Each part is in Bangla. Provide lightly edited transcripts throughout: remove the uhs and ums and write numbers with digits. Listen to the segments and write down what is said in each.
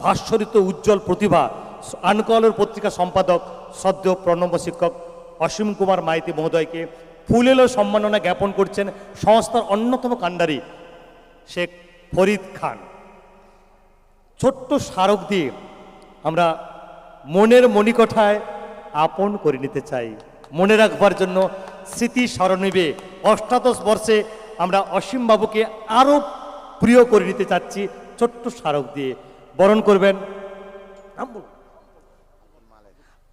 ভাস্বরিত উজ্জ্বল প্রতিভা আনকলের পত্রিকা সম্পাদক সদ্য প্রণম্য শিক্ষক অসীম কুমার মাইতি মহোদয়কে ফুল এলো সম্মাননা জ্ঞাপন করছেন সংস্থার অন্যতম কাণ্ডারি শেখ ফরিদ খান। ছোট্ট স্মারক দিয়ে আমরা মনের মণিকোঠায় আপন করে নিতে চাই। মনে রাখবার জন্য স্মৃতি স্মরণীবে অষ্টাদশ বর্ষে আমরা অসীম বাবুকে আরও প্রিয় করে নিতে চাচ্ছি ছোট্ট স্মারক দিয়ে। বরণ করবেন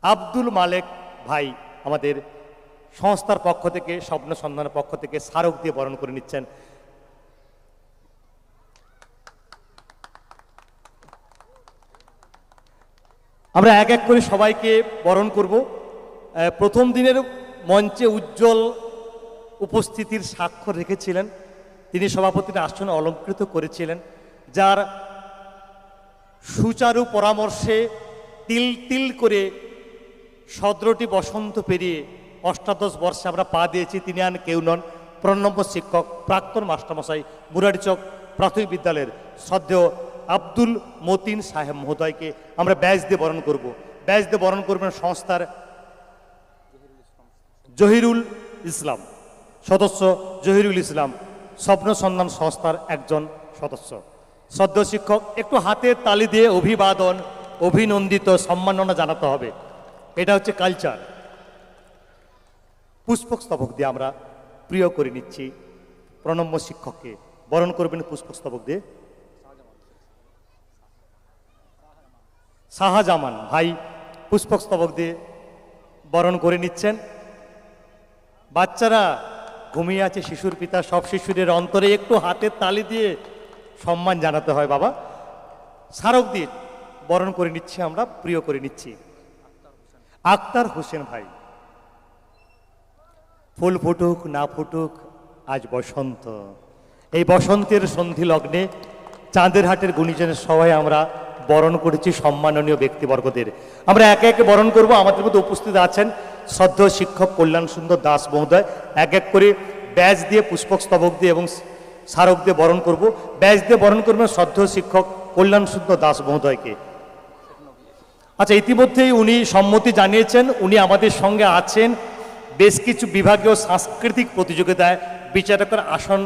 আব্দুল মালেক ভাই, আমাদের সংস্থার পক্ষ থেকে, স্বপ্ন সন্ধানের পক্ষ থেকে স্মারক দিয়ে বরণ করে নিচ্ছেন। আমরা এক এক করে সবাইকে বরণ করব। প্রথম দিনের মঞ্চে উজ্জ্বল উপস্থিতির স্বাক্ষর রেখেছিলেন তিনি, সভাপতির আসনে অলঙ্কৃত করেছিলেন, যার সুচারু পরামর্শে তিল তিল করে 17টি বসন্ত পেরিয়ে অষ্টাদশ বর্ষে আমরা পা দিয়েছি। তিনি আর কেউ নন, প্রণম্য শিক্ষক প্রাক্তন মাস্টারমশাই মুরারিচক প্রাথমিক বিদ্যালয়ের শ্রদ্ধেয় আব্দুল মতিন সাহেব মহোদয়কে আমরা ব্যাজ দিয়ে বরণ করব। ব্যাজ দিয়ে বরণ করবেন সংস্থার জহিরুল ইসলাম সদস্য, জহিরুল ইসলাম স্বপ্ন সন্ধান সংস্থার একজন সদস্য। সদ্য শিক্ষক একটু হাতের তালি দিয়ে অভিবাদন, অভিনন্দিত, সম্মাননা জানাতে হবে, এটা হচ্ছে কালচার। পুষ্পস্তবক দিয়ে আমরা প্রিয় করে নিচ্ছি প্রণম্য শিক্ষককে। বরণ করবেন পুষ্পস্তবক দিয়ে শাহজামান ভাই, পুষ্পস্তবক দিয়ে বরণ করে নিচ্ছেন। বাচ্চারা ঘুমিয়ে আছে, শিশুর পিতা, সব শিশুদের অন্তরে একটু হাতের তালি দিয়ে সম্মান জানাতে হয় বাবা। স্মারক দিয়ে বরণ করে নিচ্ছি, আমরা প্রিয় করে নিচ্ছি আক্তার হোসেন ভাই। ফুল ফুটুক না ফুটুক আজ বসন্ত, এই বসন্তের সন্ধি লগ্নে চাঁদের হাটের গুণীজনের সবাই আমরা বরণ করেছি সম্মাননীয় ব্যক্তিবর্গদের। আমরা একে একে বরণ করব। আমাদের মধ্যে উপস্থিত আছেন শ্রদ্ধেয় শিক্ষক কল্যাণ সুন্দর দাস মহোদয়। এক এক করে ব্যাজ দিয়ে, পুষ্পস্তবক দিয়ে এবং স্মারক দিয়ে বরণ করব। ব্যাজ দিয়ে বরণ করবেন শ্রদ্ধেয় শিক্ষক কল্যাণ সুন্দর দাস মহোদয়কে। আচ্ছা, ইতিমধ্যেই উনি সম্মতি জানিয়েছেন, উনি আমাদের সঙ্গে আছেন বেশ কিছু বিভাগীয় সাংস্কৃতিক প্রতিযোগিতায় বিচারকের আসন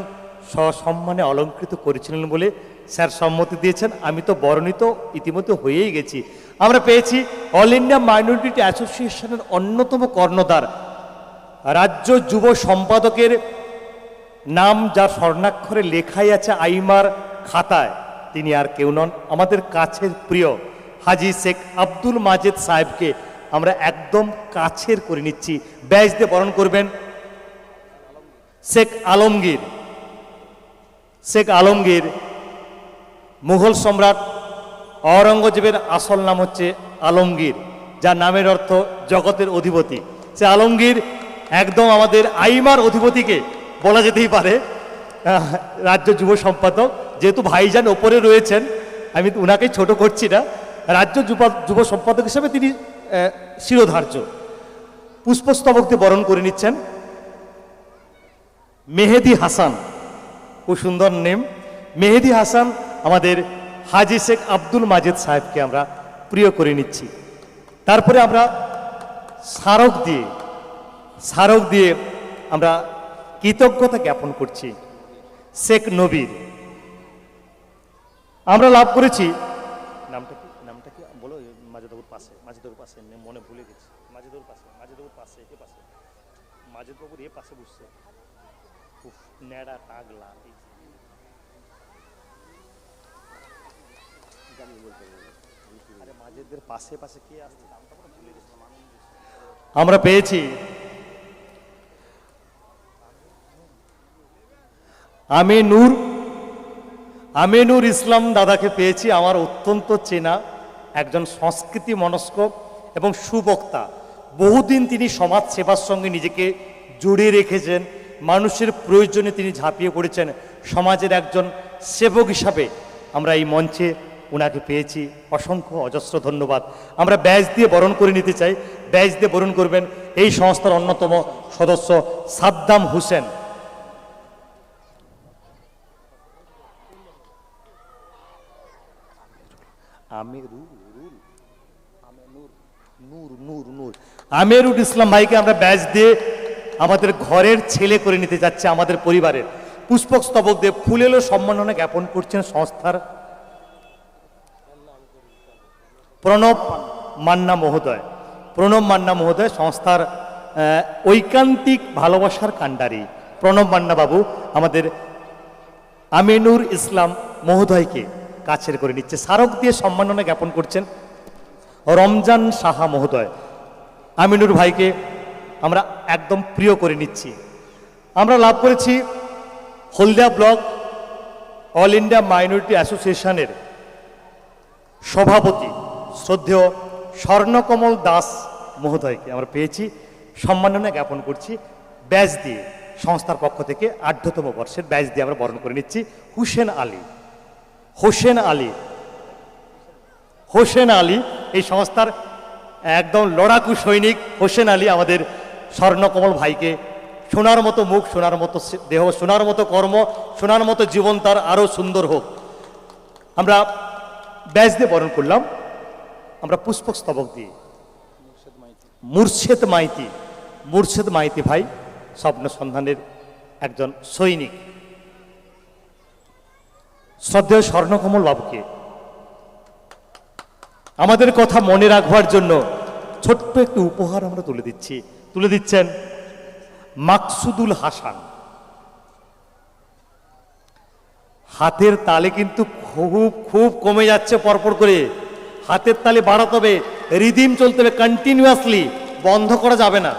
সসম্মানে অলঙ্কৃত করেছিলেন বলে স্যার সম্মতি দিয়েছেন। আমি তো বরণিত ইতিমধ্যে হয়েই গেছি। আমরা পেয়েছি অল ইন্ডিয়া মাইনরিটি অ্যাসোসিয়েশনের অন্যতম কর্ণধার, রাজ্য যুব সম্পাদকের নাম যার স্বর্ণাক্ষরে লেখাই আছে আইমার খাতায়, তিনি আর কেউ নন, আমাদের কাছের প্রিয় হাজি শেখ আব্দুল মাজেদ সাহেবকে আমরা একদম কাছের করে নিচ্ছি। ব্যাজ দিয়ে বরণ করবেন শেখ আলমগীর। শেখ আলমগীর মুঘল সম্রাট অরঙ্গজেবের আসল নাম হচ্ছে আলমগীর, যার নামের অর্থ জগতের অধিপতি। সে আলমগীর একদম আমাদের আইমার অধিপতিকে বলা যেতেই পারে, রাজ্য যুব সম্পাদক। যেহেতু ভাইজান ওপরে রয়েছেন, আমি উনাকে ছোট করছি না, রাজ্য যুব সম্পাদক হিসেবে তিনি শিরোধার্য। পুষ্পস্তবক দিয়ে বরণ করে নিচ্ছেন মেহেদি হাসান, খুব সুন্দর নেম, মেহেদি হাসান আমাদের হাজি শেখ আব্দুল মাজেদ সাহেবকে আমরা প্রিয় করে নিচ্ছি। তারপরে আমরা স্মারক দিয়ে আমরা কৃতজ্ঞতা জ্ঞাপন করছি শেখ নবীর। আমরা লাভ করেছি, নামটা কি বলো, মাজেদবাবুর পাশে, মনে ভুলে গেছি, মাজেদবাবুর পাশে মাজেদবাবুর এ পাশে বসছে, নেড়া টাগলা, মাজেদের পাশে কে আসছে আমরা পেয়েছি আমিনুর ইসলাম দাদাকে পেয়েছি। আমার অত্যন্ত চেনা একজন সংস্কৃতি মনস্ক এবং সুবক্তা। বহুদিন তিনি সমাজ সেবার সঙ্গে নিজেকে জড়িয়ে রেখেছেন, মানুষের প্রয়োজনে তিনি ঝাঁপিয়ে পড়েছেন। সমাজের একজন সেবক হিসাবে আমরা এই মঞ্চে ওনাকে পেয়েছি। অসংখ্য অজস্র ধন্যবাদ। আমরা ব্যাজ দিয়ে বরণ করে নিতে চাই। ব্যাজ দিয়ে বরণ করবেন এই সংস্থার অন্যতম সদস্য সাদ্দাম হোসেন। আমিরুল ইসলাম ভাইকে আমরা ব্যাচ দিয়ে আমাদের ঘরের ছেলে করে নিতে যাচ্ছে, আমাদের পরিবারের। পুষ্পক স্তবক দিয়ে ফুল এলো সম্মাননা জ্ঞাপন করছেন সংস্থার প্রণব মান্না মহোদয়। প্রণব মান্না মহোদয় সংস্থার ঐকান্তিক ভালোবাসার কাণ্ডারি প্রণব মান্না বাবু আমাদের আমিনুর ইসলাম মহোদয়কে কাছের করে নিচ্ছে। স্মারক দিয়ে সম্মাননা জ্ঞাপন করছেন রমজান সাহা মহোদয়। আমিনুর ভাইকে আমরা একদম প্রিয় করে নিচ্ছি। আমরা লাভ করেছি হলদিয়া ব্লক অল ইন্ডিয়া মাইনরিটি অ্যাসোসিয়েশনের সভাপতি শ্রদ্ধেয় স্বর্ণকমল দাস মহোদয়কে আমরা পেয়েছি, সম্মাননা জ্ঞাপন করছি ব্যাচ দিয়ে। সংস্থার পক্ষ থেকে 8তম বর্ষের ব্যাচ দিয়ে আমরা বরণ করে নিচ্ছি হোসেন আলী। হোসেন আলী এই সংস্থার একদম লড়াকু সৈনিক হোসেন আলী আমাদের স্বর্ণকমল ভাইকে সোনার মতো মুখ, সোনার মতো দেহ, সোনার মতো কর্ম, সোনার মতো জীবন তার আরও সুন্দর হোক। আমরা ব্যাচ দিয়ে বরণ করলাম। আমরা পুষ্পক স্তবক দিয়ে মুর্শেদ মাইতি ভাই স্বপ্ন সন্ধানের একজন সৈনিক, শ্রদ্ধেয় স্বর্ণকমল বাবুকে আমাদের কথা মনে রাখবার জন্য ছোট্ট একটি উপহার আমরা তুলে দিচ্ছেন মাকসুদুল হাসান। হাতের তালে কিন্তু খুব কমে যাচ্ছে, পরপর করে হাতের তালে বাড়াতে হবে, রিদিম চলতে হবে কন্টিনিউয়াসলি, বন্ধ করা যাবে না।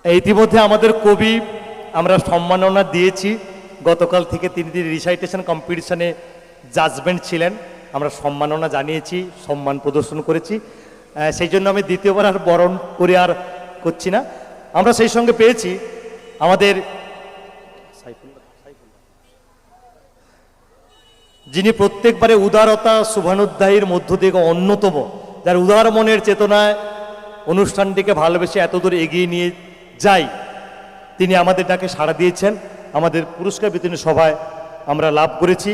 ইতিমধ্যে আমাদের কবি আমরা সম্মাননা দিয়েছি, গতকাল থেকে তিনি রিসাইটেশন কম্পিটিশনে জাজমেন্ট ছিলেন, আমরা সম্মাননা জানিয়েছি, সম্মান প্রদর্শন করেছি। সেই জন্য আমি দ্বিতীয়বার আর বরণ করে আর করছি না। আমরা সেই সঙ্গে পেয়েছি আমাদের যিনি প্রত্যেকবারে উদারতা শুভানুধ্যায়ীর মধ্য থেকে অন্যতম, যার উদার মনের চেতনায় অনুষ্ঠানটিকে ভালোবেসে এতদূর এগিয়ে নিয়ে যাই, তিনি আমাদের ডাকে সাড়া দিয়েছেন। আমাদের পুরস্কার বিতরণী সভায় আমরা লাভ করেছি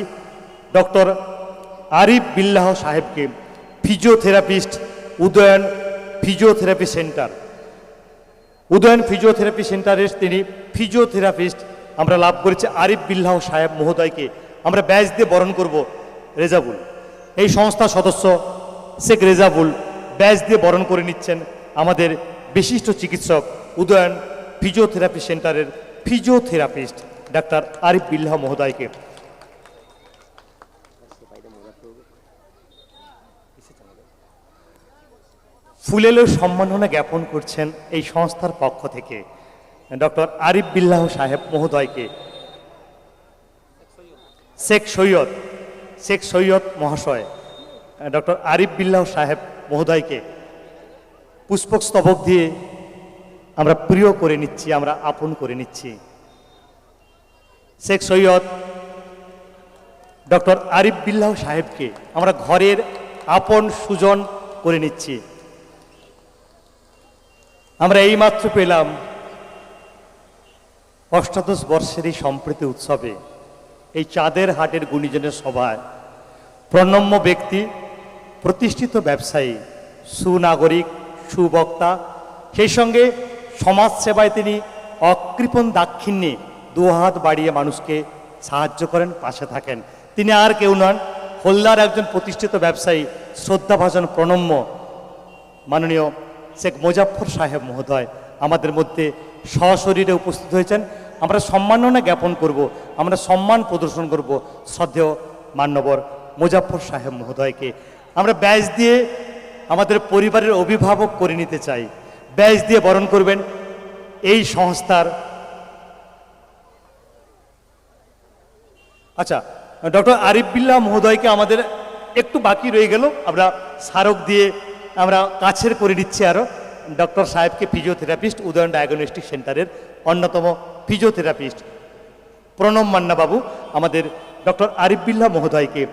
ডক্টর আরিফ বিল্লাহ সাহেবকে, ফিজিওথেরাপিস্ট, উদয়ন ফিজিওথেরাপি সেন্টারের তিনি ফিজিওথেরাপিস্ট। আমরা লাভ করেছি আরিফ বিল্লাহ সাহেব মহোদয়কে। আমরা ব্যাচ দিয়ে বরণ করব রেজাবুল, এই সংস্থার সদস্য শেখ রেজাবুল ব্যাচ দিয়ে বরণ করে নিচ্ছেন আমাদের বিশিষ্ট চিকিৎসক উদয়ন ফিজিওথেরাপি সেন্টারের ফিজিওথেরাপিস্ট ডাক্তার আরিফ বিল্লাহ মহোদয়কে। ফুলেলো সম্মাননা জ্ঞাপন করছেন এই সংস্থার পক্ষ থেকে ডক্টর আরিফ বিল্লাহ সাহেব মহোদয়কে। শেখ সৈয়দ মহাশয় ডক্টর আরিফ বিল্লাহ সাহেব মহোদয়কে পুষ্পক স্তবক দিয়ে আমরা প্রিয় করে নিচ্ছি, আমরা আপন করে নিচ্ছি। শেখ সৈয়দ ডক্টর আরিফ বিল্লাহ সাহেবকে আমরা ঘরের আপন সুজন করে নিচ্ছি। আমরা এইমাত্র পেলাম অষ্টাদশ বর্ষের এই সম্প্রীতি উৎসবে, এই চাঁদের হাটের গুণীজনের সভায় প্রণম্য ব্যক্তি, প্রতিষ্ঠিত ব্যবসায়ী, সুনাগরিক, সুবক্তা, সেই সঙ্গে সমাজসেবায় তিনি অকৃপণ দাক্ষিণ্যে দুহাত বাড়িয়ে মানুষকে সাহায্য করেন, পাশে থাকেন। তিনি আর কেউ নন, হলদার একজন প্রতিষ্ঠিত ব্যবসায়ী, শ্রদ্ধাভাজন প্রণম্য মাননীয় শেখ মোজাফফর সাহেব মহোদয় আমাদের মধ্যে সশরীরে উপস্থিত হয়েছেন। আমরা সম্মাননা জ্ঞাপন করব, আমরা সম্মান প্রদর্শন করব শ্রদ্ধেয় মান্যবর মোজাফফর সাহেব মহোদয়কে। আমরা ব্যাচ দিয়ে আমাদের পরিবারের অভিভাবক করে নিতে চাই। ব্যাচ দিয়ে বরণ করবেন এই সংস্থার ডক্টর আরিফ বিল্লাহ মহোদয়কে আমাদের একটু বাকি রয়ে গেল, আমরা স্মারক দিয়ে আমরা কাছের করে নিচ্ছি আরও ডক্টর সাহেবকে, ফিজিওথেরাপিস্ট, উদয়ন ডায়াগনস্টিক সেন্টারের অন্যতম ফিজিওথেরাপিস্ট প্রণব মান্না বাবু আমাদের ডক্টর আরিফ বিল্লাহ মহোদয়কে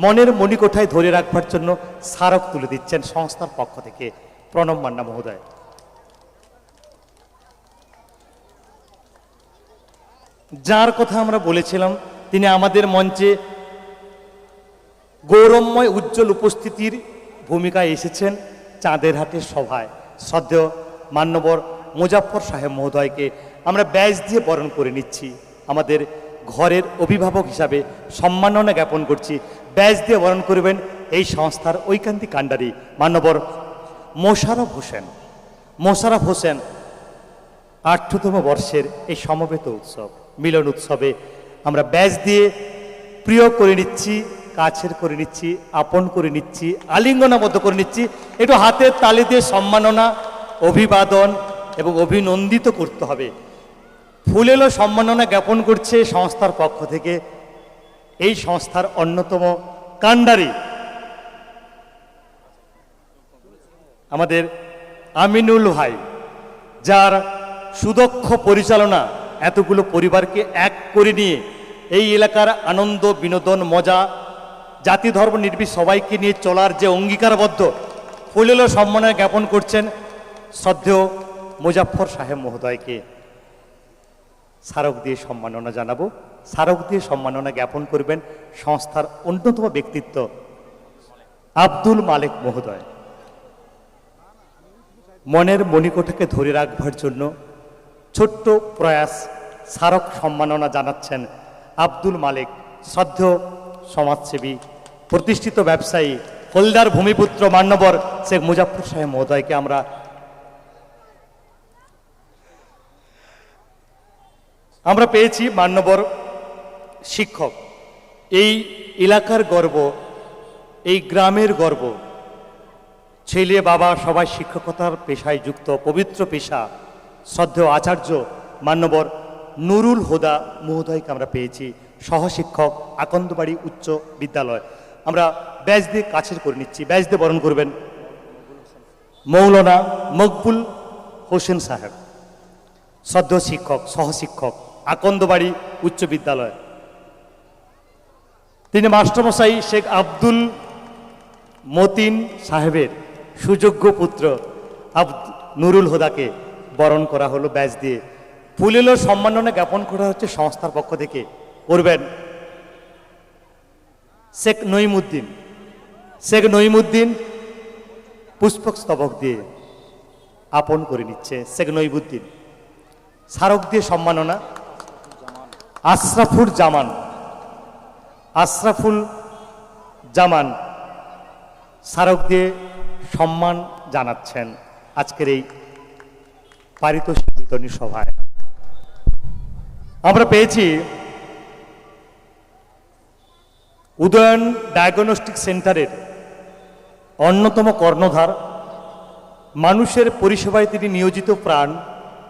মনের মণিকোঠায় ধরে রাখবার জন্য স্মারক তুলে দিচ্ছেন সংস্থার পক্ষ থেকে প্রণব মান্না মহোদয়। যার কথা আমরা বলেছিলাম তিনি আমাদের মঞ্চে গৌরবময় উজ্জ্বল উপস্থিতির ভূমিকায় এসেছেন চাঁদের হাটের সভায়। শ্রদ্ধেয় মান্যবর মুজাফফর সাহেব মহোদয়কে আমরা ব্যাজ দিয়ে বরণ করে নিচ্ছি। আমাদের ঘরের অভিভাবক হিসাবে সম্মাননা জ্ঞাপন করছি। ব্যাজ দিয়ে বরণ করবেন এই সংস্থার ঐকান্তিক কাণ্ডারি মান্যবর মোশাররফ হোসেন। মোশাররফ হোসেন 8তম বর্ষের এই সমবেত উৎসব মিলন উৎসবে আমরা ব্যাজ দিয়ে প্রিয় করে নিচ্ছি, কাছের করে নিচ্ছি, আপন করে নিচ্ছি, আলিঙ্গনাবদ্ধ করে নিচ্ছি। একটু হাতের তালি দিয়ে সম্মাননা, অভিবাদন এবং অভিনন্দিত করতে হবে। ফুলেলো সম্মাননা জ্ঞাপন করছে সংস্থার পক্ষ থেকে এই সংস্থার অন্যতম কাণ্ডারি আমাদের আমিনুল ভাই, যার সুদক্ষ পরিচালনা এতগুলো পরিবারকে এক করে নিয়ে এই এলাকার আনন্দ, বিনোদন, মজা, জাতি ধর্ম নির্বিশেষে সবাইকে নিয়ে চলার যে অঙ্গীকারবদ্ধ ফুলেলো সম্মাননা জ্ঞাপন করছেন শ্রদ্ধেয় মুজাফফর সাহেব মহোদয়কে। স্মারক দিয়ে সম্মাননা জানাবো। স্মারক দিয়ে সম্মাননা জ্ঞাপন করবেন সংস্থার অন্যতম ব্যক্তিত্ব আব্দুল মালেক মহোদয়। মনের মণিকোঠাকে ধরে রাখবার জন্য ছোট্ট প্রয়াস স্মারক সম্মাননা জানাচ্ছেন আব্দুল মালেক। শ্রদ্ধেয় সমাজসেবী, প্রতিষ্ঠিত ব্যবসায়ী, হলদার ভূমিপুত্র মান্যবর শেখ মুজাফফর সাহেব মহোদয়কে আমরা পেয়েছি মান্যবর শিক্ষক, এই এলাকার গর্ব, এই গ্রামের গর্ব। ছেলে বাবা সবাই শিক্ষকতার পেশায় যুক্ত, পবিত্র পেশা। শ্রদ্ধেয় আচার্য মান্যবর নুরুল হুদা মহোদয়কে আমরা পেয়েছি, সহশিক্ষক, আকন্দবাড়ি উচ্চ বিদ্যালয়। আমরা ব্যাজ দিয়ে কাছের করে নিচ্ছি। ব্যাজ দিয়ে বরণ করবেন মৌলানা মকবুল হোসেন সাহেব, শ্রদ্ধেয় শিক্ষক, সহশিক্ষক, আকন্দবাড়ি উচ্চ বিদ্যালয়। তিনি মাস্টারমশাই শেখ আব্দুল মতিন সাহেবের সুযোগ্য পুত্র নুরুল হুদাকে বরণ করা হলো ব্যাজ দিয়ে। ফুলেলো সম্মাননা জ্ঞাপন করা হচ্ছে সংস্থার পক্ষ থেকে। করবেন শেখ নঈমুদ্দিন। শেখ নঈমুদ্দিন পুষ্পক স্তবক দিয়ে আপন করে নিচ্ছে শেখ নঈমুদ্দিন। স্মারক দিয়ে সম্মাননা আশরাফুল জামান। আশরাফুল জামান স্মারক দিয়ে সম্মান জানাচ্ছেন আজকের এই পারিতোষিক বিতরণী সভায়। আমরা পেয়েছি উদয়ন ডায়াগনস্টিক সেন্টারের অন্যতম কর্ণধার, মানুষের পরিষেবায় তিনি নিয়োজিত প্রাণ।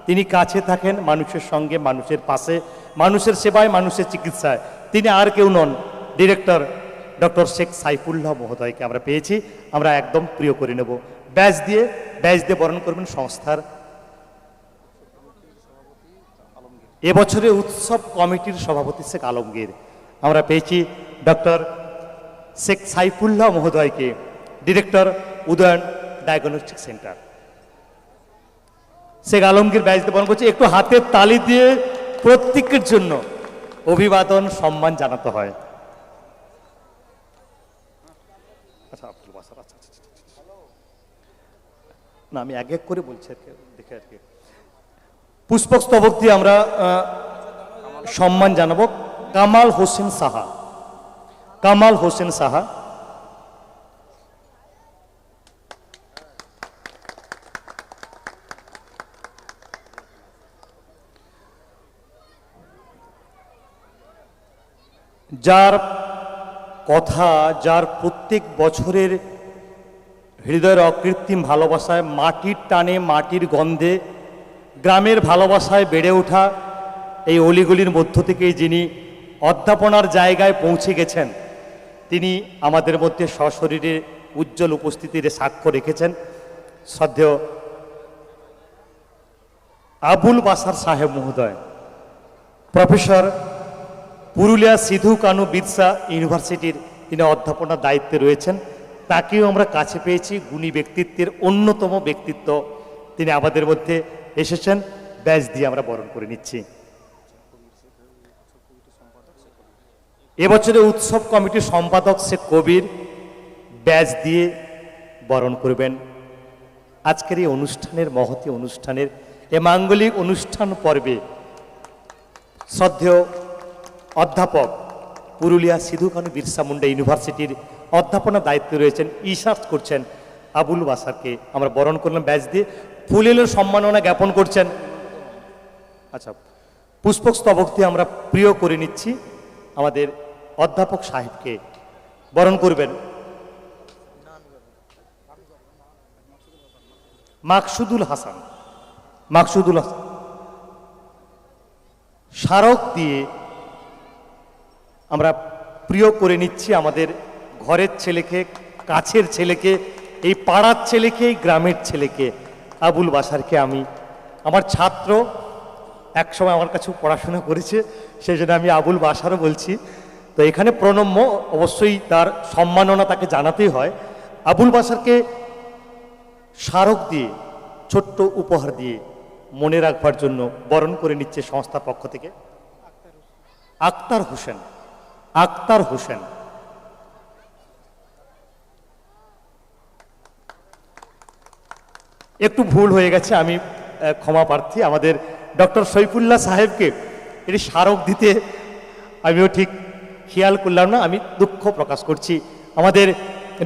তিনি কাছে থাকেন মানুষের সঙ্গে, মানুষের পাশে, মানুষের সেবায়, মানুষের চিকিৎসায়। তিনি আর কেউ নন, ডিরেক্টর ডক্টর শেখ সাইফুল্লাহ মহোদয়কে আমরা পেয়েছি। আমরা একদম প্রিয় করে নেব। ব্যাজ দিয়ে বরণ করবেন সংস্থার এবছরের উৎসব কমিটির সভাপতি শেখ আলমগীর। আমরা পেয়েছি ডক্টর শেখ সাইফুল্লাহ মহোদয়কে, director Udayan diagnostic centre. Sheikh Alamgir badge দিয়ে বরণ করছে। একটু হাতের তালি দিয়ে প্রত্যেকের জন্য অভিবাদন, সম্মান জানাতে হয়। না, আমি এক এক করে বলছি আর কি, দেখে আর কি। পুষ্পক স্তবক দিয়ে আমরা সম্মান জানাবো কামাল হোসেন সাহা। কামাল হোসেন সাহা যার কথা, যার প্রত্যেক বছরের হৃদয়ের অকৃত্রিম ভালোবাসায়, মাটির টানে, মাটির গন্ধে, গ্রামের ভালোবাসায় বেড়ে ওঠা এই অলিগলির মধ্য থেকে যিনি অধ্যাপনার জায়গায় পৌঁছে গেছেন, তিনি আমাদের মধ্যে সশরীরে উজ্জ্বল উপস্থিতির সাক্ষ্য রেখেছেন। শ্রদ্ধেয় আবুল বাসার সাহেব মহোদয়, প্রফেসর, পুরুলিয়া সিধু কানু বিরসা ইউনিভার্সিটির তিনি অধ্যাপনার দায়িত্বে রয়েছেন। তাকেও আমরা কাছে পেয়েছি। গুণী ব্যক্তিত্বের অন্যতম ব্যক্তিত্ব, তিনি আমাদের মধ্যে এসেছেন। ব্যাজ দিয়ে আমরা বরণ করে নিচ্ছি। এবছরে উৎসব কমিটির সম্পাদক শেখ কবির ব্যাজ দিয়ে বরণ করবেন। আজকের এই অনুষ্ঠানের মহতী অনুষ্ঠানের এ মাঙ্গলিক অনুষ্ঠান পর্বে শ্রদ্ধেয় অধ্যাপক পুরুলিয়া সিধু কানু বিরসা মুন্ডা ইউনিভার্সিটির অধ্যাপনার দায়িত্বে রয়েছেন, রিসার্চ করছেন আবুল বাসারকে আমরা বরণ করলাম ব্যাজ দিয়ে। ফুলেলের সম্মাননা জ্ঞাপন করছেন। আচ্ছা, পুষ্পস্তবক দিয়ে আমরা প্রিয় করে নিচ্ছি আমাদের অধ্যাপক সাহেবকে। বরণ করবেন মাকসুদুল হাসান। মাকসুদুল হাসান স্মারক দিয়ে আমরা প্রিয় করে নিচ্ছি আমাদের ঘরের ছেলেকে, কাছের ছেলেকে, এই পাড়ার ছেলেকে, এই গ্রামের ছেলেকে, আবুল বাসারকে। আমি আমার ছাত্র, একসময় আমার কাছে পড়াশোনা করেছে, সেই জন্য আমি আবুল বাসারও বলছি। তো এখানে প্রণম্য, অবশ্যই তার সম্মাননা তাকে জানাতেই হয়। আবুল বাসারকে স্মারক দিয়ে, ছোট্ট উপহার দিয়ে মনে রাখবার জন্য বরণ করে নিচ্ছে সংস্থার পক্ষ থেকে আক্তার হোসেন। আক্তার হোসেন একটু ভুল হয়ে গেছে, আমি ক্ষমা প্রার্থী। আমাদের ডক্টর সৈফুল্লাহ সাহেবকে এটি স্মারক দিতে আমিও ঠিক খেয়াল করলাম না, আমি দুঃখ প্রকাশ করছি। আমাদের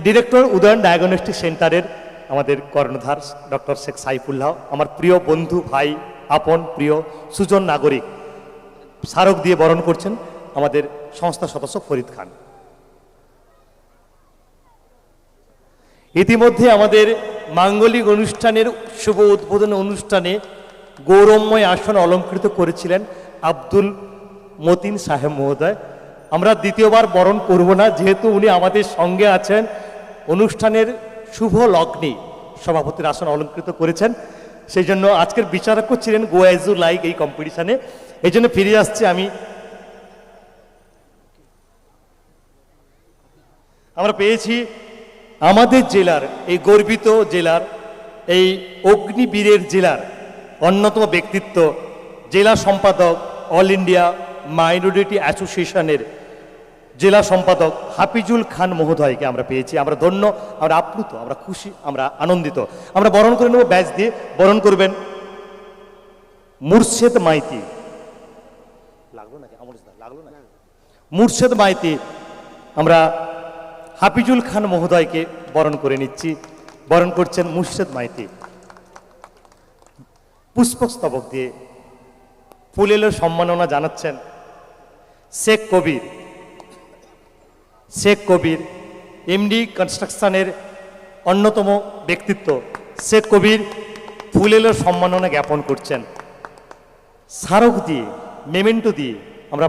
ডিরেক্টর উদয়ন ডায়াগনস্টিক সেন্টারের আমাদের কর্ণধার ডক্টর শেখ সাইফুল্লাহ, আমার প্রিয় বন্ধু, ভাই, আপন, প্রিয় সুজন নাগরিক, স্মারক দিয়ে বরণ করছেন আমাদের সংস্থা সদস্য ফরিদ খান। ইতিমধ্যে আমাদের মাঙ্গলিক অনুষ্ঠানের শুভ উদ্বোধন অনুষ্ঠানে গৌরবময় আসন অলঙ্কৃত করেছিলেন আব্দুল মতিন সাহেব মহোদয়। আমরা দ্বিতীয়বার বরণ করব না, যেহেতু উনি আমাদের সঙ্গে আছেন। অনুষ্ঠানের শুভ লগ্নে সভাপতির আসন অলঙ্কৃত করেছেন, সেই জন্য আজকের বিচারকও ছিলেন গো অ্যাজ ইউ লাইক এই কম্পিটিশনে। এই জন্য ফিরে আসছি আমি। আমরা পেয়েছি আমাদের জেলার, এই গর্বিত জেলার, এই অগ্নিবীরের জেলার অন্যতম ব্যক্তিত্ব, জেলা সম্পাদক, অল ইন্ডিয়া মাইনরিটি অ্যাসোসিয়েশনের জেলা সম্পাদক হাফিজুল খান মহোদয়কে আমরা পেয়েছি। আমরা ধন্য, আমরা আপ্লুত, আমরা খুশি, আমরা আনন্দিত। আমরা বরণ করে নেব ব্যাচ দিয়ে। বরণ করবেন মুর্শেদ মাইতি। লাগলো নাকি? লাগলো না? মুর্শেদ মাইতি। আমরা হাফিজুল খান মহোদয়কে বরণ করে নিচ্ছি। বরণ করছেন মুর্শেদ মাইতি। পুষ্পস্তবক দিয়ে ফুলেলের সম্মাননা জানাচ্ছেন শেখ কবির। শেখ কবির এমডি কনস্ট্রাকশনের অন্যতম ব্যক্তিত্ব শেখ কবির ফুলেলের সম্মাননা জ্ঞাপন করছেন। স্মারক দিয়ে, মেমেন্টো দিয়ে আমরা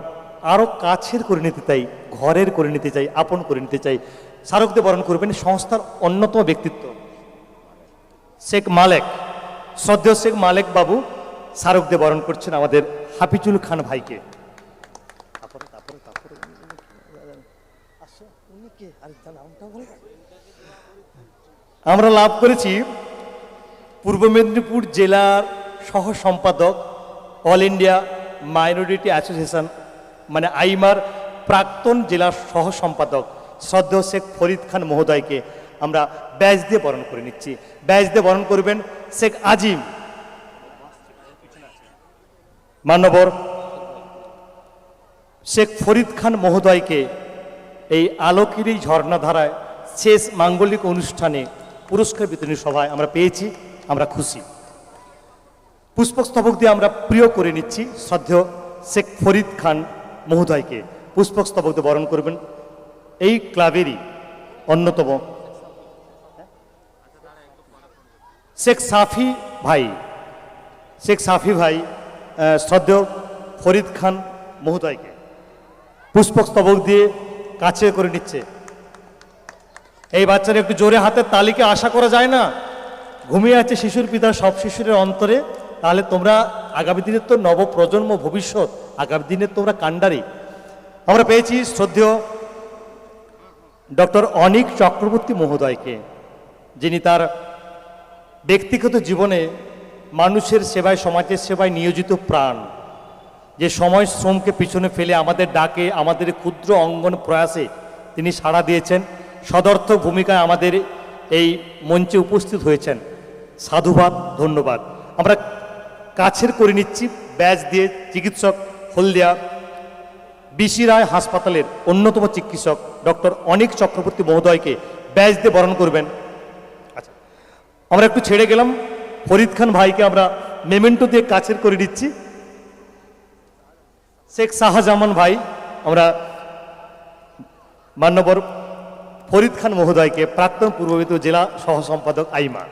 আরও কাছের করে নিতে চাই, ঘরের করে নিতে চাই, আপন করে নিতে চাই। স্মারক দিয়ে বরণ করবেন সংস্থার অন্যতম ব্যক্তিত্ব শেখ মালেক। শ্রদ্ধেয় শেখ মালেক বাবু স্মারক দিয়ে বরণ করছেন আমাদের হাফিজুল খান ভাইকে। আমরা লাভ করেছি পূর্ব মেদিনীপুর জেলার সহ সম্পাদক, অল ইন্ডিয়া মাইনরিটি অ্যাসোসিয়েশন মানে আইমার প্রাক্তন জেলার সহ সম্পাদক শ্রদ্ধেয় শেখ ফরিদ খান মহোদয়কে আমরা ব্যাজ দিয়ে বরণ করে নিচ্ছি। ব্যাজ দিয়ে বরণ করবেন শেখ আজিম। মান্যবর শেখ ফরিদ খান মহোদয়কে এই আলোকের এই ঝর্ণাধারায় শেষ মাঙ্গলিক অনুষ্ঠানে পুরস্কার বিতরণী সভায় আমরা পেয়েছি, আমরা খুশি। পুষ্পস্তবক দিয়ে আমরা প্রিয় করে নিচ্ছি শ্রদ্ধেয় শেখ ফরিদ খান মহোদয়কে। পুষ্পস্তবক দিয়ে বরণ করবেন এই ক্লাবেরই অন্যতম শেখ সাফি ভাই। শেখ সাফি ভাই শ্রদ্ধেয় ফরিদ খান মহোদয়কে পুষ্পস্তবক দিয়ে কাছে করে নিচ্ছে। এই বাচ্চারা একটু জোরে হাতের তালিকে আশা করা যায় না? ঘুমিয়ে আছে শিশুর পিতা সব শিশুরের অন্তরে। তাহলে তোমরা আগামী দিনের তো নবপ্রজন্ম, ভবিষ্যৎ, আগামী দিনের তোমরা কাণ্ডারি। আমরা পেয়েছি শ্রদ্ধেয় ডক্টর অনিক চক্রবর্তী মহোদয়কে, যিনি তার ব্যক্তিগত জীবনে মানুষের সেবায়, সমাজের সেবায় নিয়োজিত প্রাণ। যে সময় শ্রমকে পিছনে ফেলে আমাদের ডাকে, আমাদের ক্ষুদ্র অঙ্গন প্রয়াসে তিনি সাড়া দিয়েছেন, সদর্থক ভূমিকায় আমাদের এই মঞ্চে উপস্থিত হয়েছেন। সাধুবাদ, ধন্যবাদ। আমরা কাছের করে নিচ্ছি ব্যাজ দিয়ে চিকিৎসক হলদিয়া বিসি রায় হাসপাতালের অন্যতম চিকিৎসক ডক্টর অনিক চক্রবর্তী মহোদয়কে ব্যাজ দিয়ে বরণ করবেন। আচ্ছা, আমরা একটু ছেড়ে গেলাম, ফরিদ খান ভাইকে আমরা মেমেন্টো দিয়ে কাছের করে নিচ্ছি। শেখ শাহজামান ভাই, আমরা মান্যবর ফরিদ খান মহোদয়কে, প্রাক্তন পূর্ব মেদিনীপুর জেলা সহ সম্পাদক আইমা,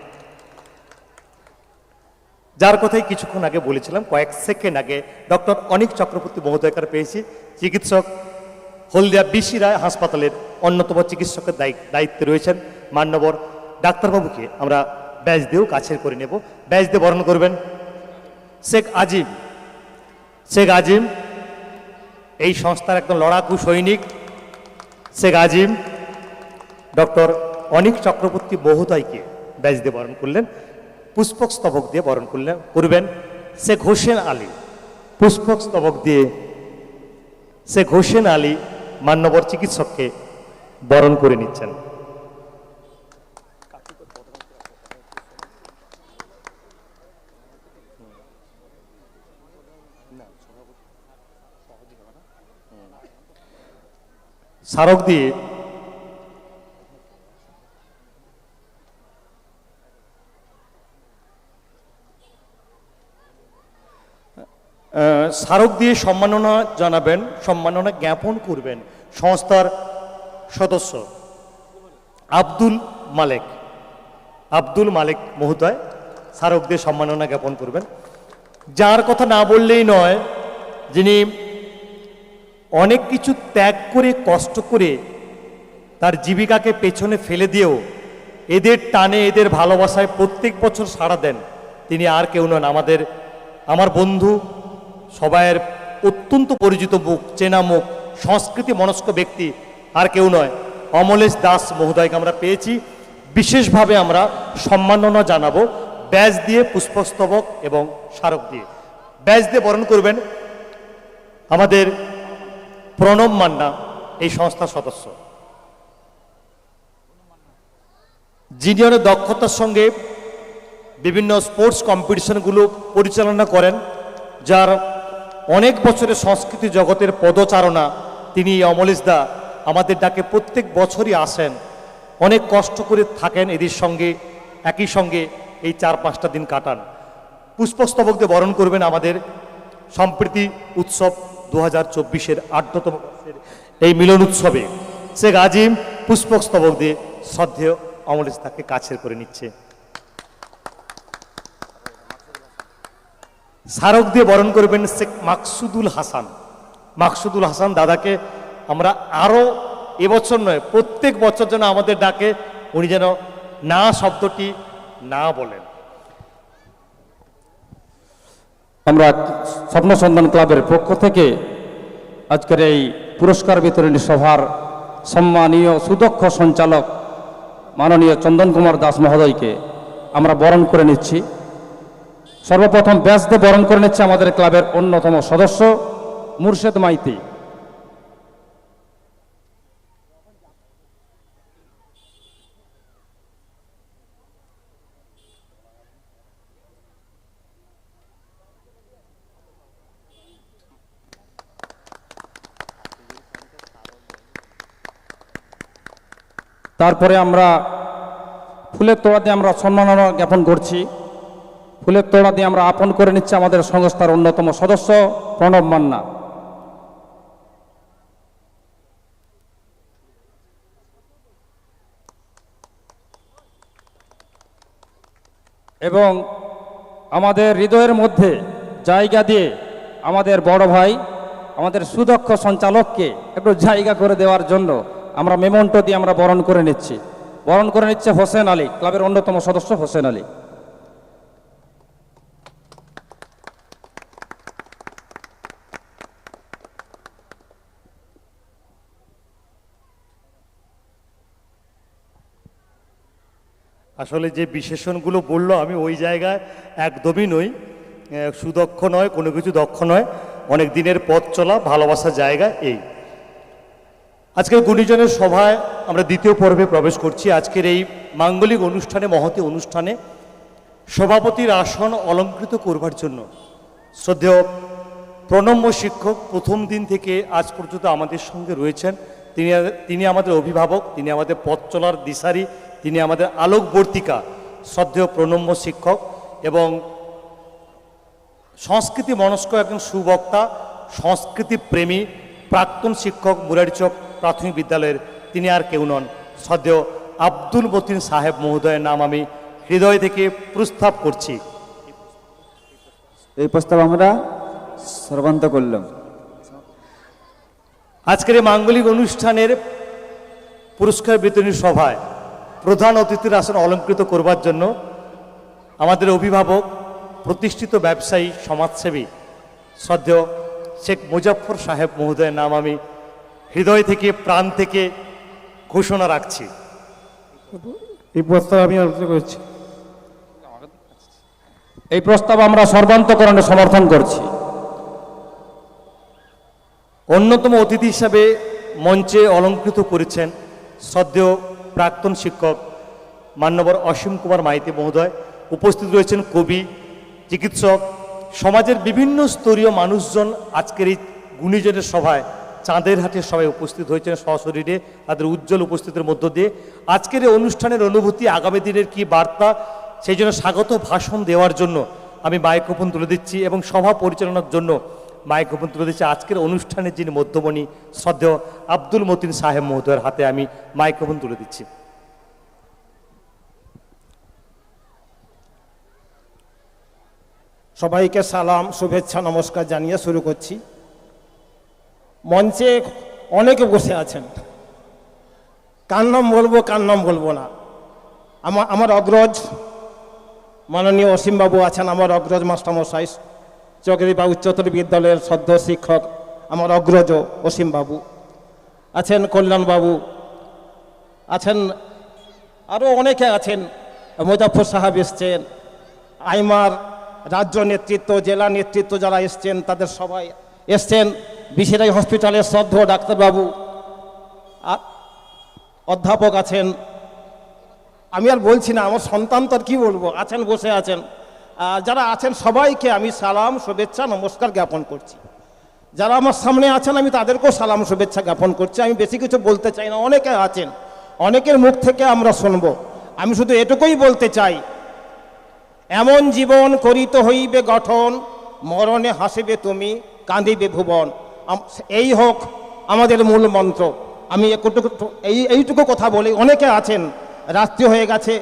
যার কথাই কিছুক্ষণ আগে বলেছিলাম, কয়েক সেকেন্ড আগে ডক্টর অনিক চক্রবর্তী মহোদয়কার পেয়েছি, চিকিৎসক হলদিয়া বিসি রায় হাসপাতালের অন্যতম চিকিৎসকের দায়িত্বে রয়েছেন মান্যবর ডাক্তারবাবুকে আমরা ব্যাজ দিয়েও কাছের করে নেব। ব্যাজ দিয়ে বরণ করবেন শেখ আজিম। শেখ আজিম এই সংস্থার একদম লড়াকু সৈনিক। শেখ আজিম ডক্টর অনিক চক্রবর্তী মহোদয়কে ব্যাজ দিয়ে বরণ করলেন, পুষ্পক স্তবক দিয়ে বরণ করবেন শেখ হোসেন আলী। পুষ্পক স্তবক দিয়ে শেখ হোসেন আলী মান্যবর চিকিৎসককে বরণ করে নিচ্ছেন। স্মারক দিয়ে স্মারক দিয়ে সম্মাননা জানাবেন, সম্মাননা জ্ঞাপন করবেন সংস্থার সদস্য আব্দুল মালেক মহোদয়। স্মারক দিয়ে সম্মাননা জ্ঞাপন করবেন, যার কথা না বললেই নয়, যিনি অনেক কিছু ত্যাগ করে, কষ্ট করে, তার জীবিকাকে পেছনে ফেলে দিয়েও এদের টানে, এদের ভালোবাসায় প্রত্যেক বছর সাড়া দেন। তিনি আর কেউ নন, আমার বন্ধু, সবাইয়ের অত্যন্ত পরিচিত মুখ, চেনা মুখ, সংস্কৃতি মনস্ক ব্যক্তি, আর কেউ নয়, অমলেশ দাস মহোদয়কে আমরা পেয়েছি। বিশেষভাবে আমরা সম্মাননা জানাবো ব্যাজ দিয়ে, পুষ্পস্তবক এবং স্মারক দিয়ে। ব্যাজ দিয়ে বরণ করবেন আমাদের প্রণব মান্না, এই সংস্থার সদস্য, যিনি অনেক দক্ষতার সঙ্গে বিভিন্ন স্পোর্টস কম্পিটিশনগুলো পরিচালনা করেন, যার অনেক বছরের সংস্কৃতি জগতের পদচারণা। তিনি অমলেশ দা আমাদের ডাকে প্রত্যেক বছরই আসেন, অনেক কষ্ট করে থাকেন এদের সঙ্গে, একই সঙ্গে এই 4-5টা দিন কাটান। পুষ্পস্তবক দিয়ে বরণ করবেন আমাদের সম্প্রীতি উৎসব 2024-এর 8তম বর্ষের এই মিলন উৎসবে শেখ আজিম পুষ্পস্তবক দিয়ে শ্রদ্ধেয় অমলেশ দাকে কাছের করে নিচ্ছে। স্মারক দিয়ে বরণ করবেন শেখ মাকসুদুল হাসান দাদাকে আমরা আরও এবছর নয়, প্রত্যেক বছর যেন আমাদের ডাকে উনি যেন না শব্দটি না বলেন। আমরা স্বপ্ন সন্ধান ক্লাবের পক্ষ থেকে আজকের এই পুরস্কার বিতরণী সভার সম্মানীয় সুদক্ষ সঞ্চালক মাননীয় চন্দন কুমার দাস মহোদয়কে আমরা বরণ করে নিচ্ছি। সর্বপ্রথম ব্যাজ দিয়ে বরণ করে নিচ্ছে আমাদের ক্লাবের অন্যতম সদস্য মুর্শেদ মাইতি। তারপরে আমরা ফুলের তোড়া দিয়ে আমরা সম্মাননা জ্ঞাপন করছি। ফুলের তোড়া দিয়ে আমরা আপন করে নিচ্ছি আমাদের সংস্থার অন্যতম সদস্য প্রণব মান্না। এবং আমাদের হৃদয়ের মধ্যে জায়গা দিয়ে আমাদের বড় ভাই, আমাদের সুদক্ষ সঞ্চালককে একটু জায়গা করে দেওয়ার জন্য আমরা মেমন্টো দিয়ে আমরা বরণ করে নিচ্ছি। বরণ করে নিচ্ছে হোসেন আলী, ক্লাবের অন্যতম সদস্য হোসেন আলী। আসলে যে বিশেষণগুলো বললো আমি ওই জায়গায় একদমই নই, সুদক্ষ নয়, কোনো কিছু দক্ষ নয়। অনেক দিনের পথ চলা, ভালোবাসার জায়গা এই। আজকের গুণীজনের সভায় আমরা দ্বিতীয় পর্বে প্রবেশ করছি। আজকের এই মাঙ্গলিক অনুষ্ঠানে, মহতী অনুষ্ঠানে সভাপতির আসন অলঙ্কৃত করবার জন্য শ্রদ্ধেয় প্রণম্য শিক্ষক প্রথম দিন থেকে আজ পর্যন্ত আমাদের সঙ্গে রয়েছেন। তিনি আমাদের অভিভাবক, তিনি আমাদের পথ চলার দিশারি, তিনি আমাদের আলোকবর্তিকা। শ্রদ্ধেয় প্রণম্য শিক্ষক এবং সংস্কৃতি মনস্ক একজন সুবক্তা, সংস্কৃতি প্রেমী, প্রাক্তন শিক্ষক, মুরারিচক প্রাথমিক বিদ্যালয়ের, তিনি আর কেউ নন, শ্রদ্ধেয় আব্দুল মতিন সাহেব মহোদয়ের নাম আমি হৃদয় থেকে প্রস্তাব করছি। এই প্রস্তাব আমরা সর্বান্ত করলাম। আজকের এই মাঙ্গলিক অনুষ্ঠানের পুরস্কার বিতরণী সভায় প্রধান অতিথির আসন অলঙ্কৃত করবার জন্য আমাদের অভিভাবক, প্রতিষ্ঠিত ব্যবসায়ী, সমাজসেবী শ্রদ্ধেয় শেখ মুজাফর সাহেব মহোদয়ের নাম আমি হৃদয় থেকে, প্রাণ থেকে ঘোষণা রাখছি। এই প্রস্তাব আমি আলোচনা করছি। এই প্রস্তাব আমরা সর্বান্তকরণে সমর্থন করছি। অন্যতম অতিথি হিসাবে মঞ্চে অলঙ্কৃত করেছেন শ্রদ্ধেয় প্রাক্তন শিক্ষক মান্যবর অসীম কুমার মাইতি মহোদয়। উপস্থিত রয়েছেন কবি, চিকিৎসক, সমাজের বিভিন্ন স্তরীয় মানুষজন আজকের এই গুণীজনের সভায়, চাঁদের হাটের সভায় উপস্থিত হয়েছেন সশরীরে, তাদের উজ্জ্বল উপস্থিতির মধ্য দিয়ে আজকের এই অনুষ্ঠানের অনুভূতি, আগামী দিনের কি বার্তা, সেই জন্য স্বাগত ভাষণ দেওয়ার জন্য আমি মাইক্রোফোন তুলে দিচ্ছি এবং সভা পরিচালনার জন্য মাইক্রোফোন তুলে দিচ্ছি আজকের অনুষ্ঠানের যিনি মধ্যমণি শ্রদ্ধেয় আব্দুল মতিন সাহেব মহোদয়ের হাতে আমি মাইক্রোফোন তুলে দিচ্ছি। সবাইকে সালাম, শুভেচ্ছা, নমস্কার জানিয়ে শুরু করছি। মঞ্চে অনেকে বসে আছেন, কার নাম বলবো কার নাম বলবো না। আমার অগ্রজ মাননীয় অসীমবাবু আছেন, আমার অগ্রজ মাস্টারমশাই চকরিবা উচ্চতর বিদ্যালয়ের সদ্য শিক্ষক আমার অগ্রজ অসীমবাবু আছেন, কল্যাণবাবু আছেন, আরও অনেকে আছেন, মুজাফর সাহেব এসছেন, আইমার রাজ্য নেতৃত্ব, জেলা নেতৃত্ব যারা এসছেন তাদের সবাই এসছেন, বিশিরাই হসপিটালের শ্রদ্ধ ডাক্তারবাবু, অধ্যাপক আছেন, আমি আর বলছি না, আমার সন্তান তো আর কী বলবো, আছেন, বসে আছেন। যারা আছেন সবাইকে আমি সালাম, শুভেচ্ছা, নমস্কার জ্ঞাপন করছি। যারা আমার সামনে আছেন আমি তাদেরকেও সালাম, শুভেচ্ছা জ্ঞাপন করছি। আমি বেশি কিছু বলতে চাই না, অনেকে আছেন, অনেকের মুখ থেকে আমরা শুনব। আমি শুধু এটুকুই বলতে চাই, এমন জীবন করিতে হইবে গঠন, মরণে হাসিবে তুমি, কাঁদিবে ভুবন। এই হোক আমাদের মূল মন্ত্র। আমি এইটুকু কথা বলি। অনেকে আছেন, রাত্রি হয়ে গেছে,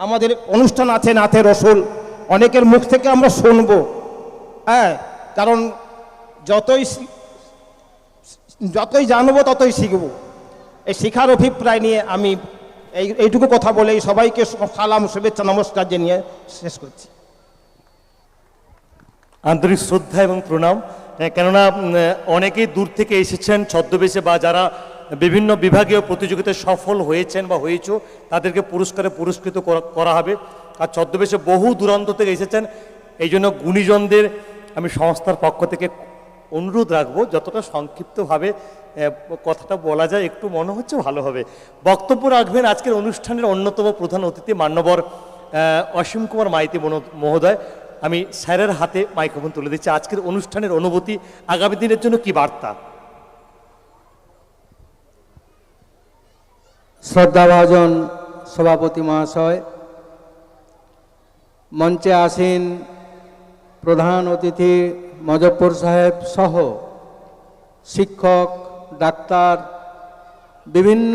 আমাদের অনুষ্ঠান আছে নাথে রসুল, অনেকের মুখ থেকে আমরা শুনব। হ্যাঁ, কারণ যতই জানবো ততই শিখব। এই শিখার অভিপ্রায় নিয়ে আমি এইটুকু কথা বলে সবাইকে সালাম, শুভেচ্ছা, নমস্কার জানিয়ে শেষ করছি। আন্তরিক শ্রদ্ধা এবং প্রণাম। কেননা অনেকেই দূর থেকে এসেছেন ছদ্মবেশে, বা যারা বিভিন্ন বিভাগীয় প্রতিযোগিতায় সফল হয়েছেন বা হয়েছ তাদেরকে পুরস্কারে পুরস্কৃত করা হবে। আর ছদ্মবেশে বহু দূরান্ত থেকে এসেছেন, এই জন্য গুণীজনদের আমি সংস্থার পক্ষ থেকে অনুরোধ রাখবো যতটা সংক্ষিপ্তভাবে কথাটা বলা যায় একটু মনে হচ্ছে ভালো হবে। বক্তব্য রাখবেন আজকের অনুষ্ঠানের অন্যতম প্রধান অতিথি মান্যবর অসীম কুমার মাইতি মহোদয়। আমি স্যারের হাতে মাইক্রোফোন তুলে দিচ্ছি। আজকের অনুষ্ঠানের অনুভূতি, আগামী দিনের জন্য কি বার্তা? শ্রদ্ধাভাজন সভাপতি মহাশয়, মঞ্চে আসীন প্রধান অতিথি মুজাফফর সাহেব সহ শিক্ষক, ডাক্তার, বিভিন্ন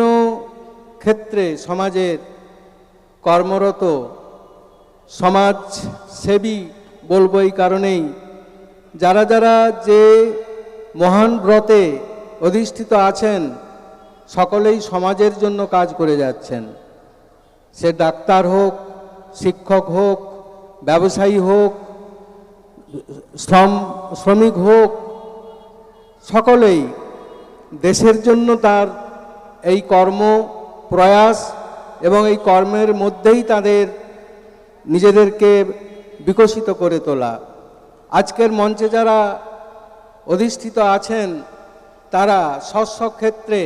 ক্ষেত্রে সমাজের কর্মরত সমাজসেবী বলবো এই কারণেই, যারা যারা যে মহান ব্রতে অধিষ্ঠিত আছেন সকলেই সমাজের জন্য কাজ করে যাচ্ছেন। সে ডাক্তার হোক, শিক্ষক হোক, ব্যবসায়ী হোক, শ্রমিক হোক, সকলেই দেশের জন্য তার এই কর্ম প্রয়াস এবং এই কর্মের মধ্যেই তাদের নিজেদেরকে বিকশিত করে তোলা। আজকের মঞ্চে যারা অধিষ্ঠিত আছেন তারা ক্ষেত্রে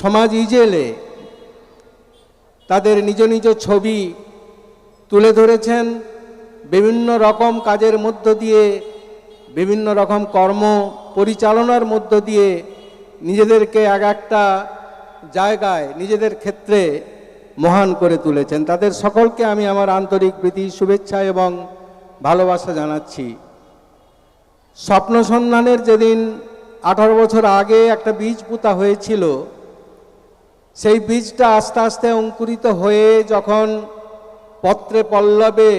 সমাজ ইজেলে তাদের নিজ নিজ ছবি তুলে ধরেছেন। বিভিন্ন রকম কাজের মধ্য দিয়ে, বিভিন্ন রকম কর্ম পরিচালনার মধ্য দিয়ে নিজেদেরকে এক একটা জায়গায় নিজেদের ক্ষেত্রে মহান করে তুলেছেন। তাদের সকলকে আমি আমার আন্তরিক প্রীতি, শুভেচ্ছা এবং ভালোবাসা জানাচ্ছি। স্বপ্ন সন্ধানের যেদিন 18 বছর আগে একটা বীজ পোঁতা হয়েছিল, সেই বীজটা আস্তে আস্তে অঙ্কুরিত হয়ে যখন পত্রে পল্লবে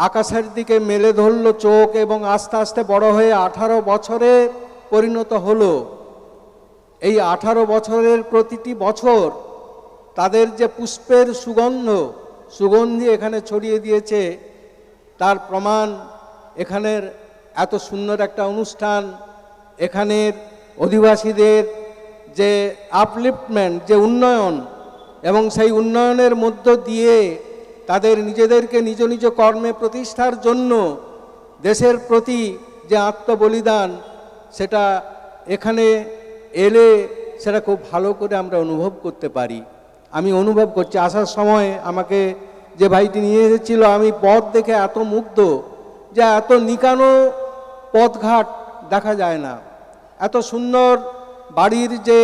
আকাশের দিকে মেলে ধরল চোখ এবং আস্তে আস্তে বড় হয়ে 18 বছরে পরিণত হলো। এই 18 বছরের প্রতিটি বছর তাদের যে পুষ্পের সুগন্ধি এখানে ছড়িয়ে দিয়েছে, তার প্রমাণ এখানের এত সুন্দর একটা অনুষ্ঠান, এখানের অধিবাসীদের যে আপলিফটমেন্ট, যে উন্নয়ন, এবং সেই উন্নয়নের মধ্য দিয়ে তাদের নিজেদেরকে নিজ নিজ কর্মে প্রতিষ্ঠার জন্য দেশের প্রতি যে আত্মবলিদান, সেটা এখানে এলে সেটা খুব ভালো করে আমরা অনুভব করতে পারি। আমি অনুভব করছি, আসার সময় আমাকে যে ভাইটি নিয়ে এসেছিল, আমি পথ দেখে এত মুগ্ধ যে এত নিকানো পথঘাট দেখা যায় না। এত সুন্দর বাড়ির যে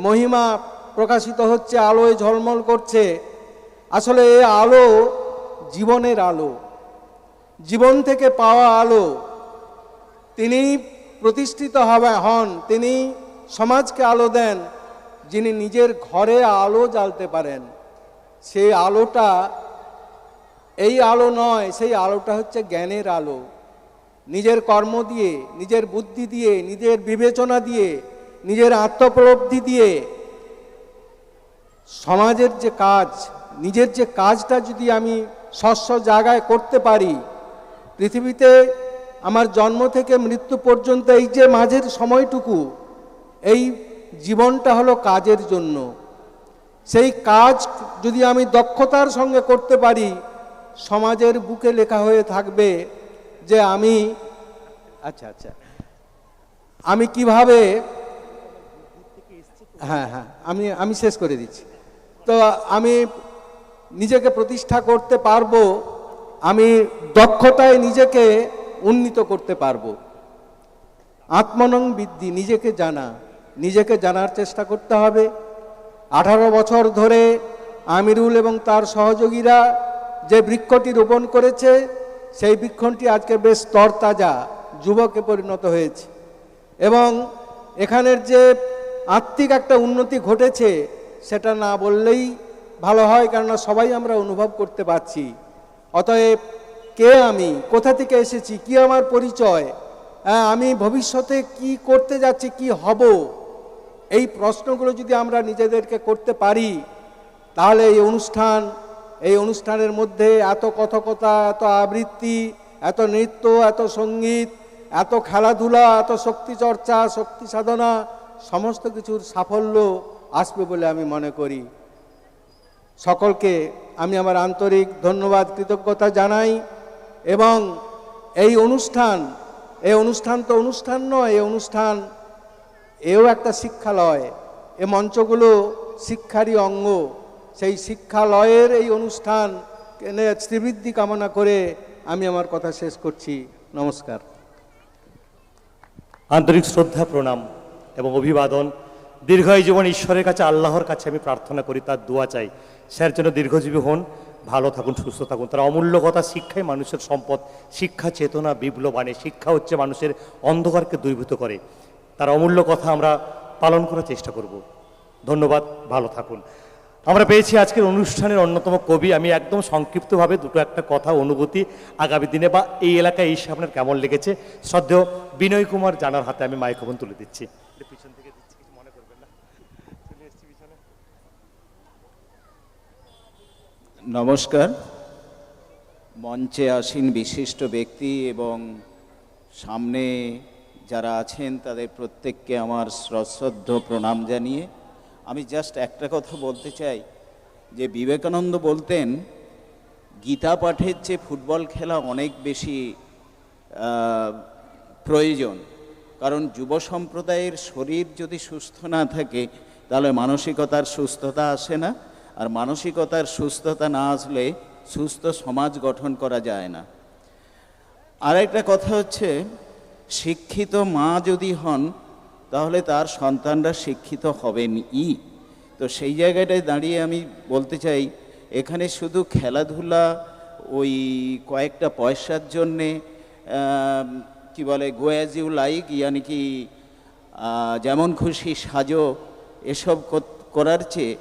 মহিমা প্রকাশিত হচ্ছে, আলোয় ঝলমল করছে। আসলে এই আলো জীবনের আলো, জীবন থেকে পাওয়া আলো। তিনি প্রতিষ্ঠিত হন, তিনি সমাজকে আলো দেন, যিনি নিজের ঘরে আলো জ্বালতে পারেন। সেই আলোটা এই আলো নয়, সেই আলোটা হচ্ছে জ্ঞানের আলো। নিজের কর্ম দিয়ে, নিজের বুদ্ধি দিয়ে, নিজের বিবেচনা দিয়ে, নিজের আত্মোপলব্ধি দিয়ে সমাজের যে কাজ, নিজের যে কাজটা যদি আমি জায়গায় করতে পারি, পৃথিবীতে আমার জন্ম থেকে মৃত্যু পর্যন্ত এই যে মাঝের সময়টুকু, এই জীবনটা হলো কাজের জন্য। সেই কাজ যদি আমি দক্ষতার সঙ্গে করতে পারি, সমাজের বুকে লেখা হয়ে থাকবে যে আমি আমি কিভাবে, আমি শেষ করে দিচ্ছি। তো আমি নিজেকে প্রতিষ্ঠা করতে পারবো, আমি দক্ষতায় নিজেকে উন্নীত করতে পারবো। আত্মনং বিদ্ধি, নিজেকে জানা, নিজেকে জানার চেষ্টা করতে হবে। 18 বছর ধরে আমিরুল এবং তার সহযোগীরা যে বৃক্ষটি রোপণ করেছে, সেই বৃক্ষটি আজকে বেশ তরতাজা যুবকে পরিণত হয়েছে, এবং এখানের যে আত্মিক একটা উন্নতি ঘটেছে সেটা না বললেই ভালো হয়, কেননা সবাই আমরা অনুভব করতে পারছি। অতএব কে আমি, কোথা থেকে এসেছি, কি আমার পরিচয়, আমি ভবিষ্যতে কি করতে যাচ্ছি, কি হব, এই প্রশ্নগুলো যদি আমরা নিজেদেরকে করতে পারি, তাহলে এই অনুষ্ঠানের মধ্যে এত কথকতা, এত আবৃত্তি, এত নৃত্য, এত সঙ্গীত, এত খেলাধুলা, এত শক্তি চর্চা, শক্তি সাধনা, সমস্ত কিছুর সাফল্য আসবে বলে আমি মনে করি। সকলকে আমি আমার আন্তরিক ধন্যবাদ, কৃতজ্ঞতা জানাই। এবং এই অনুষ্ঠান তো অনুষ্ঠান নয়, এই অনুষ্ঠান এও একটা শিক্ষালয়। এ মঞ্চগুলো শিক্ষারই অঙ্গ। সেই শিক্ষালয়ের এই অনুষ্ঠান শ্রীবৃদ্ধি কামনা করে আমি আমার কথা শেষ করছি। নমস্কার। আন্তরিক শ্রদ্ধা, প্রণাম এবং অভিবাদন। দীর্ঘায়ু জীবন ঈশ্বরের কাছে, আল্লাহর কাছে আমি প্রার্থনা করি, তার দোয়া চাই, স্যার যেন দীর্ঘজীবী হন, ভালো থাকুন, সুস্থ থাকুন। তার অমূল্য কথা, শিক্ষাই মানুষের সম্পদ, শিক্ষা চেতনা বিপ্লব আনে, শিক্ষা হচ্ছে মানুষের অন্ধকারকে দূরীভূত করে। তার অমূল্য কথা আমরা পালন করার চেষ্টা করব। ধন্যবাদ, ভালো থাকুন। আমরা পেয়েছি আজকের অনুষ্ঠানের অন্যতম কবি। আমি একদম সংক্ষিপ্তভাবে দুটো একটা কথা, অনুভূতি, আগামী দিনে বা এই এলাকায় এসে আপনার কেমন লেগেছে, শ্রদ্ধেয় বিনয় কুমার জানার হাতে আমি মাইক্রোফোন তুলে দিচ্ছি। পিছন থেকে দিচ্ছি, কিছু মনে করবেন না। নমস্কার। মঞ্চে আসীন বিশিষ্ট ব্যক্তি এবং সামনে যারা আছেন তাদের প্রত্যেককে আমার সশ্রদ্ধ প্রণাম জানিয়ে আমি জাস্ট একটা কথা বলতে চাই যে বিবেকানন্দ বলতেন, গীতা পাঠের চেয়ে ফুটবল খেলা অনেক বেশি প্রয়োজন। কারণ যুব সম্প্রদায়ের শরীর যদি সুস্থ না থাকে তাহলে মানসিকতার সুস্থতা আসে না, আর মানসিকতার সুস্থতা না আসলে সুস্থ সমাজ গঠন করা যায় না। আর একটা কথা হচ্ছে, শিক্ষিত মা যদি হন তাহলে তার সন্তানরা শিক্ষিত হবেনই। তো সেই জায়গাটায় দাঁড়িয়ে আমি বলতে চাই, এখানে শুধু খেলাধুলা ওই কয়েকটা পয়সার জন্যে কি বলে গো অ্যাজ ইউ লাইক, ইয়ানি কি যেমন খুশি সাজো, এসব করার চেয়ে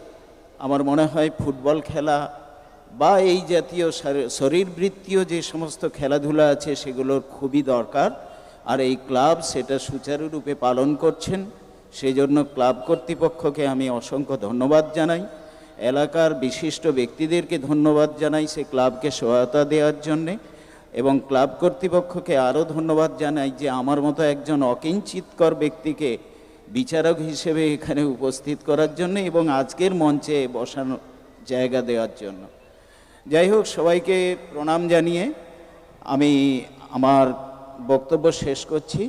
আমার মনে হয় ফুটবল খেলা বা এই জাতীয় শরীরবৃত্তীয় যে সমস্ত খেলাধুলা আছে সেগুলোর খুবই দরকার। আর এই ক্লাব সেটা সুচারুরূপে পালন করছেন, সেই জন্য ক্লাব কর্তৃপক্ষকে আমি অসংখ্য ধন্যবাদ জানাই, এলাকার বিশিষ্ট ব্যক্তিদেরকে ধন্যবাদ জানাই সে ক্লাবকে সহায়তা দেওয়ার জন্যে, এবং ক্লাব কর্তৃপক্ষকে আরও ধন্যবাদ জানাই যে আমার মতো একজন অকিঞ্চিতকর ব্যক্তিকে বিচারক হিসেবে এখানে উপস্থিত করার জন্য এবং আজকের মঞ্চে বসানো জায়গা দেওয়ার জন্য। যাই হোক, সবাইকে প্রণাম জানিয়ে আমি আমার বক্তব্য শেষ করছি।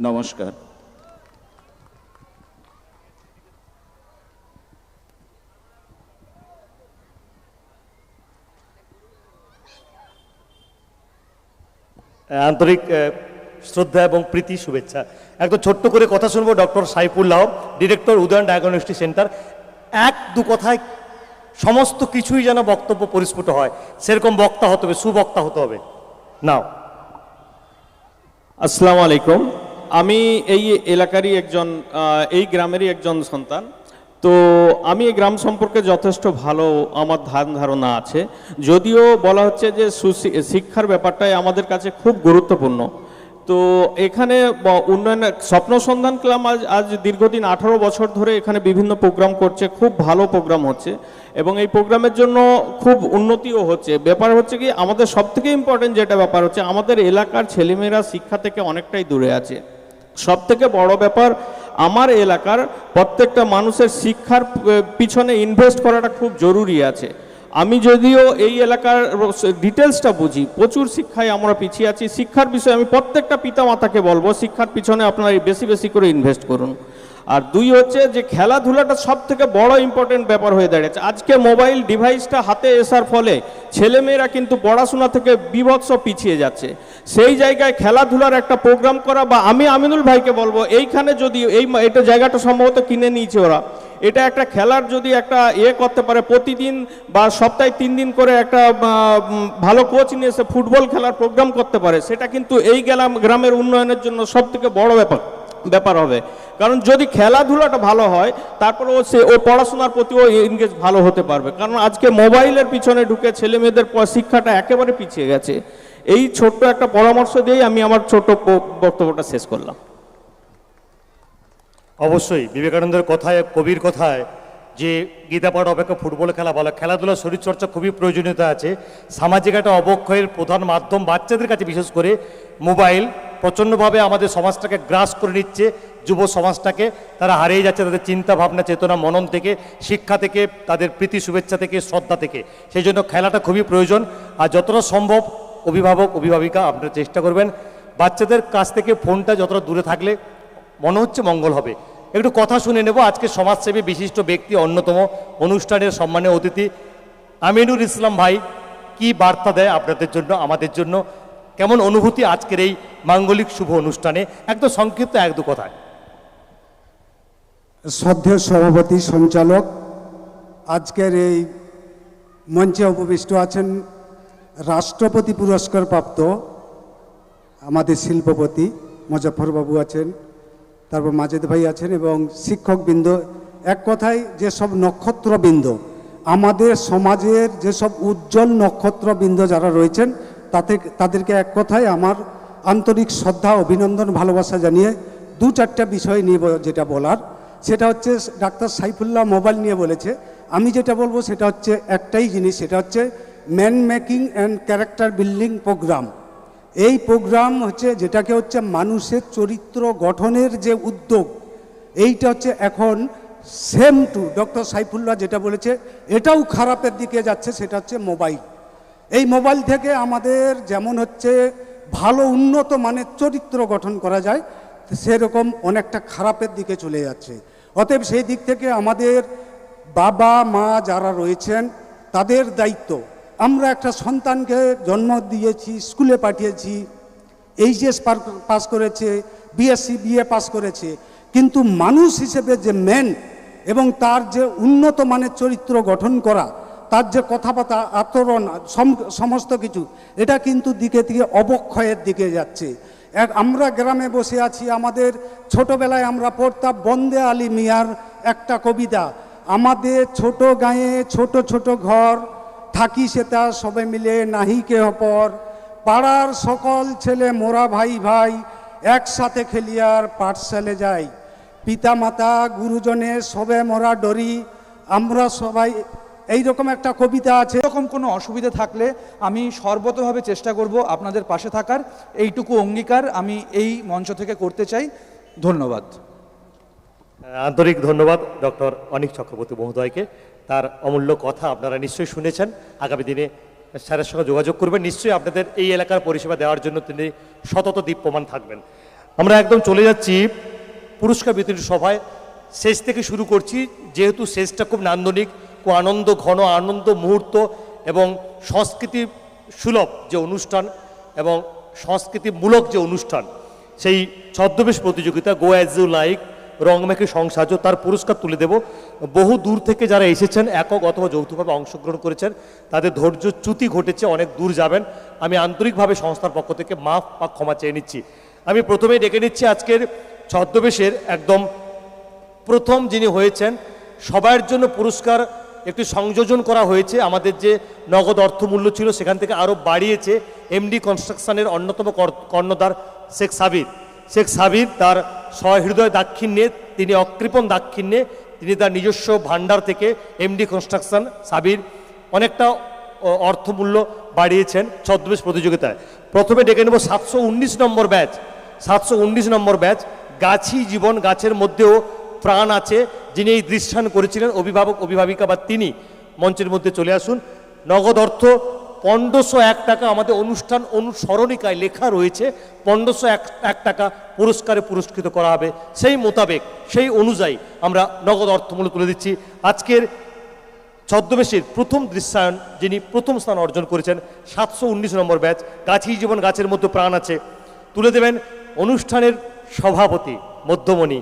নমস্কার। আন্তরিক শ্রদ্ধা এবং প্রীতি শুভেচ্ছা। একদম ছোট্ট করে কথা শুনবো doctor Saifullah, director Udayan diagnostic centre. এক দু কথায় সমস্ত কিছুই যেন বক্তব্য পরিস্ফুট হয়, সেরকম বক্তা হতে হবে, সুবক্তা হতে হবে। নাও। আসসালামু আলাইকুম। আমি এই এলাকারই একজন, এই গ্রামেরই একজন সন্তান। তো আমি এই গ্রাম সম্পর্কে যথেষ্ট ভালো আমার ধারণা আছে, যদিও বলা হচ্ছে যে শিক্ষার ব্যাপারটাই আমাদের কাছে খুব গুরুত্বপূর্ণ। তো এখানে উন্নয়ন স্বপ্ন সন্ধান ক্লাব আজ দীর্ঘদিন 18 বছর ধরে এখানে বিভিন্ন প্রোগ্রাম করছে, খুব ভালো প্রোগ্রাম হচ্ছে এবং এই প্রোগ্রামের জন্য খুব উন্নতিও হচ্ছে। ব্যাপার হচ্ছে কি, আমাদের সবথেকে ইম্পর্টেন্ট যেটা ব্যাপার হচ্ছে, আমাদের এলাকার ছেলেমেয়েরা শিক্ষা থেকে অনেকটাই দূরে আছে। সবথেকে বড় ব্যাপার, আমার এলাকার প্রত্যেকটা মানুষের শিক্ষার পিছনে ইনভেস্ট করাটা খুব জরুরি আছে। আমি যদিও এই এলাকার ডিটেলসটা বুঝি, প্রচুর শিক্ষায় আমরা পিছিয়ে আছি। শিক্ষার বিষয়ে আমি প্রত্যেকটা পিতামাতাকে বলবো, শিক্ষার পিছনে আপনারা বেশি বেশি করে ইনভেস্ট করুন। আর দুই হচ্ছে যে খেলাধুলাটা সব থেকে বড় ইম্পর্টেন্ট ব্যাপার হয়ে দাঁড়িয়েছে। আজকে মোবাইল ডিভাইসটা হাতে আসার ফলে ছেলেমেয়েরা কিন্তু পড়াশোনা থেকে বিভৎস পিছিয়ে যাচ্ছে। সেই জায়গায় খেলাধুলার একটা প্রোগ্রাম করা, বা আমি আমিনুল ভাইকে বলবো, এইখানে যদি এটা জায়গাটা সম্ভবত কিনে নিয়েছে ওরা, এটা একটা খেলার যদি একটা করতে পারে, প্রতিদিন বা সপ্তাহে 3 দিন করে একটা ভালো কোচ নিয়ে এসে ফুটবল খেলার প্রোগ্রাম করতে পারে, সেটা কিন্তু এই গ্রামের উন্নয়নের জন্য সব থেকে বড় ব্যাপার হবে। কারণ যদি খেলাধুলাটা ভালো হয়, তারপরে ও পড়াশোনার প্রতিও এনগেজ ভালো হতে পারবে। কারণ আজকে মোবাইলের পিছনে ঢুকে ছেলে মেয়েদের শিক্ষাটা একেবারে পিছিয়ে গেছে। এই ছোট্ট একটা পরামর্শ দিয়েই আমি আমার ছোট বক্তব্যটা শেষ করলাম। অবশ্যই বিবেকানন্দের কথায়, কবির কথায় যে গীতা পাঠ অপেক্ষা ফুটবল খেলা ভালো, খেলাধুলা শরীরচর্চা খুবই প্রয়োজনীয়তা আছে। সামাজিক একটা অবক্ষয়ের প্রধান মাধ্যম বাচ্চাদের কাছে বিশেষ করে মোবাইল প্রচণ্ডভাবে আমাদের সমাজটাকে গ্রাস করে নিচ্ছে, যুব সমাজটাকে। তারা হারিয়ে যাচ্ছে তাদের চিন্তা ভাবনা, চেতনা, মনন থেকে, শিক্ষা থেকে, তাদের প্রীতি শুভেচ্ছা থেকে, শ্রদ্ধা থেকে। সেই জন্য খেলাটা খুবই প্রয়োজন। আর যতটা সম্ভব অভিভাবক অভিভাবিকা আপনারা চেষ্টা করবেন বাচ্চাদের কাছ থেকে ফোনটা যতটা দূরে থাকলে মনে হচ্ছে মঙ্গল হবে। একটু কথা শুনে নেব আজকে সমাজসেবী বিশিষ্ট ব্যক্তি, অন্যতম অনুষ্ঠানের সম্মানীয় অতিথি আমিনুল ইসলাম ভাই কি বার্তা দেয় আপনাদের জন্য, আমাদের জন্য, কেমন অনুভূতি আজকের এই মাঙ্গলিক শুভ অনুষ্ঠানে, একদম সংক্ষিপ্ত এক দু কথায়। শ্রদ্ধেয় সভাপতি সঞ্চালক, আজকের এই মঞ্চে উপবিষ্ট আছেন রাষ্ট্রপতি পুরস্কার প্রাপ্ত আমাদের শিল্পপতি মুজফ্ফরবাবু আছেন, তারপর মাজেদ ভাই আছেন এবং শিক্ষকবৃন্দ। এক কথায় যেসব নক্ষত্রবৃন্দ, আমাদের সমাজের যেসব উজ্জ্বল নক্ষত্রবৃন্দ যারা রয়েছেন, তাদেরকে এক কথায় আমার আন্তরিক শ্রদ্ধা, অভিনন্দন, ভালোবাসা জানিয়ে 2-4টা বিষয় নিয়ে যেটা বলার, সেটা হচ্ছে ডাক্তার সাইফুল্লাহ মোবাইল নিয়ে বলেছে। আমি যেটা বলবো সেটা হচ্ছে একটাই জিনিস, সেটা হচ্ছে man making and character building program. এই প্রোগ্রাম হচ্ছে যেটাকে হচ্ছে মানুষের চরিত্র গঠনের যে উদ্যোগ, এইটা হচ্ছে এখন সেম টু ডক্টর সাইফুল্লাহ যেটা বলেছে, এটাও খারাপের দিকে যাচ্ছে। সেটা হচ্ছে মোবাইল। এই মোবাইল থেকে আমাদের যেমন হচ্ছে ভালো উন্নত মানের চরিত্র গঠন করা যায়, সেরকম অনেকটা খারাপের দিকে চলে যাচ্ছে। অতএব সেই দিক থেকে আমাদের বাবা মা যারা রয়েছেন তাদের দায়িত্ব। আমরা একটা সন্তানকে জন্ম দিয়েছি, স্কুলে পাঠিয়েছি, এইচএস পাস করেছে, বিএসসি বিএ পাস করেছে, কিন্তু মানুষ হিসেবে যে মেন এবং তার যে উন্নত মানের চরিত্র গঠন করা, তার যে কথাবার্তা, আচরণ, সমস্ত কিছু, এটা কিন্তু দিকে দিকে অবক্ষয়ের দিকে যাচ্ছে। আমরা গ্রামে বসে আছি, আমাদের ছোটবেলায় আমরা পড়তাম বন্দে আলী মিয়ার একটা কবিতা, আমাদের ছোট গাঁয়ে ছোট ছোট ঘর, থাকি সেটা সবে মিলে নাহি কে অপর, পাড়ার সকল ছেলে মোরা ভাই ভাই, একসাথে খেলিয়ার পাঠশালে যাই, পিতা মাতা গুরুজনে সবে মোরা ডরি, আমরা সবাই, এইরকম একটা কবিতা আছে। এরকম কোনো অসুবিধা থাকলে আমি সর্বতভাবে চেষ্টা করব আপনাদের পাশে থাকার, এইটুকু অঙ্গীকার আমি এই মঞ্চ থেকে করতে চাই। ধন্যবাদ। আন্তরিক ধন্যবাদ ডক্টর অনিক চক্রবর্তী মহোদয়কে। তার অমূল্য কথা আপনারা নিশ্চয়ই শুনেছেন। আগামী দিনে স্যারের সঙ্গে যোগাযোগ করবেন, নিশ্চয়ই আপনাদের এই এলাকার পরিষেবা দেওয়ার জন্য তিনি সতত দীপ্যমান থাকবেন। আমরা একদম চলে যাচ্ছি পুরস্কার বিতরণী সভায়। শেষ থেকে শুরু করছি, যেহেতু শেষটা খুব নান্দনিক, খুব আনন্দ ঘন আনন্দ মুহূর্ত এবং সংস্কৃতি সুলভ যে অনুষ্ঠান এবং সংস্কৃতিমূলক যে অনুষ্ঠান, সেই ছদ্মবেশ প্রতিযোগিতা গো অ্যাজ ইউ লাইক, রং মেখে সংসাজ, তার পুরস্কার তুলে দেব। বহু দূর থেকে যারা এসেছেন, একক অথবা যৌথভাবে অংশগ্রহণ করেছেন, তাদের ধৈর্যচ্যুতি ঘটেছে, অনেক দূর যাবেন। আমি আন্তরিকভাবে সংস্থার পক্ষ থেকে মাফ বা ক্ষমা চেয়ে নিচ্ছি। আমি প্রথমেই ডেকে নিচ্ছি আজকের ছদ্মবেশের একদম প্রথম যিনি হয়েছেন, সবার জন্য পুরস্কার একটি সংযোজন করা হয়েছে। আমাদের যে নগদ অর্থমূল্য ছিল সেখান থেকে আরও বাড়িয়েছে এমডি কনস্ট্রাকশনের অন্যতম কর্ণধার শেখ সাবির। শেখ সাবির তার সহৃদয় দাক্ষিণ্যে, তিনি অকৃপণ দাক্ষিণ্যে, তিনি তার নিজস্ব ভাণ্ডার থেকে এমডি কনস্ট্রাকশন সাবির অনেকটা অর্থমূল্য বাড়িয়েছেন ছদ্মবেশ প্রতিযোগিতায়। প্রথমে ডেকে নেব 719 নম্বর ব্যাচ। 719 নম্বর ব্যাচ, গাছই জীবন, গাছের মধ্যেও প্রাণ আছে, যিনি এই দৃশ্যায়ন করেছিলেন, অভিভাবক অভিভাবিকা বা তিনি মঞ্চের মধ্যে চলে আসুন। নগদ অর্থ 1501 টাকা আমাদের অনুষ্ঠান অনুসরণিকায় লেখা রয়েছে, 1501 টাকা পুরস্কারে পুরস্কৃত করা হবে। সেই মোতাবেক, সেই অনুযায়ী আমরা নগদ অর্থমূল্য তুলে দিচ্ছি। আজকের ছদ্মবেশের প্রথম দৃশ্যায়ন যিনি প্রথম স্থান অর্জন করেছেন, 719 নম্বর ব্যাচ, গাছই জীবন গাছের মধ্যে প্রাণ আছে, তুলে দেবেন অনুষ্ঠানের সভাপতি মধ্যমণি,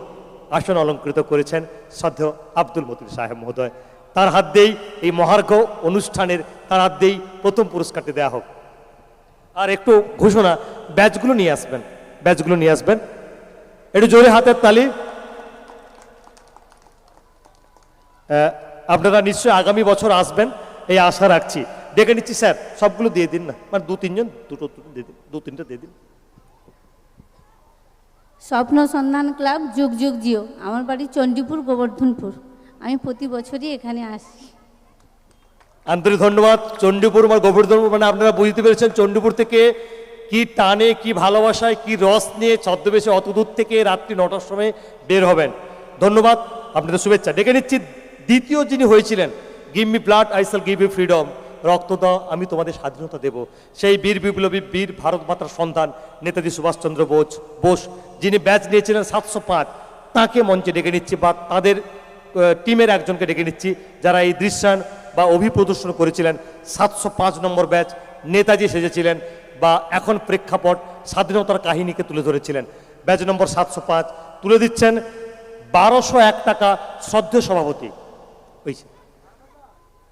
আসন অলঙ্কৃত করেছেন শ্রদ্ধেয় আব্দুল মতিন সাহেব মহোদয়। তার হাত দিয়েই এই মহার্ঘ অনুষ্ঠানের, তার হাত দিয়েই প্রথম পুরস্কারটি দেওয়া হোক। আর একটু ঘোষণা, ব্যাচগুলো নিয়ে আসবেন, ব্যাচগুলো নিয়ে আসবেন, একটু জোরে হাতের তালি। আপনারা নিশ্চয়ই আগামী বছর আসবেন এই আশা রাখছি। ডেকে নিচ্ছি স্যার, সবগুলো দিয়ে দিন না, মানে দু তিনজন, দুটো দিয়ে দিন, দু তিনটা দিয়ে দিন। স্বপ্ন সন্ধান ক্লাব যুগ যুগ জিও, আমার বাড়ি চণ্ডীপুর গোবর্ধনপুর, আমি প্রতি বছরই এখানে আসি। আন্তরিক ধন্যবাদ। চণ্ডীপুর বা গোবর্ধনপুর, মানে আপনারা বুঝতে পেরেছেন চণ্ডীপুর থেকে কি টানে, কি ভালোবাসায়, কি রস নিয়ে ছদ্মবেশে অত দূর থেকে রাত্রি 9টার সময় বের হবেন। ধন্যবাদ, আপনাদের শুভেচ্ছা। ডেকে নিচ্ছি দ্বিতীয় যিনি হয়েছিলেন, give me blood I shall give you freedom, রক্ত দাও আমি তোমাদের স্বাধীনতা দেব, সেই বীর বিপ্লবী, বীর ভারত মাতার সন্তান নেতাজি সুভাষচন্দ্র বোস, যিনি ব্যাচ নিয়েছিলেন 705, তাকে মঞ্চে ডেকে নিচ্ছি, বা তাদের টিমের একজনকে ডেকে নিচ্ছি যারা এই দৃশ্যায়ন বা অভিপ্রদর্শন করেছিলেন। 705 নম্বর ব্যাচ, নেতাজি সেজেছিলেন বা এখন প্রেক্ষাপট স্বাধীনতার কাহিনীকে তুলে ধরেছিলেন। ব্যাচ নম্বর 705 তুলে দিচ্ছেন 1201 টাকা শ্রদ্ধেয় সভাপতি।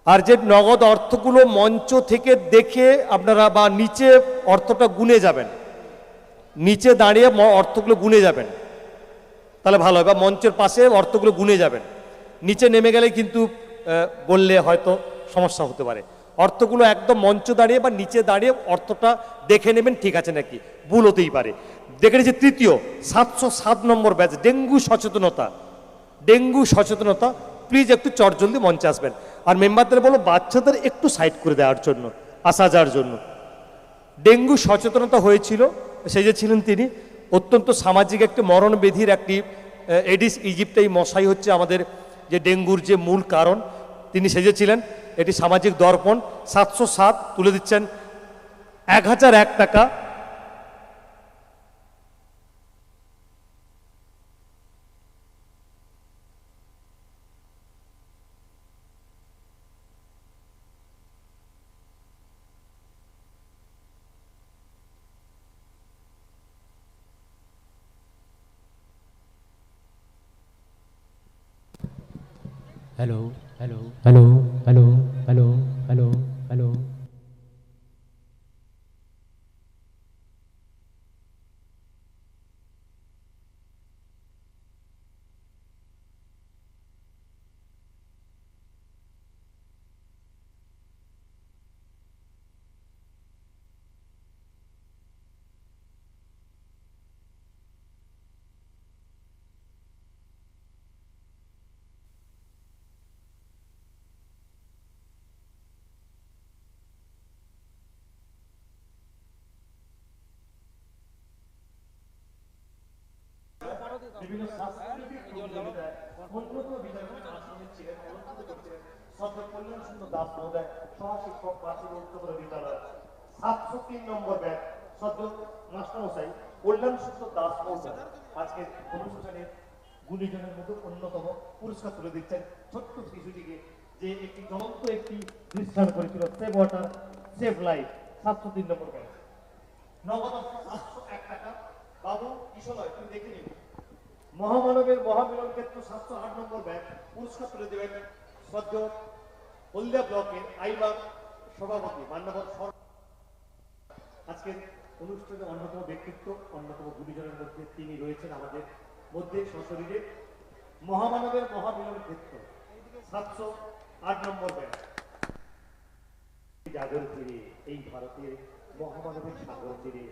আর যে নগদ অর্থগুলো মঞ্চ থেকে দেখে আপনারা বা নিচে অর্থটা গুনে যাবেন, নিচে দাঁড়িয়ে অর্থগুলো গুনে যাবেন, তাহলে ভালো হয়, বা মঞ্চের পাশে অর্থগুলো গুনে যাবেন। নিচে নেমে গেলে কিন্তু বললে হয়তো সমস্যা হতে পারে। অর্থগুলো একদম মঞ্চ দাঁড়িয়ে বা নিচে দাঁড়িয়ে অর্থটা দেখে নেবেন ঠিক আছে নাকি, ভুল হতেই পারে। দেখে নিচ্ছি তৃতীয় 707 নম্বর ব্যাচ, ডেঙ্গু সচেতনতা। ডেঙ্গু সচেতনতা, প্লিজ একটু চটজলদি মঞ্চে আসবেন। আর মেম্বারদের বলো বাচ্চাদের একটু সাইড করে দেওয়ার জন্য, আসা যাওয়ার জন্য। ডেঙ্গু সচেতনতা হয়েছিল, সেজেছিলেন তিনি। অত্যন্ত সামাজিক একটি মরণব্যাধির একটি এডিস ইজিপ্টাই মশাই হচ্ছে আমাদের যে ডেঙ্গুর যে মূল কারণ, তিনি সেজেছিলেন। এটি সামাজিক দর্পণ। 707 তুলে দিচ্ছেন 1001 টাকা hello, hello, hello, hello, hello, hello, hello. বিভিন্ন সাংস্কৃতিক প্রতিযোগিতায় অন্যতম বিজয়ী আসনে ছিলেন নেতৃত্ব করছিলেন ছাত্র কল্যাণ সুন্দর দাস মহোদয় সহশিক্ষক প্রাচীন উচ্চতর বিদ্যালয় 703 নম্বর ব্যাচ সদ্য মাস্টারমশাই কল্যাণ সুন্দর দাস মহোদয় আজকের অনুষ্ঠানের গুণীজনের মধ্যে অন্যতম পুরস্কার তুলে দিচ্ছেন ছোট্ট শিশুটিকে যে একটি জ্বলন্ত একটি দৃশ্যায়ন করেছিল সেভ ওয়াটার সেভ লাইফ 703 নম্বর ব্যাচ নগদ 701 টাকা বাবু কিশোরয় তুমি দেখে নিন মহামানবের মহামিলন ক্ষেত্র 708 নম্বর ব্যাচ পুরস্কার তুলে দেবেন সদ্য হলদিয়া ব্লকের আইবার সভাপতি মান্যবর আজকের অনুষ্ঠানে অন্যতম ব্যক্তিত্ব অন্যতম গুণীজনের মধ্যে তিনি রয়েছেন আমাদের মধ্যে সশরীরে মহামানবের মহামিলন ক্ষেত্র 708 নম্বর ব্যাচ জাগর তীরে এই ভারতের মহামানবের সাগর তীরে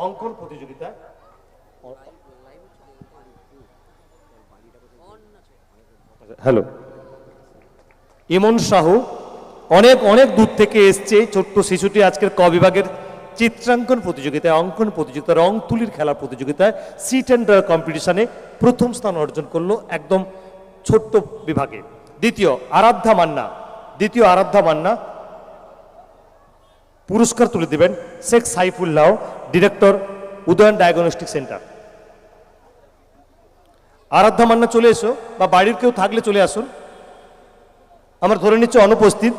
অঙ্কন প্রতিযোগিতা হ্যালো ইমন সাহু অনেক অনেক দূর থেকে এসছে ছোট্ট শিশুটি আজকের ক বিভাগের চিত্রাঙ্কন প্রতিযোগিতায় অঙ্কন প্রতিযোগিতা রং তুলির খেলা প্রতিযোগিতায় সিট অ্যান্ড কম্পিটিশনে প্রথম স্থান অর্জন করলো একদম ছোট্ট বিভাগে। দ্বিতীয় আরাধ্যা মান্না পুরস্কার তুলে দেবেন Sheikh Saifullah, director Udayan diagnostic centre. Aaradhya Manna চলে এসো, বা বাড়ির কেউ থাকলে চলে আসুন। আমরা ধরে নিচ্ছি অনুপস্থিত।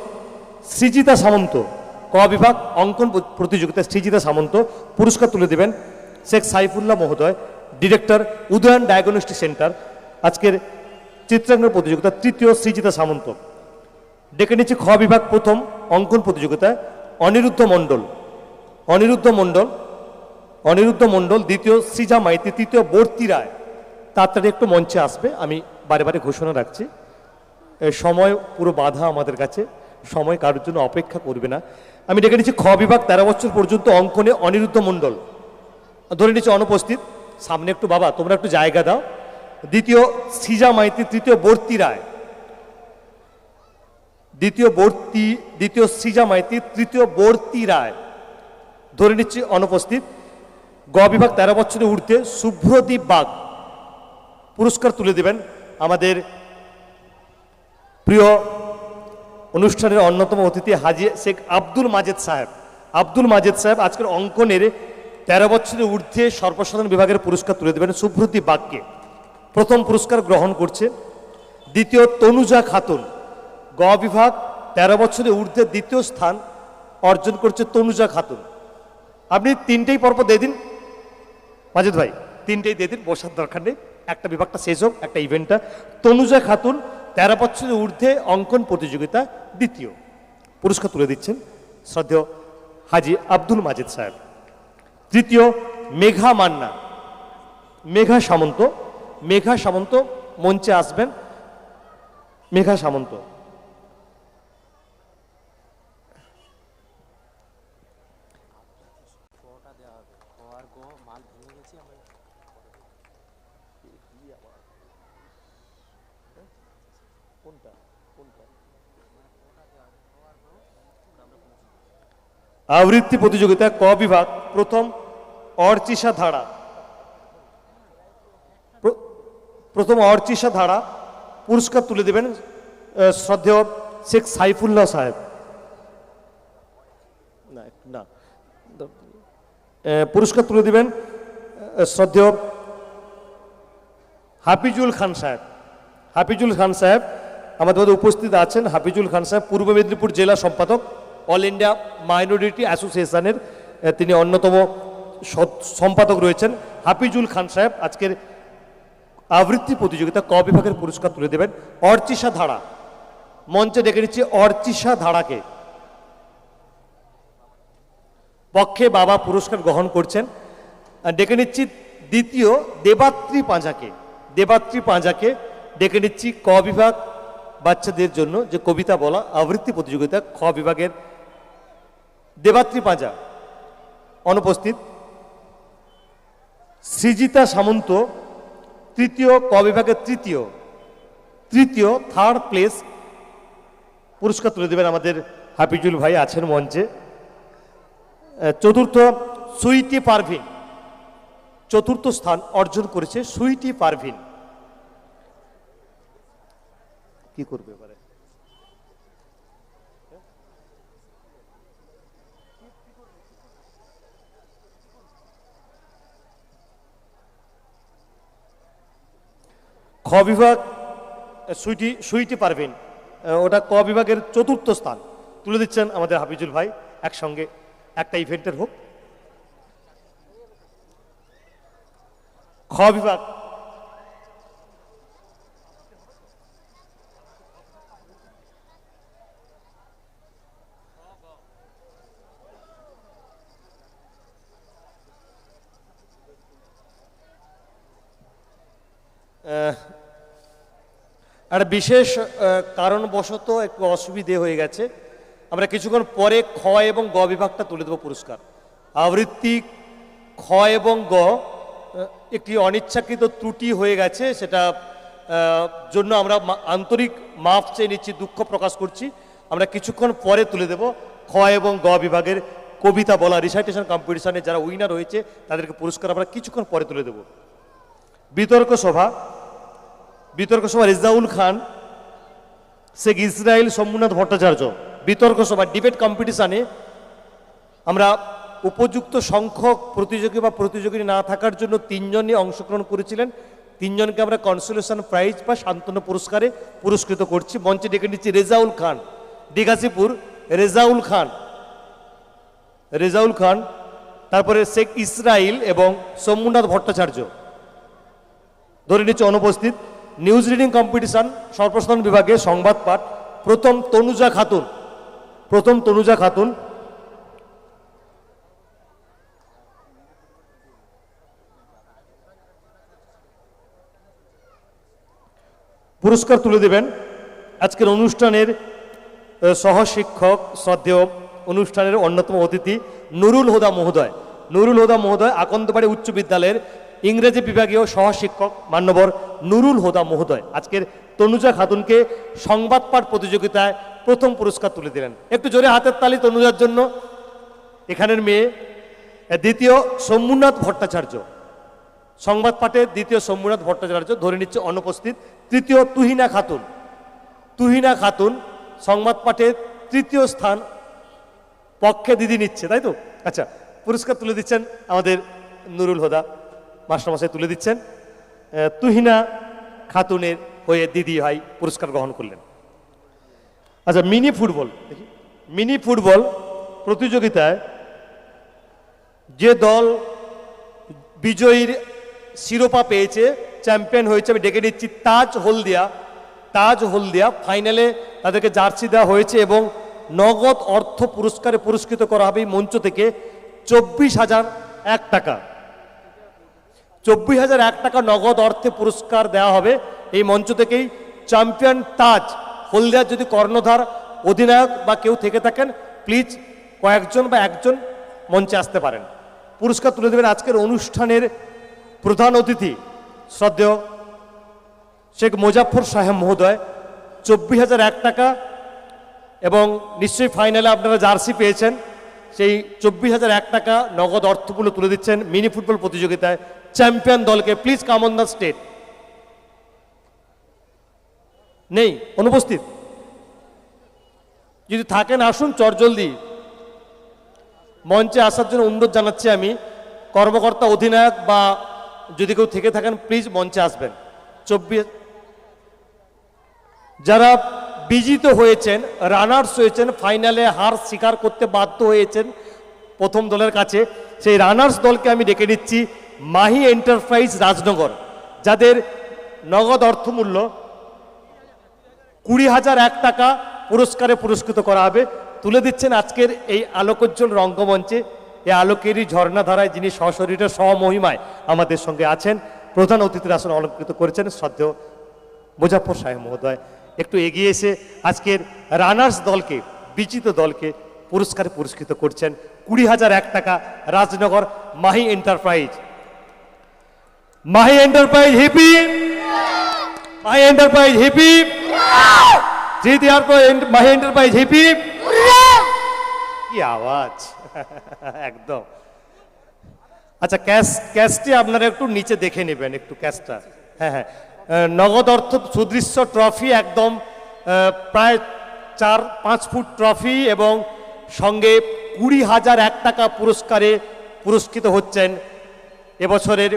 সৃজিতা সামন্ত ক বিভাগ অঙ্কন প্রতিযোগিতায় সৃজিতা সামন্ত পুরস্কার তুলে দেবেন শেখ সাইফুল্লাহ মহোদয়, ডিরেক্টর উদয়ন ডায়াগনস্টিক সেন্টার। আজকের চিত্রাঙ্কন প্রতিযোগিতা তৃতীয় সৃজিতা সামন্ত। ডেকে নিচ্ছি খ বিভাগ প্রথম অঙ্কন প্রতিযোগিতায় অনিরুদ্ধ মণ্ডল, দ্বিতীয় সৃজা মাইতি, তৃতীয় বর্তি রায়। তাড়াতাড়ি একটু মঞ্চে আসবে, আমি বারে বারে ঘোষণা রাখছি। সময় পুরো বাধা আমাদের কাছে, সময় কারোর জন্য অপেক্ষা করবে না। আমি ডেকে নিচ্ছি খ বিভাগ 13 বছর পর্যন্ত অঙ্কনে অনিরুদ্ধ মণ্ডল, ধরে নিচ্ছি অনুপস্থিত। সামনে একটু বাবা তোমরা একটু জায়গা দাও। দ্বিতীয় সৃজা মাইতি, তৃতীয় বর্তি রায়, দ্বিতীয় সৃজা মাইতি, তৃতীয় বর্তি রায়, ধরে নিচ্ছি অনুপস্থিত। গ বিভাগ 13 বছরের ঊর্ধ্বে শুভ্রদীপ বাগ পুরস্কার তুলে দেবেন আমাদের প্রিয় অনুষ্ঠানের অন্যতম অতিথি হাজী শেখ আব্দুল মাজেদ সাহেব আজকের অঙ্কনের 13 বছরের ঊর্ধ্বে সর্বসাধারণ বিভাগের পুরস্কার তুলে দেবেন শুভ্রদীপ বাগকে। প্রথম পুরস্কার গ্রহণ করছে। দ্বিতীয় তনুজা খাতুন, গ বিভাগ 13 বছরের ঊর্ধ্বে দ্বিতীয় স্থান অর্জন করছে তনুজা খাতুন। আপনি তিনটেই পরপর দিয়ে দিন মাজেদ ভাই, তিনটেই দিয়ে দিন, বসার দরকার নেই, একটা বিভাগটা শেষ হোক, একটা ইভেন্টটা। তনুজা খাতুন 13 বছরের ঊর্ধ্বে অঙ্কন প্রতিযোগিতা দ্বিতীয়, পুরস্কার তুলে দিচ্ছেন শ্রদ্ধেয় হাজী আব্দুল মাজেদ সাহেব। তৃতীয় মেঘা সামন্ত মঞ্চে আসবেন। মেঘা সামন্ত, আবৃত্তি প্রতিযোগিতা ক বিভাগ প্রথম অর্চিষা ধারা পুরস্কার তুলে দেবেন শ্রদ্ধেয় শেখ সাইফুল্লাহ সাহেব। পুরস্কার তুলে দেবেন শ্রদ্ধেয় হাফিজুল খান সাহেব আমাদের মধ্যে উপস্থিত আছেন। হাফিজুল খান সাহেব পূর্ব মেদিনীপুর জেলা সম্পাদক, অল ইন্ডিয়া মাইনরিটি অ্যাসোসিয়েশনের তিনি অন্যতম সম্পাদক রয়েছেন। হাফিজুল খান সাহেব আজকের আবৃত্তি প্রতিযোগিতা ক বিভাগের পুরস্কার তুলে দেবেন। অর্চিষা ধারা, মঞ্চে ডেকে নিচ্ছি অর্চিষা ধারাকে। পক্ষে বাবা পুরস্কার গ্রহণ করছেন। ডেকে নিচ্ছি দ্বিতীয় দেবাত্রী পাঁজাকে ডেকে নিচ্ছি ক বিভাগ বাচ্চাদের জন্য যে কবিতা বলা আবৃত্তি প্রতিযোগিতা খ বিভাগের দেবাত্রী পাঁজা অনুপস্থিত। সৃজিতা সামন্ত তৃতীয় ক বিভাগের তৃতীয় থার্ড প্লেস পুরস্কার তুলে দেবেন আমাদের হাফিজুল ভাই আছেন মঞ্চে। চতুর্থ সুইটি পারভিন, চতুর্থ স্থান অর্জন করেছে সুইটি পারভিন। কি করবে এবারে? খ বিভাগ সুইটি পারভিন, ওটা ক বিভাগের চতুর্থ স্থান তুলে দিচ্ছেন আমাদের হাফিজুল ভাই। একসঙ্গে একটা ইভেন্টের হোক। খ বিভাগ একটা বিশেষ কারণবশত একটু অসুবিধে হয়ে গেছে। আমরা কিছুক্ষণ পরে খ এবং গ বিভাগটা তুলে দেবো পুরস্কার। আবৃত্তি খ এবং গ একটি অনিচ্ছাকৃত ত্রুটি হয়ে গেছে, সেটা জন্য আমরা আন্তরিক মাফ চেয়ে নিচ্ছি, দুঃখ প্রকাশ করছি। আমরা কিছুক্ষণ পরে তুলে দেব খ এবং গ বিভাগের কবিতা বলা রিসাইটেশন কম্পিটিশনে যারা উইনার হয়েছে তাদেরকে পুরস্কার আমরা কিছুক্ষণ পরে তুলে দেব। বিতর্ক সভা রেজাউল খান, শেখ ইসরায়েল, সোমনাথ ভট্টাচার্য। বিতর্ক সভা ডিবেট কম্পিটিশনে আমরা উপযুক্ত সংখ্যক প্রতিযোগী বা প্রতিযোগী না থাকার জন্য 3 জনই অংশগ্রহণ করেছিলেন। 3 জনকে আমরা কনসোলেশন প্রাইজ বা সান্ত্বনা পুরস্কারে পুরস্কৃত করছি। মঞ্চে ডেকে নিচ্ছি রেজাউল খান, দিঘাসিপুর রেজাউল খান, তারপরে শেখ ইসরায়েল এবং সোমনাথ ভট্টাচার্য। ধরে নিচ্ছে অনুপস্থিত। নিউজ রিডিং কম্পিটিশন সর্বসাধারণ বিভাগে সংবাদ পাঠ, প্রথম তনুজা খাতুন। পুরস্কার তুলে দেবেন আজকের অনুষ্ঠানের সহশিক্ষক, শ্রদ্ধেয় অনুষ্ঠানের অন্যতম অতিথি নুরুল হুদা মহোদয়, আকন্দবাড়ি উচ্চ বিদ্যালয়ের ইংরেজি বিভাগীয় সহশিক্ষক মান্যবর নুরুল হুদা মহোদয় আজকের তনুজা খাতুনকে সংবাদ পাঠ প্রতিযোগিতায় প্রথম পুরস্কার তুলে দিলেন। একটু জোরে হাতের তালি তনুজার জন্য। এখানের মেয়ে। দ্বিতীয় সোমনাথ ভট্টাচার্য, সংবাদ পাঠে দ্বিতীয় সোমনাথ ভট্টাচার্য, ধরে নিচ্ছে অনুপস্থিত। তৃতীয় তুহিনা খাতুন, সংবাদ পাঠে তৃতীয় স্থান পক্ষে দিদি নিচ্ছে, তাই তো? আচ্ছা, পুরস্কার তুলে দিচ্ছেন আমাদের নুরুল হুদা মাস্টারমশাই তুলে দিচ্ছেন। তুহিনা খাতুনের হয়ে দিদি ভাই পুরস্কার গ্রহণ করলেন। আচ্ছা, মিনি ফুটবল প্রতিযোগিতায় যে দল বিজয়ীর শিরোপা পেয়েছে, চ্যাম্পিয়ন হয়েছে, আমি ডেকে নিচ্ছি তাজ হলদিয়া। ফাইনালে তাদেরকে জার্সি দেওয়া হয়েছে এবং নগদ অর্থ পুরস্কারে পুরস্কৃত করা হবে এই মঞ্চ থেকে 24,001 টাকা। 24,001 টাকা নগদ অর্থে পুরস্কার দেওয়া হবে এই মঞ্চ থেকেই। চ্যাম্পিয়ন তাজ হলদিয়ার যদি কর্ণধার, অধিনায়ক বা কেউ থেকে থাকেন, প্লিজ কয়েকজন বা একজন মঞ্চে আসতে পারেন। পুরস্কার তুলে দেবেন আজকের অনুষ্ঠানের প্রধান অতিথি শ্রদ্ধেয় শেখ মোজাফফর সাহেব মহোদয়। 24,001 টাকা এবং নিশ্চয়ই ফাইনালে আপনারা জার্সি পেয়েছেন, সেই 24,001 টাকা নগদ অর্থগুলো তুলে দিচ্ছেন মিনি ফুটবল প্রতিযোগিতায় চ্যাম্পিয়ন দলকে। Please come on the stage. নেই, অনুপস্থিত? যদি থাকেন আসুন চটজলদি। মঞ্চে আসার জন্য অনুরোধ জানাচ্ছি আমি। কর্মকর্তা, অধিনায়ক বা যদি কেউ থেকে থাকেন প্লিজ মঞ্চে আসবেন। 24 যারা বিজিত হয়েছেন, রানার্স হয়েছেন, ফাইনালে হার স্বীকার করতে বাধ্য হয়েছেন প্রথম দলের কাছে, সেই রানার্স দলকে আমি ডেকে নিচ্ছি মাহি এন্টারপ্রাইজ রাজনগর, যাদের নগদ অর্থমূল্য 20,001 টাকা পুরস্কারে পুরস্কৃত করা হবে। তুলে দিচ্ছেন আজকের এই আলোকোজ্জ্বল রঙ্গমঞ্চে, এই আলোকেরই ঝর্ণাধারায় যিনি সশরীরে স্বমহিমায় আমাদের সঙ্গে আছেন, প্রধান অতিথির আসন অলঙ্কৃত করেছেন শ্রদ্ধেয় মোজাফফর সাহেব মহোদয়। একটু এগিয়ে এসে আজকের রানার্স দলকে, বিজিত দলকে পুরস্কারে পুরস্কৃত করছেন 20,001 টাকা রাজনগর মাহি এন্টারপ্রাইজ। হিপি, মাহি এন্টারপ্রাইজ হিপি, মাহি এন্টারপ্রাইজ হিপি। কি আওয়াজ একদম। আচ্ছা, ক্যাশটি আপনারা একটু নিচে দেখে নেবেন, একটু ক্যাশটা। হ্যাঁ, নগদ অর্থ সুদৃশ্য ট্রফি, একদম প্রায় 4-5 ফুট ট্রফি এবং সঙ্গে 20,001 টাকা পুরস্কারে পুরস্কৃত হচ্ছেন এবছরের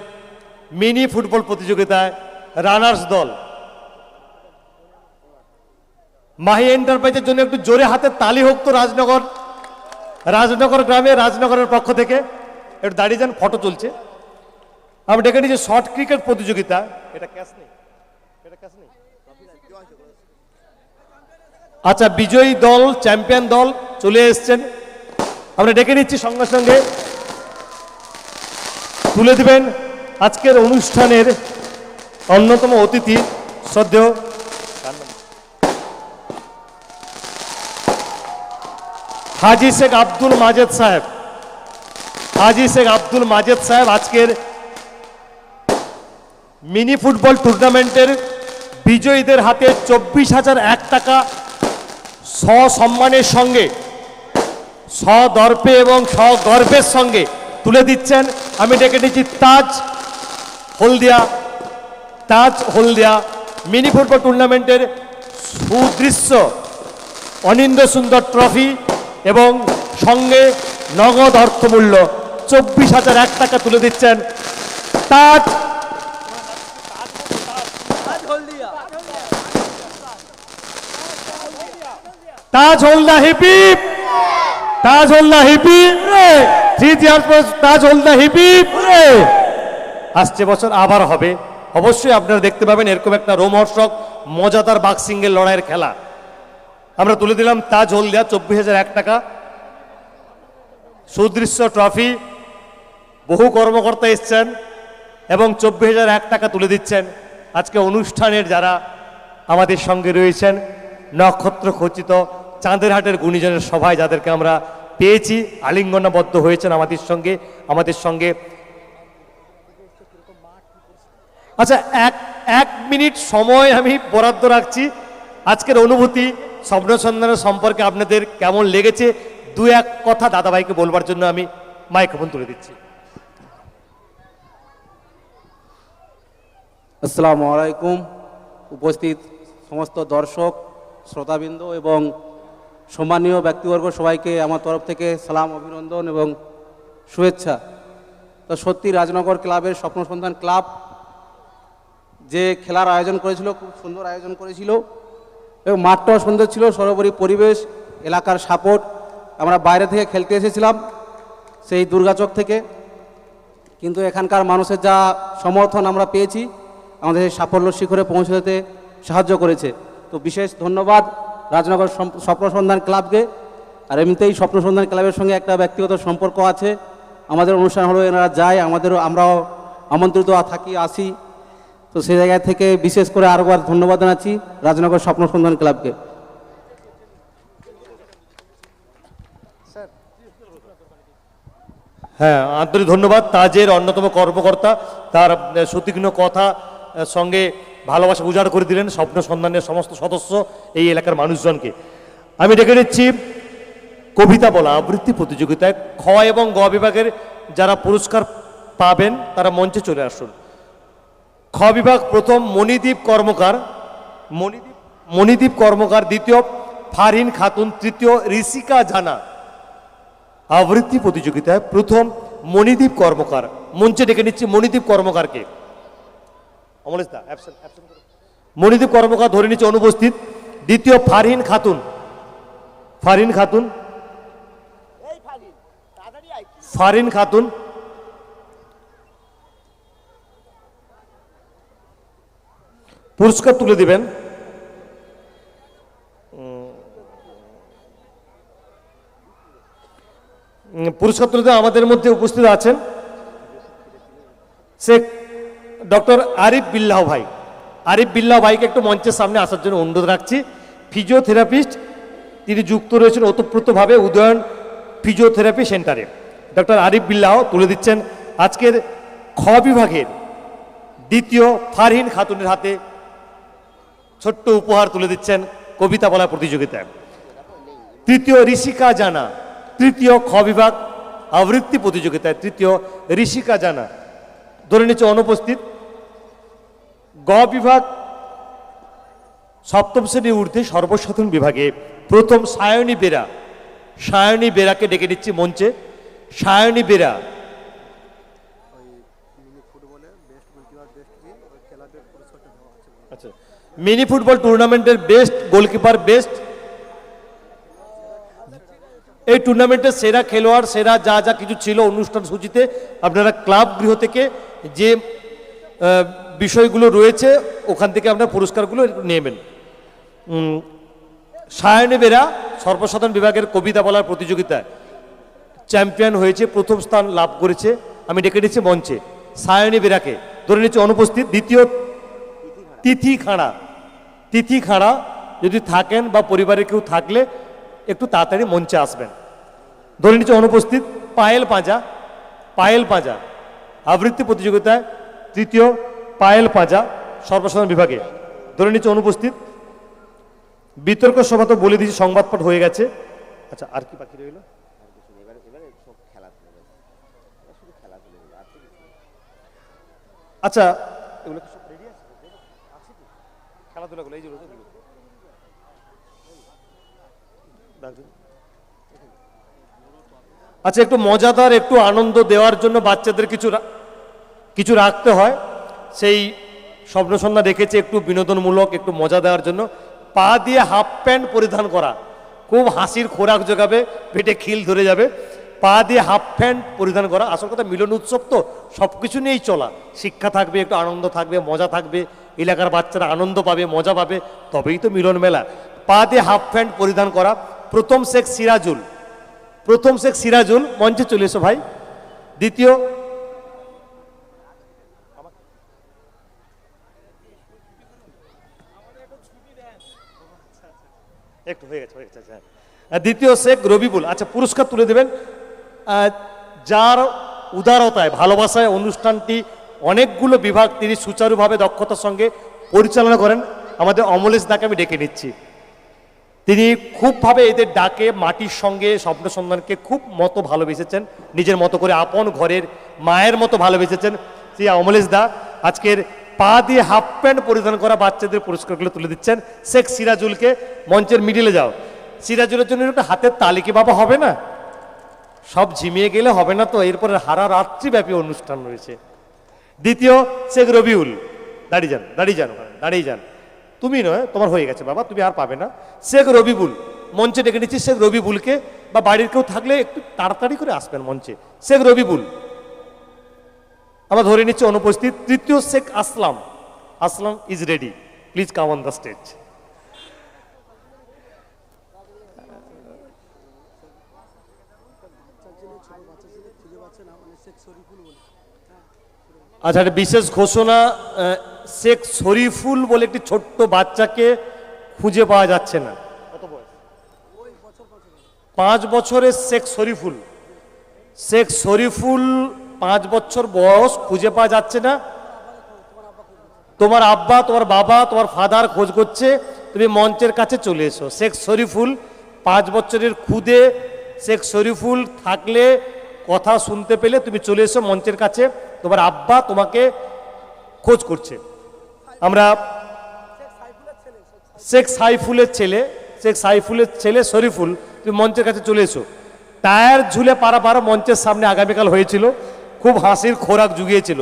মিনি ফুটবল প্রতিযোগিতায় রানার্স দল। মাহি এন্টারপ্রাইজের জন্য একটু জোরে হাতের তালি হোক তো। রাজনগর গ্রামে, রাজনগরের পক্ষ থেকে একটু দাঁড়িয়ে যান, ফটো চলছে। আমি ডেকে নিচ্ছি শর্ট ক্রিকেট প্রতিযোগিতা। এটা ক্যাশ নেই, আচ্ছা, বিজয়ী দল, চ্যাম্পিয়ন দল চলে এসছেন। আমরা ডেকে নিচ্ছি, সঙ্গে সঙ্গে তুলে দিবেন আজকের অনুষ্ঠানের অন্যতম অতিথি শ্রদ্ধেয় হাজী শেখ আব্দুল মাজেদ সাহেব। হাজী শেখ আব্দুল মাজেদ সাহেব আজকের মিনি ফুটবল টুর্নামেন্টের বিজয়ীদের হাতে 24,001 টাকা সসম্মানের সঙ্গে সদর্পে এবং সগর্বের সঙ্গে তুলে দিচ্ছেন। আমি ডেকে নিচ্ছি তাজ হলদিয়া মিনি ফুটবল টুর্নামেন্টের সুদৃশ্য অনিন্দ সুন্দর ট্রফি এবং সঙ্গে নগদ অর্থমূল্য 24,001 টাকা তুলে দিচ্ছেন তাজ হলদা হিপিপ আসছে বছর আবার হবে। অবশ্যই আপনারা দেখতে পাবেন এরকম একটা রোমহর্ষক মজাদার বাক্সিংয়ের লড়াইয়ের খেলা। আমরা তুলে দিলাম তাজ হলদিয়া 24,001 টাকা সুদৃশ্য ট্রফি। বহু কর্মকর্তা এসছেন এবং 24,001 টাকা তুলে দিচ্ছেন। আজকে অনুষ্ঠানের যারা আমাদের সঙ্গে রয়েছেন, নক্ষত্র খচিত চাঁদের হাটের গুণীজনের সভায় যাদেরকে আমরা পেয়েছি, আলিঙ্গনাবদ্ধ হয়েছেন আমাদের সঙ্গে। আচ্ছা, এক মিনিট সময় আমি বরাদ্দ রাখছি। আজকের অনুভূতি স্বপ্ন সন্ধানের সম্পর্কে আপনাদের কেমন লেগেছে, দু এক কথা দাদাভাইকে বলবার জন্য আমি মাইক্রোফোন তুলে দিচ্ছি। আসসালামু আলাইকুম। উপস্থিত সমস্ত দর্শক, শ্রোতাবৃন্দ এবং সম্মানীয় ব্যক্তিবর্গ সবাইকে আমার তরফ থেকে সালাম, অভিনন্দন এবং শুভেচ্ছা। তো সত্যি রাজনগর ক্লাবের স্বপ্ন সন্ধান ক্লাব যে খেলার আয়োজন করেছিল, খুব সুন্দর আয়োজন করেছিল এবং মাঠটাও সুন্দর ছিল, সর্বোপরি পরিবেশ, এলাকার সাপোর্ট। আমরা বাইরে থেকে খেলতে এসেছিলাম সেই দুর্গাচক থেকে, কিন্তু এখানকার মানুষের যা সমর্থন আমরা পেয়েছি আমাদের এই সাফল্য শিখরে পৌঁছে যেতে সাহায্য করেছে। তো বিশেষ ধন্যবাদ রাজনগর স্বপ্ন সন্ধান ক্লাবকে। আর এমনিতেই স্বপ্ন সন্ধান ক্লাবের সঙ্গে একটা ব্যক্তিগত সম্পর্ক আছে। আমাদের অনুষ্ঠান হলো এনারা যায়, আমরাও আমন্ত্রিত থাকি, আসি। তো সেই জায়গা থেকে বিশেষ করে আরেকবার ধন্যবাদ জানাচ্ছি রাজনগর স্বপ্ন সন্ধান ক্লাবকে। হ্যাঁ, আন্তরিক ধন্যবাদ তাজের অন্যতম কর্মকর্তা, তার সুতীক্ষ্ণ কথা সঙ্গে ভালোবাসা উজাড় করে দিলেন স্বপ্ন সন্ধানের সমস্ত সদস্য, এই এলাকার মানুষজনকে। আমি ডেকে নিচ্ছি কবিতা বলা আবৃত্তি প্রতিযোগিতায় খ এবং গ বিভাগের যারা পুরস্কার পাবেন তারা মঞ্চে চলে আসুন। খ বিভাগ প্রথম মণিদীপ কর্মকার, দ্বিতীয় ফারহিন খাতুন, তৃতীয় ঋষিকা জানা। আবৃত্তি প্রতিযোগিতায় প্রথম মণিদীপ কর্মকার, মঞ্চে ডেকে নিচ্ছি মণিদীপ কর্মকারকে। মণিদীপ কর্মকার ধরে নিচ্ছে অনুপস্থিত। দ্বিতীয় ফারহিন খাতুন, পুরস্কার তুলে দিবেন। পুরস্কার তুলে দেওয়া আমাদের মধ্যে উপস্থিত আছেন শেখ ডক্টর আরিফ বিল্লাহ ভাইকে একটু মঞ্চের সামনে আসার জন্য অনুরোধ রাখছি। ফিজিওথেরাপিস্ট, তিনি যুক্ত রয়েছেন ওতপ্রোতভাবে উদয়ন ফিজিওথেরাপি সেন্টারে। ডক্টর আরিফ বিল্লাহ তুলে দিচ্ছেন আজকের খ বিভাগের দ্বিতীয় ফারহিন খাতুনের হাতে ছোট্ট উপহার তুলে দিচ্ছেন কবিতা বলা প্রতিযোগিতায়। তৃতীয় ঋষিকা জানা, তৃতীয় খ বিভাগ আবৃত্তি প্রতিযোগিতায় তৃতীয় ঋষিকা জানা ধরে নিচ্ছে অনুপস্থিত। গ বিভাগ সপ্তম শ্রেণীর ঊর্ধ্বে সর্বসাধারণ বিভাগে প্রথম সায়নী বেরাকে ডেকে নিচ্ছি মঞ্চে। সায়নী বেরা আচ্ছা, মিনি ফুটবল টুর্নামেন্টের বেস্ট গোলকিপার, এই টুর্নামেন্টের সেরা খেলোয়াড়, সেরা যা কিছু ছিল অনুষ্ঠান সূচিতে আপনারা ক্লাব গৃহ থেকে যে বিষয়গুলো রয়েছে ওখান থেকে আপনারা পুরস্কারগুলো নেবেন। সায়নী বেরা সর্বসাধারণ বিভাগের কবিতা বলার প্রতিযোগিতায় চ্যাম্পিয়ন হয়েছে, প্রথম স্থান লাভ করেছে। আমি ডেকে নিচ্ছি মঞ্চে সায়নী বেরাকে, ধরে নিচ্ছি অনুপস্থিত। দ্বিতীয় তিথি খাঁড়া যদি থাকেন বা পরিবারের কেউ থাকলে একটু তাড়াতাড়ি মঞ্চে আসবেন। ধরে নিচ্ছে অনুপস্থিত। পায়েল পায়েল পাঁজা আবৃত্তি প্রতিযোগিতায় তৃতীয় পায়েল পাঁজা সর্বসাধারণ বিভাগে। ধরে নিচ্ছে অনুপস্থিত। বিতর্ক সভা তো বলে দিয়েছি, সংবাদপাঠ হয়ে গেছে। আচ্ছা, আর কি বাকি রইল? আচ্ছা, এগুলো কি সব রেডি আছে? খেলাধুলাগুলো এই যে আচ্ছা, একটু মজাদার, একটু আনন্দ দেওয়ার জন্য বাচ্চাদের কিছু রাখতে হয়। সেই স্বপ্ন সন্ধ্যা রেখেছে একটু বিনোদনমূলক, একটু মজা দেওয়ার জন্য। পা দিয়ে হাফ প্যান্ট পরিধান করা খুব হাসির খোরাক জোগাবে, পেটে খিল ধরে যাবে। পা দিয়ে হাফ প্যান্ট পরিধান করা, আসল কথা মিলন উৎসব তো সব কিছু নিয়েই চলা। শিক্ষা থাকবে, একটু আনন্দ থাকবে, মজা থাকবে, এলাকার বাচ্চারা আনন্দ পাবে, মজা পাবে, তবেই তো মিলন মেলা। পা দিয়ে হাফ প্যান্ট পরিধান করা। প্রথম শেখ সিরাজুল মঞ্চে চলে এসো ভাই। দ্বিতীয় একটু হয়ে গেছে। দ্বিতীয় শেখ রবিবুল। আচ্ছা, পুরস্কার তুলে দেবেন যার উদারতায়, ভালোবাসায় অনুষ্ঠানটি অনেকগুলো বিভাগ তিনি সুচারুভাবে দক্ষতার সঙ্গে পরিচালনা করেন। আমাদের অমলেশ দাকে আমি ডেকে নিচ্ছি। তিনি খুবভাবে এদের ডাকে মাটির সঙ্গে স্বপ্ন সন্ধানকে খুব মতো ভালোবেসেছেন, নিজের মতো করে আপন ঘরের মায়ের মতো ভালোবেসেছেন। সেই অমলেশ দা আজকের পা দিয়ে হাফ প্যান্ট পরিধান করা বাচ্চাদের পুরস্কারগুলো তুলে দিচ্ছেন। শেখ সিরাজুলকে মঞ্চের মিডিলে যাও। সিরাজুলের জন্য একটা হাতের তালি কি বাবা হবে না? সব ঝিমিয়ে গেলে হবে না তো, এরপরে হারা রাত্রিব্যাপী অনুষ্ঠান রয়েছে। দ্বিতীয় শেখ রবিউল। দাঁড়িয়ে যান। তুমি নয়, তোমার হয়ে গেছে বাবা, তুমি আর পাবে না। শেখ রবিবুল মঞ্চে ডেকে নিচ্ছি। শেখ রবিবুলকে, বা বাড়ির কেউ থাকলে একটু তাড়াতাড়ি করে আসবেন মঞ্চে। শেখ রবিবুল আমরা ধরে নিচ্ছি অনুপস্থিত। তৃতীয় Sheikh Aslam is ready, please come on the stage. আচ্ছা, একটা বিশেষ ঘোষণা, শেখ শরীফুল বলে একটি ছোট্ট বাচ্চাকে খুঁজে পাওয়া যাচ্ছে না। 5 বছরের শেখ শরীফুল 5 বছর বয়স, খুঁজে পাওয়া যাচ্ছে না। তোমার আব্বা, তোমার বাবা, তোমার ফাদার খোঁজ করছে, তুমি মঞ্চের কাছে চলে এসো। শেখ শরীফুল 5 বছরের খুদে শেখ শরীফুল থাকলে, কথা শুনতে পেলে তুমি চলে এসো মঞ্চের কাছে, তোমার আব্বা তোমাকে খোঁজ করছে। আমরা শেখ সাইফুলের ছেলে শরীফুল, তুমি মঞ্চের কাছে চলে এসো। টায়ার ঝুলে পারাপার মঞ্চের সামনে আগামীকাল হয়েছিল, খুব হাসির খোরাক জুগিয়েছিল।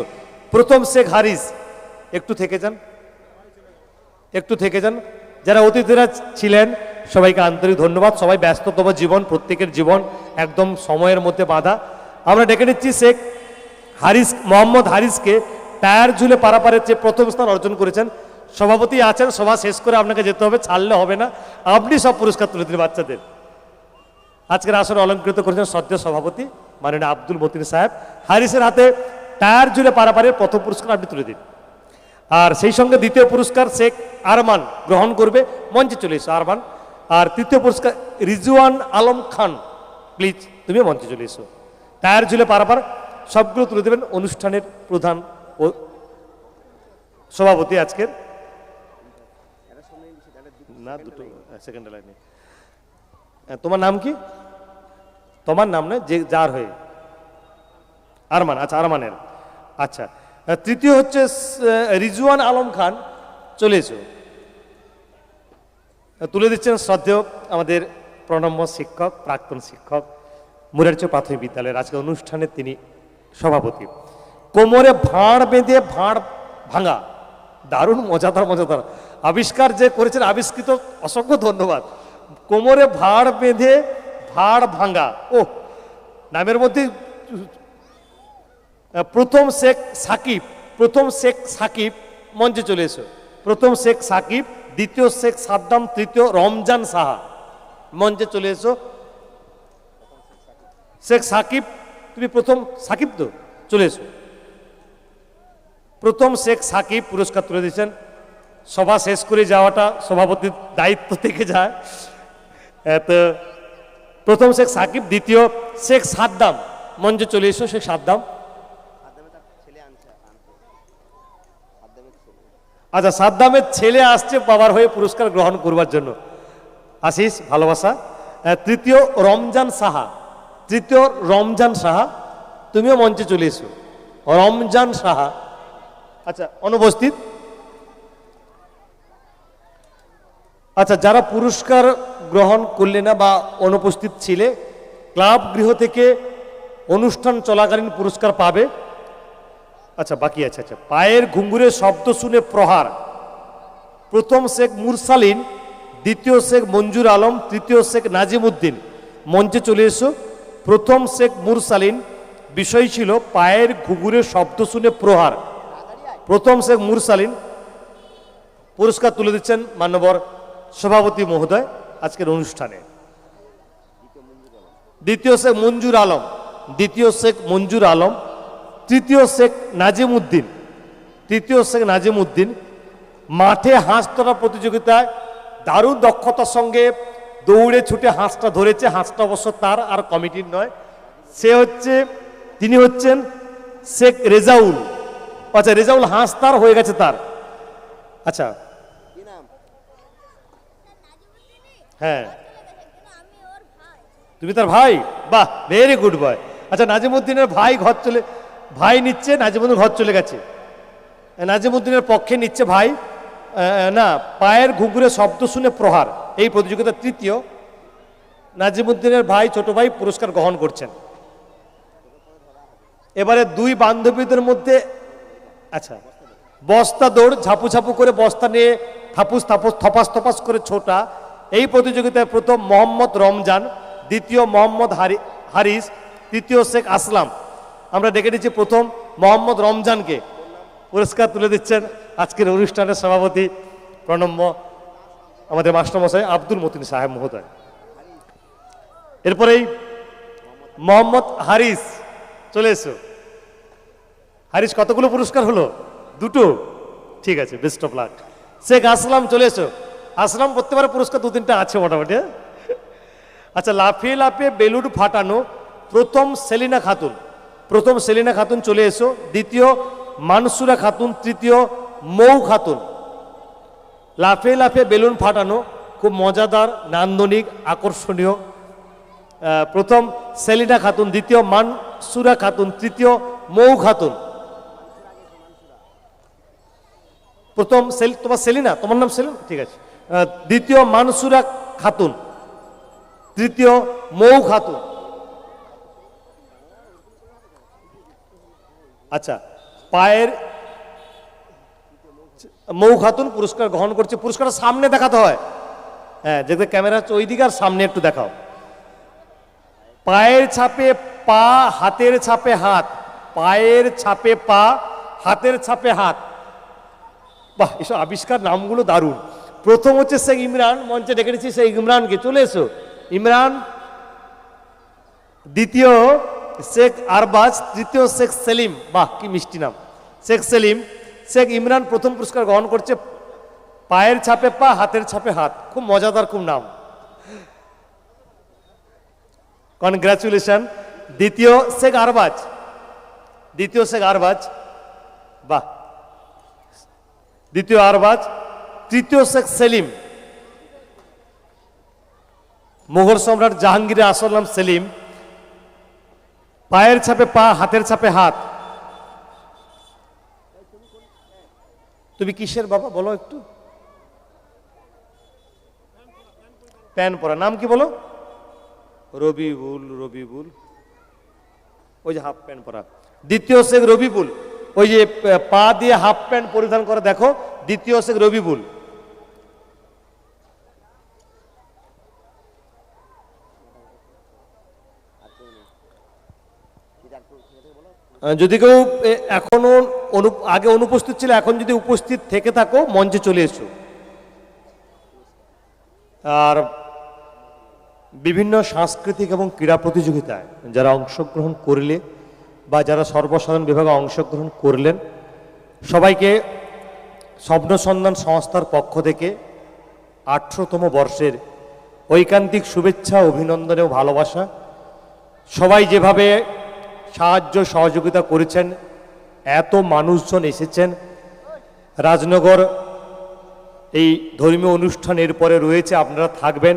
প্রথম শেখ হারিস, একটু থেকে যান। যারা অতিথিরা ছিলেন সবাইকে আন্তরিক ধন্যবাদ। সবাই ব্যস্ততম জীবন, প্রত্যেকের জীবন একদম সময়ের মধ্যে বাঁধা। আমরা ডেকে নিচ্ছি শেখ হারিস, মোহাম্মদ হারিসকে। টায়ার ঝুলে পারাপারের চেয়ে প্রথম স্থান অর্জন করেছেন। সভাপতি আছেন, সভা শেষ করে আপনাকে যেতে হবে, ছাড়লে হবে না। আপনি সব পুরস্কার তুলে দিন বাচ্চাদের। আজকের আসরে অলঙ্কৃত করেছেন শ্রদ্ধেয় সভাপতি মাননীয় আব্দুল মতিন সাহেব। হারিসের হাতে টায়ার ঝুলে পারাপারের প্রথম পুরস্কার আপনি তুলে দিন। আর সেই সঙ্গে দ্বিতীয় পুরস্কার শেখ আরমান গ্রহণ করবে, মঞ্চে চলে এসো আরমান। আর তৃতীয় পুরস্কার রিজওয়ান আলম খান, প্লিজ তুমি মঞ্চে চলে এসো। টায়ার ঝুলে পারাপার সবগুলো তুলে দেবেন অনুষ্ঠানের প্রধান ও সভাপতি আজকের। না, দুটো সেকেন্ড লাইনে। তোমার নাম কি? তোমার নাম নয়, যে যার হয়ে আরমান। আচ্ছা, আরমানের। আচ্ছা, তৃতীয় হচ্ছে রিজওয়ান আলম খান, চলে এসো। তুলে দিচ্ছেন শ্রদ্ধেয় আমাদের প্রণম্য শিক্ষক, প্রাক্তন শিক্ষক, মুরারচর প্রাথমিক বিদ্যালয়ের আজকে অনুষ্ঠানে তিনি সভাপতি। কোমরে ভাঁড় বেঁধে ভাঁড় ভাঙা, দারুণ মজাদার আবিষ্কার যে করেছেন, আবিষ্কৃত অসংখ্য ধন্যবাদ। কোমরে ভাঁড় বেঁধে ভাঁড় ভাঙা, ও নামের মধ্যে। প্রথম শেখ সাকিব মঞ্চে চলে এসো। প্রথম শেখ সাকিব, দ্বিতীয় শেখ সাদ্দাম, তৃতীয় রমজান সাহা, মঞ্চে চলে এসো। শেখ সাকিব, তুমি প্রথম সাকিব তো, চলে এসো। প্রথম শেখ সাকিব পুরস্কার তুলে দিচ্ছেন। সভা শেষ করে যাওয়াটা সভাপতির দায়িত্ব থেকে যায়। তো প্রথম শেখ সাকিব, দ্বিতীয় শেখ সাদ্দাম মঞ্চে চলে এসো শেখ সাদ্দাম। আচ্ছা, সাদ্দামের ছেলে আসছে বাবার হয়ে পুরস্কার গ্রহণ করবার জন্য। আশিস, ভালোবাসা। তৃতীয় রমজান সাহা, তৃতীয় রমজান সাহা, তুমিও মঞ্চে চলে এসো। রমজান সাহা, আচ্ছা অনুপস্থিত। আচ্ছা, যারা পুরস্কার গ্রহণ করলে না বা অনুপস্থিত ছিলে, ক্লাব গৃহ থেকে অনুষ্ঠান চলাকালীন পুরস্কার পাবে। আচ্ছা বাকি আছে। আচ্ছা, পায়ের ঘুঙ্গুরের শব্দ শুনে প্রহার, প্রথম শেখ মুরসালিন, দ্বিতীয় শেখ মঞ্জুর আলম, তৃতীয় শেখ নাজিম উদ্দিন। মঞ্চে চলে এসো। প্রথম শেখ মুরসালিন, বিষয় ছিল পায়ের ঘুঘুরের শব্দ শুনে প্রহার। প্রথম শেখ মুরসালিন, পুরস্কার তুলে দিচ্ছেন মান্যবর সভাপতি মহোদয় আজকের অনুষ্ঠানে। দ্বিতীয় শেখ মঞ্জুর আলম, দ্বিতীয় শেখ মঞ্জুর আলম, তৃতীয় শেখ নাজিম উদ্দিন, তৃতীয় শেখ নাজিম উদ্দিন। মাঠে হাঁস ধরা প্রতিযোগিতায় দারুণ দক্ষতার সঙ্গে দৌড়ে ছুটে হাঁসটা ধরেছে। হাঁসটা অবশ্য তার আর কমিটির নয়। তিনি হচ্ছেন শেখ রেজাউল। আচ্ছা, রেজাউল হাঁস তার হয়ে গেছে তার। আচ্ছা, হ্যাঁ তুমি তার ভাই, বাহ ভেরি গুড বয়। আচ্ছা, নাজিমুদ্দিনের ভাই নিচ্ছে, নাজিমুদ্দিন ঘর চলে গেছে। নাজিমুদ্দিনের পক্ষে নিচ্ছে ভাই। না, পায়ের ঘুঘুরের শব্দ শুনে প্রহার, এই প্রতিযোগিতা তৃতীয়। নাজিমুদ্দিনের ভাই, ছোট ভাই পুরস্কার গ্রহণ করছেন। এবারে দুই বান্ধবীদের মধ্যে, আচ্ছা, বস্তা দৌড়, ঝাপু ঝাপু করে বস্তা নিয়ে থপাস করে ছোটা, এই প্রতিযোগিতায় প্রথম মোহাম্মদ রমজান, দ্বিতীয় মোহাম্মদ হারিস, তৃতীয় শেখ আসলাম। আমরা ডেকে নিচ্ছি প্রথম মোহাম্মদ রমজানকে। পুরস্কার তুলে দিচ্ছেন আজকের অনুষ্ঠানের সভাপতি প্রণম্য আমাদের মাস্টারমশাই আব্দুল মতিন সাহেব মহোদয়। এরপরেই মোহাম্মদ হারিস, চলে এসো। হারিস, কতগুলো পুরস্কার হলো? দুটো, ঠিক আছে, বেস্ট অফ লাক। শেখ আসলাম, চলে এসো। আসলাম প্রত্যেকবার পুরস্কার দু তিনটা আছে মোটামুটি। আচ্ছা, লাফিয়ে লাফিয়ে বেলুন ফাটানো, প্রথম সেলিনা খাতুন, প্রথম সেলিনা খাতুন চলে এসো। দ্বিতীয় মানসুরা খাতুন, তৃতীয় মৌ খাতুন। লাফিয়ে লাফিয়ে বেলুন ফাটানো খুব মজাদার, নান্দনিক, আকর্ষণীয়। প্রথম সেলিনা খাতুন, দ্বিতীয় মানসুরা খাতুন, তৃতীয় মৌ খাতুন। প্রথম তোমার সেলিনা, তোমার নাম সেলিনা, ঠিক আছে। দ্বিতীয় মানসুরা খাতুন, তৃতীয় মৌ খাতুন। আচ্ছা, পায়ের মৌ খাতুন পুরস্কার গ্রহণ করছে। পুরস্কারটা সামনে দেখাতে হয়, হ্যাঁ, দেখবে ক্যামেরা হচ্ছে ওইদিকে, আর সামনে একটু দেখাও। পায়ের ছাপে পা, হাতের ছাপে হাত, পায়ের ছাপে পা, হাতের ছাপে হাত। বাহ, এসব আবিষ্কার, নামগুলো দারুণ। প্রথম হচ্ছে শেখ ইমরান, মঞ্চে ডেকে নিচ্ছি শেখ ইমরানকে, চলে এসো ইমরান। দ্বিতীয় শেখ আরবাজ, তৃতীয় শেখ সেলিম, বাহ কি মিষ্টি নাম, শেখ সেলিম। শেখ ইমরান প্রথম পুরস্কার গ্রহণ করছে। পায়ের ছাপে পা, হাতের ছাপে হাত, খুব মজাদার, খুব নাম। কনগ্রাচুলেশন। দ্বিতীয় শেখ আরবাজ, দ্বিতীয় শেখ আরবাজ, বাহ, দ্বিতীয় আরবাজ। তৃতীয় শেখ সেলিম, মুঘল সম্রাট জাহাঙ্গীরের আসল নাম সেলিম। পায়ের ছাপে পা, হাতের ছাপে হাত। তুমি কিসের বাবা বলো একটু? প্যান পরা, নাম কি বলো? রবিবুল, রবিবুল, ওই যে হাফ প্যান্ট পরা। দ্বিতীয় শেখ রবিবুল, ওই যে পা দিয়ে হাফ প্যান্ট পরিধান করে, দেখো, দ্বিতীয় শেখ রবিবুল। যদি কেউ এখনো আগে অনুপস্থিত ছিল, এখন যদি উপস্থিত থেকে থাকো মঞ্চে চলে এসো। আর বিভিন্ন সাংস্কৃতিক এবং ক্রীড়া প্রতিযোগিতায় যারা অংশগ্রহণ করলে বা যারা সর্বসাধারণ বিভাগে অংশগ্রহণ করলেন, সবাইকে স্বপ্ন সন্ধান সংস্থার পক্ষ থেকে 18তম বর্ষের ঐকান্তিক শুভেচ্ছা, অভিনন্দন ও ভালোবাসা। সবাই যেভাবে সাহায্য সহযোগিতা করেছেন, এত মানুষজন এসেছেন। রাজনগর এই ধর্মীয় অনুষ্ঠানের পরে রয়েছে, আপনারা থাকবেন।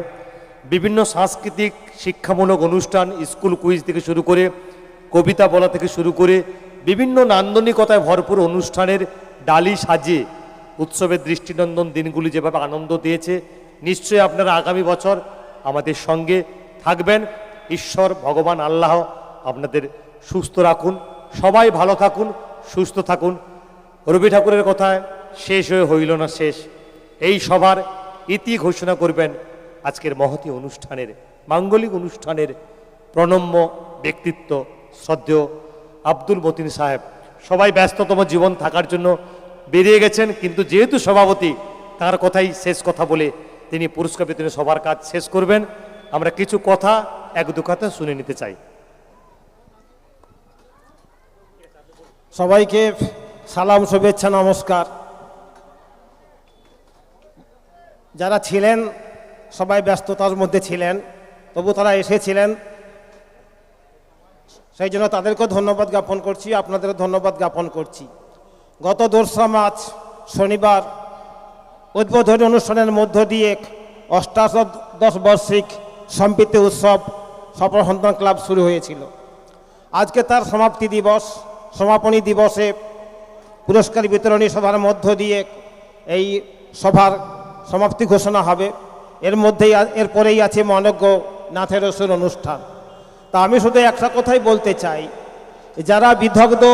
বিভিন্ন সাংস্কৃতিক শিক্ষামূলক অনুষ্ঠান, স্কুল কুইজ থেকে শুরু করে কবিতা বলা থেকে শুরু করে বিভিন্ন নান্দনিকতায় ভরপুর অনুষ্ঠানের ডালি সাজিয়ে উৎসবের দৃষ্টিনন্দন দিনগুলি যেভাবে আনন্দ দিয়েছে, নিশ্চয়ই আপনারা আগামী বছর আমাদের সঙ্গে থাকবেন। ঈশ্বর ভগবান আল্লাহ আপনাদের সুস্থ রাখুন, সবাই ভালো থাকুন, সুস্থ থাকুন। রবি ঠাকুরের কথায় শেষ হয়ে হইল না শেষ। এই সভার ইতি ঘোষণা করবেন আজকের মহতী অনুষ্ঠানের, মাঙ্গলিক অনুষ্ঠানের প্রণম্য ব্যক্তিত্ব শ্রদ্ধেয় আব্দুল মতিন সাহেব। সবাই ব্যস্ততম জীবন থাকার জন্য বেরিয়ে গেছেন, কিন্তু যেহেতু সভাপতি, তার কথাই শেষ কথা বলে তিনি পুরস্কার বিতরণী সবার কাজ শেষ করবেন। আমরা কিছু কথা এক দু কথা শুনে নিতে চাই। সবাইকে সালাম, শুভেচ্ছা, নমস্কার। যারা ছিলেন সবাই ব্যস্ততার মধ্যে ছিলেন, তবু তারা এসেছিলেন, সেই জন্য তাদেরকেও ধন্যবাদ জ্ঞাপন করছি, আপনাদেরও ধন্যবাদ জ্ঞাপন করছি। গত 2রা মার্চ শনিবার উদ্বোধনী অনুষ্ঠানের মধ্য দিয়ে 88 বার্ষিক সম্প্রীতি উৎসব সফল সন্তান ক্লাব শুরু হয়েছিল। আজকে তার সমাপ্তি দিবস, সমাপনী দিবসে পুরস্কার বিতরণী সভার মধ্য দিয়ে এই সভার সমাপ্তি ঘোষণা হবে। এরপরেই আছে মনজ্ঞ নাথের রসুর অনুষ্ঠান। তা আমি শুধু একটা কথাই বলতে চাই, যারা বিদগ্ধ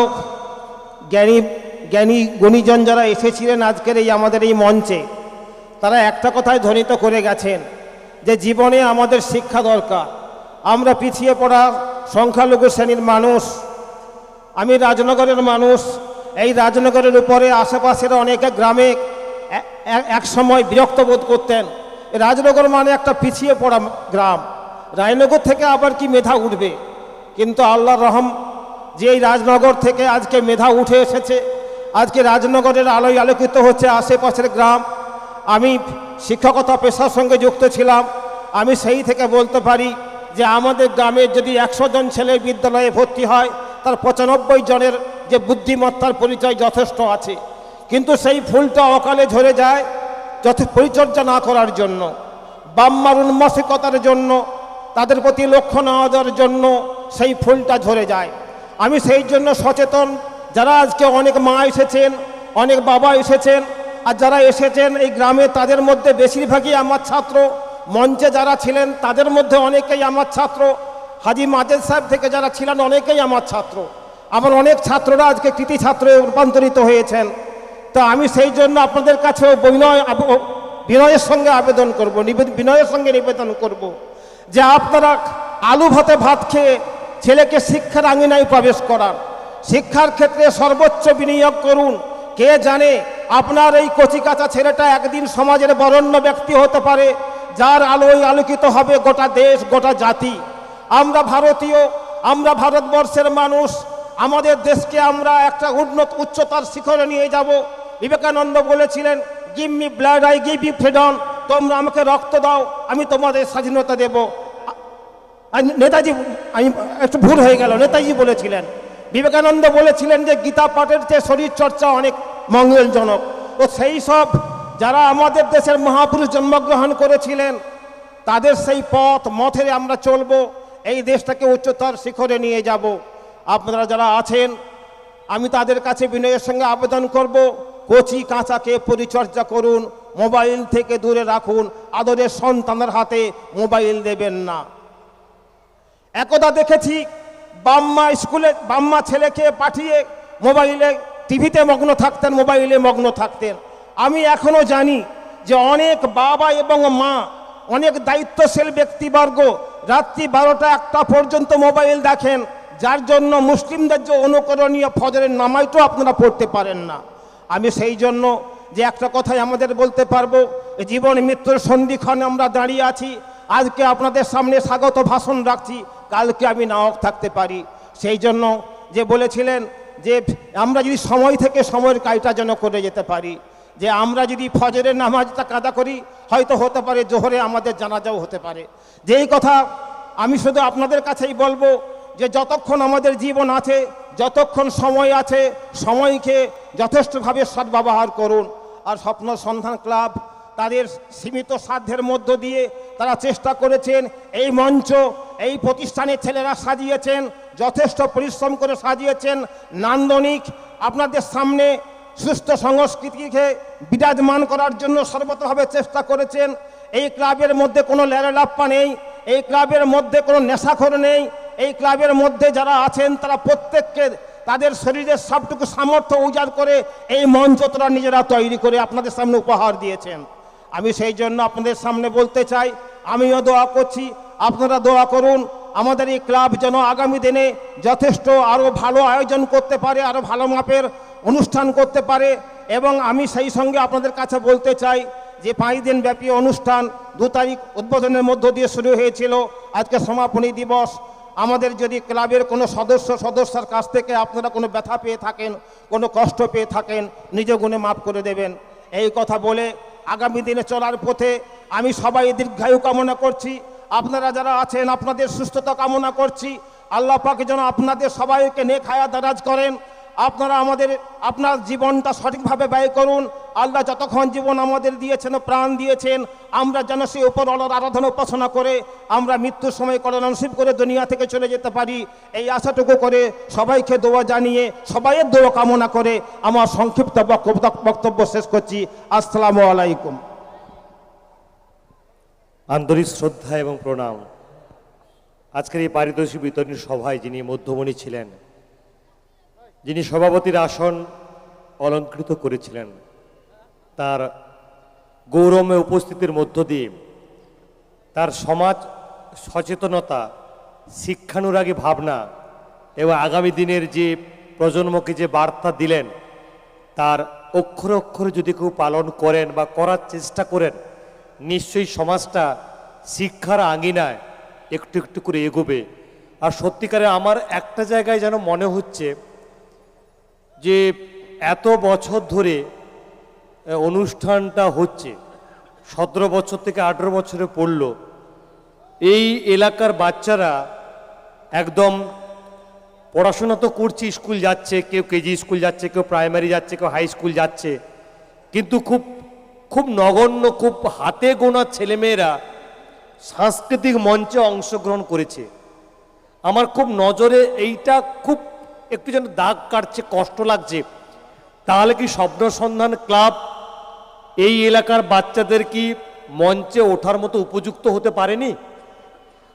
জ্ঞানী গুণীজন যারা এসেছিলেন আজকের এই আমাদের এই মঞ্চে, তারা একটা কথাই ধ্বনিত করে গেছেন যে জীবনে আমাদের শিক্ষা দরকার। আমরা পিছিয়ে পড়া সংখ্যালঘু শ্রেণীর মানুষ, আমি রাজনগরের মানুষ। এই রাজনগরের উপরে আশেপাশের অনেক গ্রামে এক সময় বিরক্ত বোধ করতেন, রাজনগর মানে একটা পিছিয়ে পড়া গ্রাম, রায়নগর থেকে আবার কি মেধা উঠবে। কিন্তু আল্লাহর রহম যে এই রাজনগর থেকে আজকে মেধা উঠে এসেছে, আজকে রাজনগরের আলোয় আলোকিত হচ্ছে আশেপাশের গ্রাম। আমি শিক্ষকতা পেশার সঙ্গে যুক্ত ছিলাম, আমি সেই থেকে বলতে পারি যে আমাদের গ্রামে যদি 100 জন ছেলে বিদ্যালয়ে ভর্তি হয়, তার 95 জনের যে বুদ্ধিমত্তার পরিচয় যথেষ্ট আছে। কিন্তু সেই ফুলটা অকালে ঝরে যায় পরিচর্যা না করার জন্য, বাম্মার উন্মাসিকতার জন্য, তাদের প্রতি লক্ষ্য না দেওয়ার জন্য সেই ফুলটা ঝরে যায়। আমি সেই জন্য সচেতন। যারা আজকে অনেক মা এসেছেন, অনেক বাবা এসেছেন, আর যারা এসেছেন এই গ্রামে, তাদের মধ্যে বেশিরভাগই আমার ছাত্র। মঞ্চে যারা ছিলেন তাদের মধ্যে অনেকেই আমার ছাত্র। হাজি মাজেদ সাহেব থেকে যারা ছিলেন অনেকেই আমার ছাত্র। আমার অনেক ছাত্ররা আজকে কৃতি ছাত্রে রূপান্তরিত হয়েছেন। তো আমি সেই জন্য আপনাদের কাছে বিনয়ের সঙ্গে আবেদন করব, বিনয়ের সঙ্গে নিবেদন করব যে আপনারা আলু ভাতে ভাত খেয়ে ছেলেকে শিক্ষার আঙিনায় প্রবেশ করান, শিক্ষার ক্ষেত্রে সর্বোচ্চ বিনিয়োগ করুন। কে জানে আপনার এই কচিকাঁচা ছেলেটা একদিন সমাজের বরেণ্য ব্যক্তি হতে পারে, যার আলোয় আলোকিত হবে গোটা দেশ, গোটা জাতি। আমরা ভারতীয়, আমরা ভারতবর্ষের মানুষ, আমাদের দেশকে আমরা একটা উচ্চতার শিখরে নিয়ে যাব। বিবেকানন্দ বলেছিলেন, give me blood I give you freedom, তোমরা আমাকে রক্ত দাও, আমি তোমাদের স্বাধীনতা দেব। নেতাজি, আমি একটু ভুল হয়ে গেল, নেতাজি বলেছিলেন। বিবেকানন্দ বলেছিলেন যে গীতা পাঠের চেয়ে শরীর চর্চা অনেক মঙ্গলজনক। তো সেই সব যারা আমাদের দেশের মহাপুরুষ জন্মগ্রহণ করেছিলেন, তাদের সেই মথে আমরা চলব, এই দেশটাকে উচ্চতার শিখরে নিয়ে যাব। আপনারা যারা আছেন, আমি তাদের কাছে বিনয়ের সঙ্গে আবেদন করব, কচি কাঁচাকে পরিচর্যা করুন, মোবাইল থেকে দূরে রাখুন, আদরের সন্তানের হাতে মোবাইল দেবেন না। একদা দেখেছি বাম্মা ছেলেকে পাঠিয়ে মোবাইলে টিভিতে মগ্ন থাকতেন, মোবাইলে মগ্ন থাকতেন। আমি এখনো জানি যে অনেক বাবা এবং মা, অনেক দায়িত্বশীল ব্যক্তিবর্গ রাত্রি 12টা-1টা পর্যন্ত মোবাইল দেখেন, যার জন্য মুসলিমদের যে অনুকরণীয় ফজরের নামাজটাও আপনারা পড়তে পারেন না। আমি সেই জন্য যে একটা কথাই আমাদের বলতে পারবো, জীবন মৃত্যুর সন্ধিক্ষণে আমরা দাঁড়িয়ে আছি। আজকে আপনাদের সামনে স্বাগত ভাষণ রাখছি, কালকে আমি নাও থাকতে পারি। সেই জন্য যে বলেছিলেন যে আমরা যদি সময় থেকে সময়ের কাজটা যেন করে যেতে পারি, যে আমরা যদি ফজরের নামাজটা কাদা করি, হয়তো হতে পারে জোহরে আমাদের জানাজাও হতে পারে। যেই কথা আমি শুধু আপনাদের কাছেই বলবো যে যতক্ষণ আমাদের জীবন আছে, যতক্ষণ সময় আছে, সময়কে যথেষ্টভাবে সদ্ব্যবহার করুন। আর স্বপ্ন সন্ধান ক্লাব তাদের সীমিত সাধ্যের মধ্য দিয়ে তারা চেষ্টা করেছেন, এই মঞ্চ এই প্রতিষ্ঠানের ছেলেরা সাজিয়েছেন, যথেষ্ট পরিশ্রম করে সাজিয়েছেন, নান্দনিক আপনাদের সামনে সুস্থ সংস্কৃতিকে বিরাজমান করার জন্য সর্বতভাবে চেষ্টা করেছেন। এই ক্লাবের মধ্যে কোনো ল্যারেলাপ্পা নেই, এই ক্লাবের মধ্যে কোনো নেশাখোর নেই, এই ক্লাবের মধ্যে যারা আছেন তারা প্রত্যেককে তাদের শরীরের সবটুকু সামর্থ্য উজাড় করে এই মঞ্চ তারা নিজেরা তৈরি করে আপনাদের সামনে উপহার দিয়েছেন। আমি সেই জন্য আপনাদের সামনে বলতে চাই, আমিও দোয়া করছি, আপনারা দোয়া করুন আমাদের এই ক্লাব যেন আগামী দিনে যথেষ্ট আরও ভালো আয়োজন করতে পারে, আরও ভালো মাপের অনুষ্ঠান করতে পারে। এবং আমি সেই সঙ্গে আপনাদের কাছে বলতে চাই যে 5 দিন ব্যাপী অনুষ্ঠান 2 তারিখ উদ্বোধনের মধ্য দিয়ে শুরু হয়েছিল, আজকে সমাপনী দিবস। আমাদের যদি ক্লাবের কোনো সদস্যর কাছ থেকে আপনারা কোনো ব্যথা পেয়ে থাকেন, কোনো কষ্ট পেয়ে থাকেন, নিজ গুণে মাফ করে দেবেন। এই কথা বলে আগামী দিনে চলার পথে আমি সবাই দীর্ঘায়ু কামনা করছি, আপনারা যারা আছেন আপনাদের সুস্থতা কামনা করছি। আল্লাহ পাক যেন আপনাদের সবাইকে নেক হায়াত দারাজ করেন। আপনারা আপনার জীবনটা সঠিকভাবে ব্যয় করুন। আল্লাহ যতক্ষণ জীবন আমাদের দিয়েছেন, প্রাণ দিয়েছেন, আমরা যেন সেই উপর আরাধনা উপাসনা করে আমরা মৃত্যুর সময় কল্যাণ নসিব করে দুনিয়া থেকে চলে যেতে পারি, এই আশাটুকু করে সবাইকে দোয়া জানিয়ে সবাইয়ের দোয়া কামনা করে আমার সংক্ষিপ্ত বক্তব্য শেষ করছি। আসসালামু আলাইকুম। আন্তরিক শ্রদ্ধা এবং প্রণাম। আজকের এই পারিতোষিক বিতরণী সভায় যিনি মধ্যমণি ছিলেন, যিনি সভাপতির আসন অলঙ্কৃত করেছিলেন, তার গৌরবময় উপস্থিতির মধ্য দিয়ে তার সমাজ সচেতনতা, শিক্ষানুরাগী ভাবনা এবং আগামী দিনের যে প্রজন্মকে যে বার্তা দিলেন, তার অক্ষরে অক্ষরে যদি কেউ পালন করেন বা করার চেষ্টা করেন, নিশ্চয়ই সমাজটা শিক্ষার আঙিনায় একটু একটু করে এগোবে। আর সত্যিকারে আমার একটা জায়গায় যেন মনে হচ্ছে যে এত বছর ধরে অনুষ্ঠানটা হচ্ছে, 17 বছর থেকে 18 বছরে পড়ল, এই এলাকার বাচ্চারা একদম পড়াশোনা তো করছে, স্কুল যাচ্ছে, কেউ কেজি স্কুল যাচ্ছে, কেউ প্রাইমারি যাচ্ছে, কেউ হাই স্কুল যাচ্ছে, কিন্তু খুব খুব নগণ্য, খুব হাতে গোনা ছেলেমেয়েরা সাংস্কৃতিক মঞ্চে অংশগ্রহণ করেছে। আমার খুব নজরে এইটা খুব একটু যেন দাগ কাটছে, কষ্ট লাগছে। তাহলে কি স্বপ্ন সন্ধান ক্লাব এই এলাকার বাচ্চাদের কি মঞ্চে ওঠার মতো উপযুক্ত হতে পারেনি?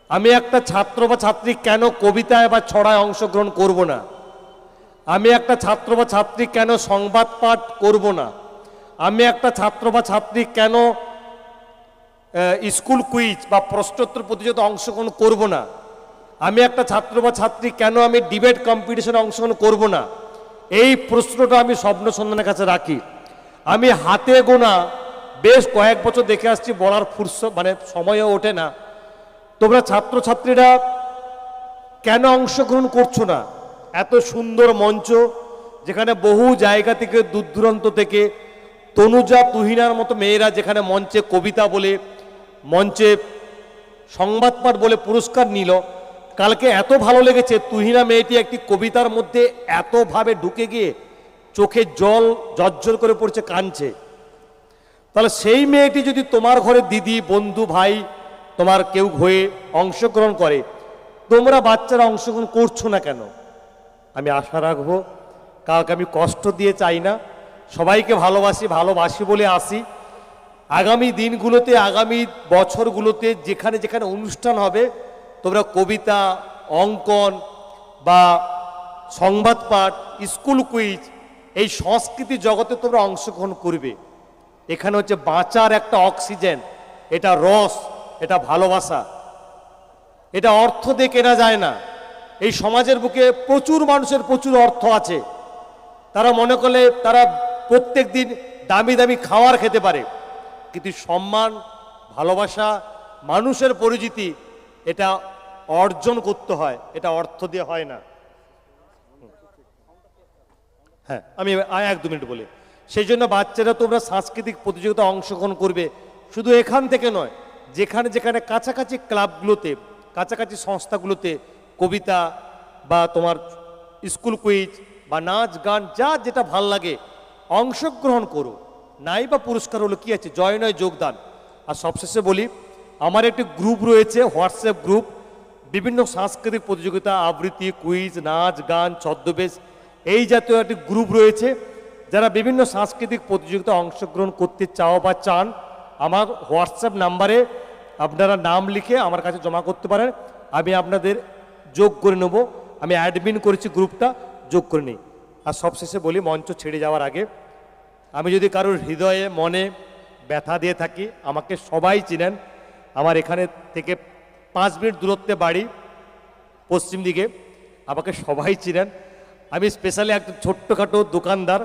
আমি একটা ছাত্র বা ছাত্রী কেন কবিতায় বা ছড়ায় অংশগ্রহণ করব না? আমি একটা ছাত্র বা ছাত্রী কেন সংবাদ পাঠ করব না? আমি একটা ছাত্র বা ছাত্রী কেন স্কুল কুইজ বা প্রশ্নোত্তর প্রতিযোগিতায় অংশগ্রহণ করব না? আমি একটা ছাত্র বা ছাত্রী কেন আমি ডিবেট কম্পিটিশনে অংশগ্রহণ করব না? এই প্রশ্নটা আমি স্বপ্ন সন্ধানের কাছে রাখি। আমি হাতে গোনা বেশ কয়েক বছর দেখে আসছি, বলার সময়ও ওঠে না। তোমরা ছাত্রছাত্রীরা কেন অংশগ্রহণ করছো না? এত সুন্দর মঞ্চ, যেখানে বহু জায়গা থেকে দূর দূরান্ত থেকে তনুজা, তুহিনার মতো মেয়েরা যেখানে মঞ্চে কবিতা বলে, মঞ্চে সংবাদ পাঠ বলে পুরস্কার নিল। কালকে এত ভালো লেগেছে, তুহিনা মেয়েটি একটি কবিতার মধ্যে এতভাবে ঢুকে গিয়ে চোখে জল ঝরঝর করে পড়ছে, কাঁদছে। তাহলে সেই মেয়েটি যদি তোমার ঘরে দিদি, বন্ধু, ভাই, তোমার কেউ হয়ে অংশগ্রহণ করে, তোমরা বাচ্চারা অংশগ্রহণ করছো না কেন? আমি আশা রাখবো, কাউকে আমি কষ্ট দিয়ে চাই না, সবাইকে ভালোবাসি বলে আসি। আগামী দিনগুলোতে, আগামী বছরগুলোতে যেখানে যেখানে অনুষ্ঠান হবে, তোমরা কবিতা, অঙ্কন বা সংবাদ পাঠ, স্কুল কুইজ, এই সংস্কৃতি জগতে তোমরা অংশগ্রহণ করবে। এখানে হচ্ছে বাঁচার একটা অক্সিজেন, এটা রস, এটা ভালোবাসা, এটা অর্থ দিয়ে কেনা যায় না। এই সমাজের বুকে প্রচুর মানুষের প্রচুর অর্থ আছে, তারা মনে করলে তারা প্রত্যেক দিন দামি দামি খাবার খেতে পারে, কিন্তু সম্মান, ভালোবাসা, মানুষের পরিচিতি, এটা অর্জন করতে হয়, এটা অর্থ দিয়ে হয় না। হ্যাঁ, আমি 1-2 মিনিট বলি। সেই জন্য বাচ্চারা তোমরা সাংস্কৃতিক প্রতিযোগিতা অংশগ্রহণ করবে, শুধু এখান থেকে নয়, যেখানে যেখানে কাছাকাছি ক্লাবগুলোতে, কাছাকাছি সংস্থাগুলোতে কবিতা, বা তোমার স্কুল কুইজ বা নাচ গান যা যেটা ভাল লাগে অংশগ্রহণ করো, নাই বা পুরস্কার হলো কি আছে, জয় নয় যোগদান। আর সবশেষে বলি, আমার একটি গ্রুপ রয়েছে, হোয়াটসঅ্যাপ গ্রুপ, বিভিন্ন সাংস্কৃতিক প্রতিযোগিতা, আবৃত্তি, কুইজ, নাচ গান, ছদ্মবেশ, এই জাতীয় একটি গ্রুপ রয়েছে। যারা বিভিন্ন সাংস্কৃতিক প্রতিযোগিতায় অংশগ্রহণ করতে চাও বা চান, আমার হোয়াটসঅ্যাপ নাম্বারে আপনারা নাম লিখে আমার কাছে জমা করতে পারেন, আমি আপনাদের যোগ করে নেব। আমি অ্যাডমিন করেছি গ্রুপটা, যোগ করে নিই। আর সবশেষে বলি, মঞ্চ ছেড়ে যাওয়ার আগে, আমি যদি কারোর হৃদয়ে মনে ব্যথা দিয়ে থাকি, আমাকে সবাই চিনেন, আমার এখানে থেকে 5 মিনিট দূরত্বে বাড়ি, পশ্চিম দিকে, আমাকে সবাই চিনেন। আমি স্পেশালি একজন ছোট্টখাটো দোকানদার,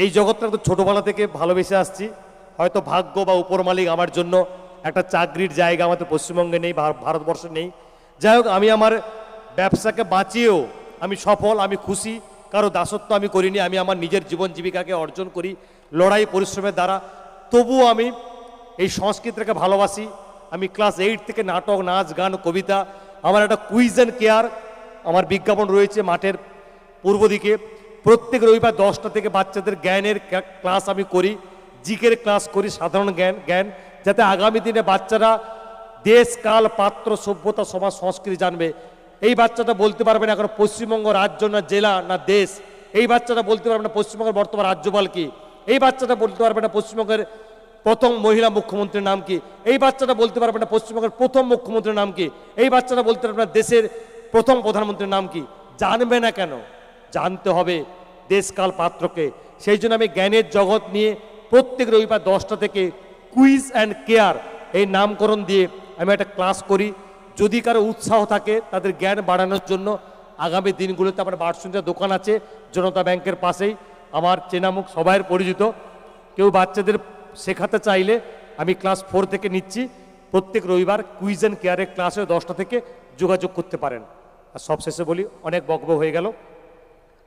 এই জগৎটা তো ছোটোবেলা থেকে ভালোবেসে আসছি। হয়তো ভাগ্য বা উপর মালিক আমার জন্য একটা চাকরির জায়গা আমাদের পশ্চিমবঙ্গে নেই, ভারতবর্ষে নেই। যাই হোক, আমি আমার ব্যবসাকে বাঁচিয়েও আমি সফল, আমি খুশি। কারো দাসত্ব আমি করিনি, আমি আমার নিজের জীবন জীবিকাকে অর্জন করি লড়াই পরিশ্রমের দ্বারা। তবুও আমি এই সংস্কৃতিটাকে ভালোবাসি। আমি ক্লাস 8 থেকে নাটক, নাচ গান, কবিতা, আমার একটা কুইজ অ্যান্ড কেয়ার আমার বিজ্ঞাপন রয়েছে মাঠের পূর্ব দিকে। প্রত্যেক রবিবার 10টা থেকে বাচ্চাদের জ্ঞানের ক্লাস আমি করি, জিকের ক্লাস করি, সাধারণ জ্ঞান, যাতে আগামী দিনে বাচ্চারা দেশ, কাল, পাত্র, সভ্যতা, সমাজ, সংস্কৃতি জানবে। এই বাচ্চাটা বলতে পারবে না এখন পশ্চিমবঙ্গ রাজ্য না জেলা না দেশ। এই বাচ্চাটা বলতে পারবে না পশ্চিমবঙ্গের বর্তমান রাজ্যপাল কি। এই বাচ্চাটা বলতে পারবে না পশ্চিমবঙ্গের প্রথম মহিলা মুখ্যমন্ত্রীর নাম কি। এই বাচ্চাটা বলতে পারবে না পশ্চিমবঙ্গের প্রথম মুখ্যমন্ত্রীর নাম কি। এই বাচ্চাটা বলতে পারবে না দেশের প্রথম প্রধানমন্ত্রীর নাম কি। জানবে না কেন? জানতে হবে দেশকাল পাত্রকে। সেই জন্য আমি জ্ঞানের জগৎ নিয়ে প্রত্যেক রবিবার 10টা থেকে কুইজ অ্যান্ড কেয়ার এই নামকরণ দিয়ে আমি একটা ক্লাস করি। যদি কারো উৎসাহ থাকে তাদের জ্ঞান বাড়ানোর জন্য, আগামী দিনগুলোতে আমার বারসুনিয়া দোকান আছে জনতা ব্যাংকের পাশেই, আমার চেনামুখ সবাই পরিচিত। কেউ বাচ্চাদের শেখাতে চাইলে আমি ক্লাস 4 থেকে নিচ্ছি। প্রত্যেক রবিবার কুইজ অ্যান্ড কেয়ারের ক্লাসে 10টা থেকে যোগাযোগ করতে পারেন। আর সবশেষে বলি, অনেক বকবক হয়ে গেল।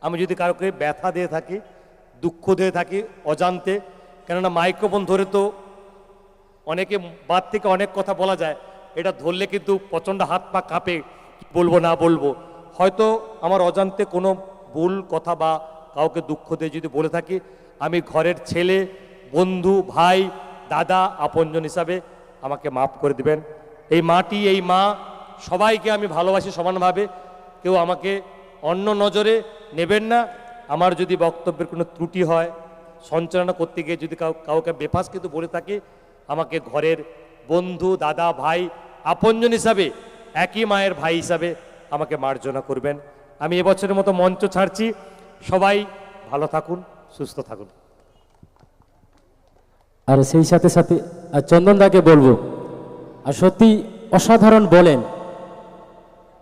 আমি যদি কারোকে ব্যথা দিয়ে থাকি, দুঃখ দিয়ে থাকি অজান্তে, কেননা মাইক্রোফোন ধরে তো অনেকে বাদ থেকে অনেক কথা বলা যায়, এটা ধরলে কিন্তু প্রচণ্ড হাত পা কাঁপে, বলবো না বলবো। হয়তো আমার অজান্তে কোনো ভুল কথা বা কাউকে দুঃখ দিয়ে যদি বলে থাকি, আমি ঘরের ছেলে, বন্ধু, ভাই, দাদা, আপনজন হিসাবে আমাকে মাফ করে দিবেন। এই মাটি, এই মা, সবাইকে আমি ভালোবাসি সমানভাবে। কেউ আমাকে অন্য নজরে নেবেন না। আমার যদি বক্তব্যের কোনো ত্রুটি হয়, সঞ্চালনা করতে গিয়ে যদি কাউকে বেফাস কিন্তু বলে থাকি, আমাকে ঘরের বন্ধু, দাদা, ভাই, আপনজন হিসাবে, একই মায়ের ভাই হিসাবে আমাকে মার্জনা করবেন। আমি এবছরের মতো মঞ্চ ছাড়ছি। সবাই ভালো থাকুন, সুস্থ থাকুন। আর সেই সাথে সাথে চন্দনদাকে বলবো, আর সত্যি অসাধারণ বলেন,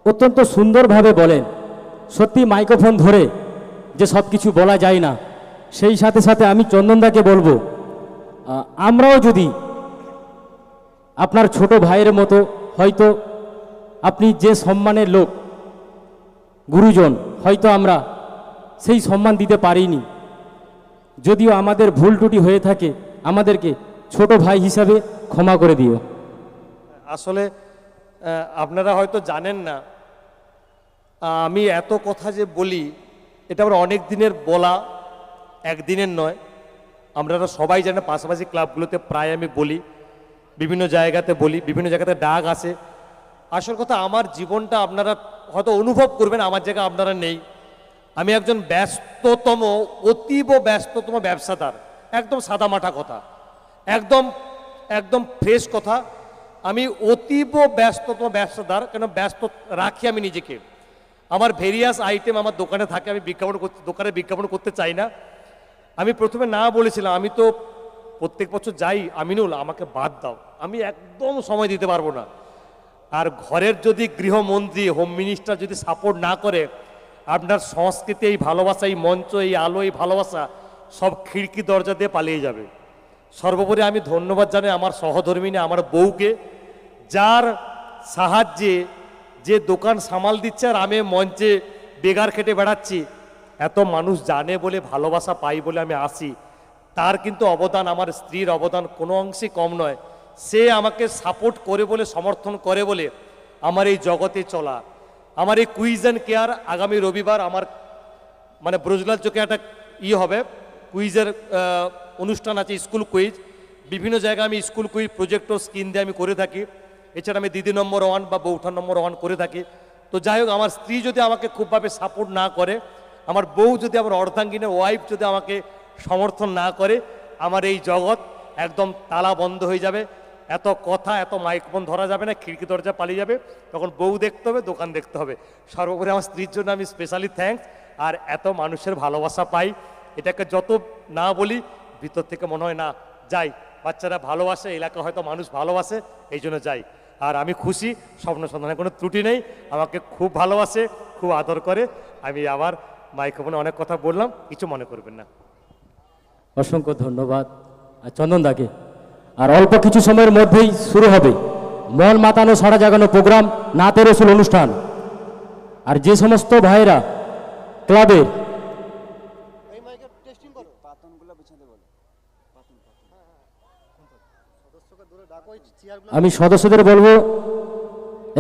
অত্যন্ত সুন্দরভাবে বলেন। সত্যি মাইক্রোফোন ধরে যে সব কিছু বলা যায় না। সেই সাথে সাথে আমি চন্দনদাকে বলবো, আমরাও যদি আপনার ছোট ভাইয়ের মতো, হয়তো আপনি যে সম্মানের লোক, গুরুজন, হয়তো আমরা সেই সম্মান দিতে পারিনি। যদিও আমাদের ভুল ত্রুটি হয়ে থাকে, আমাদেরকে ছোট ভাই হিসাবে ক্ষমা করে দিও। আসলে আপনারা হয়তো জানেন না, আমি এত কথা যে বলি, এটা আমার অনেক দিনের বলা, একদিনের নয়। আপনারা সবাই জানেন, পাশাপাশি ক্লাবগুলোতে প্রায় আমি বলি, বিভিন্ন জায়গাতে বলি, বিভিন্ন জায়গাতে ডাক আসে। আসল কথা, আমার জীবনটা আপনারা হয়তো অনুভব করবেন, আমার জায়গায় আপনারা নেই। আমি একজন ব্যস্ততম, অতীব ব্যস্ততম ব্যবসাদার। একদম সাদামাটা কথা, একদম ফ্রেশ কথা। আমি অতীব ব্যস্ততম ব্যবসাদার। কেন ব্যস্ত রাখি আমি নিজেকে? আমার ভেরিয়াস আইটেম আমার দোকানে থাকে, আমি দোকানে বিজ্ঞাপন করতে চাই না। আমি প্রথমে না বলেছিলাম, আমি তো প্রত্যেক বছর যাই, আমিনুল আমাকে বাদ দাও, আমি একদম সময় দিতে পারবো না। আর ঘরের যদি গৃহমন্ত্রী, হোম মিনিস্টার যদি সাপোর্ট না করে, আপনার সংস্কৃতি, এই ভালোবাসা, এই মঞ্চ, এই আলো, এই ভালোবাসা সব খিড়কি দরজা দিয়ে পালিয়ে যাবে। সর্বোপরি আমি ধন্যবাদ জানাই আমার সহধর্মিনী, আমার বউকে, যার সাহায্যে যে দোকান সামাল দিচ্ছে, আর আমি মঞ্চে বেগার খেটে বেড়াচ্ছি। এত মানুষ জানে বলে, ভালোবাসা পাই বলে আমি আসি। তার কিন্তু অবদান, আমার স্ত্রীর অবদান কোনো অংশে কম নয়। সে আমাকে সাপোর্ট করে বলে, সমর্থন করে বলে আমার এই জগতে চলা। আমার এই কুইজ অ্যান্ড কেয়ার আগামী রবিবার আমার মানে ব্রজলাল চোখে একটা হবে, কুইজের অনুষ্ঠান আছে, স্কুল কুইজ। বিভিন্ন জায়গায় আমি স্কুল কুইজ প্রজেক্ট ও স্কিম দিয়ে আমি করে থাকি। এছাড়া আমি দিদি নম্বর 1 বা বৌঠান নম্বর 1 করে থাকি। তো যাই হোক, আমার স্ত্রী যদি আমাকে খুবভাবে সাপোর্ট না করে, আমার বউ যদি, আমার অর্ধাঙ্গিনের ওয়াইফ যদি আমাকে সমর্থন না করে, আমার এই জগৎ একদম তালা বন্ধ হয়ে যাবে। এত কথা, এত মাইকফোন ধরা যাবে না, খিড়কি দরজা পালিয়ে যাবে। তখন বউ দেখতে হবে, দোকান দেখতে হবে। সর্বোপরি আমার স্ত্রীর জন্য আমি স্পেশালি থ্যাঙ্কস। আর এত মানুষের ভালোবাসা পাই, এটাকে যত না বলি ভিতর থেকে মনে হয় না যাই, বাচ্চারা ভালোবাসে, এলাকা হয়তো মানুষ ভালোবাসে, এই জন্য যাই। আর আমি খুশি, স্বপ্ন সন্ধানের কোনো ত্রুটি নেই, আমাকে খুব ভালোবাসে, খুব আদর করে। আমি আবার মাইক্রোফোনে অনেক কথা বললাম, কিছু মনে করবেন না। অসংখ্য ধন্যবাদ চন্দনদাকে। আর অল্প কিছু সময়ের মধ্যেই শুরু হবে মন মাতানো সাড়া জাগানো প্রোগ্রাম, নাতে রসুল অনুষ্ঠান। আর যে সমস্ত ভাইরা ক্লাবের, আমি সদস্যদের বলবো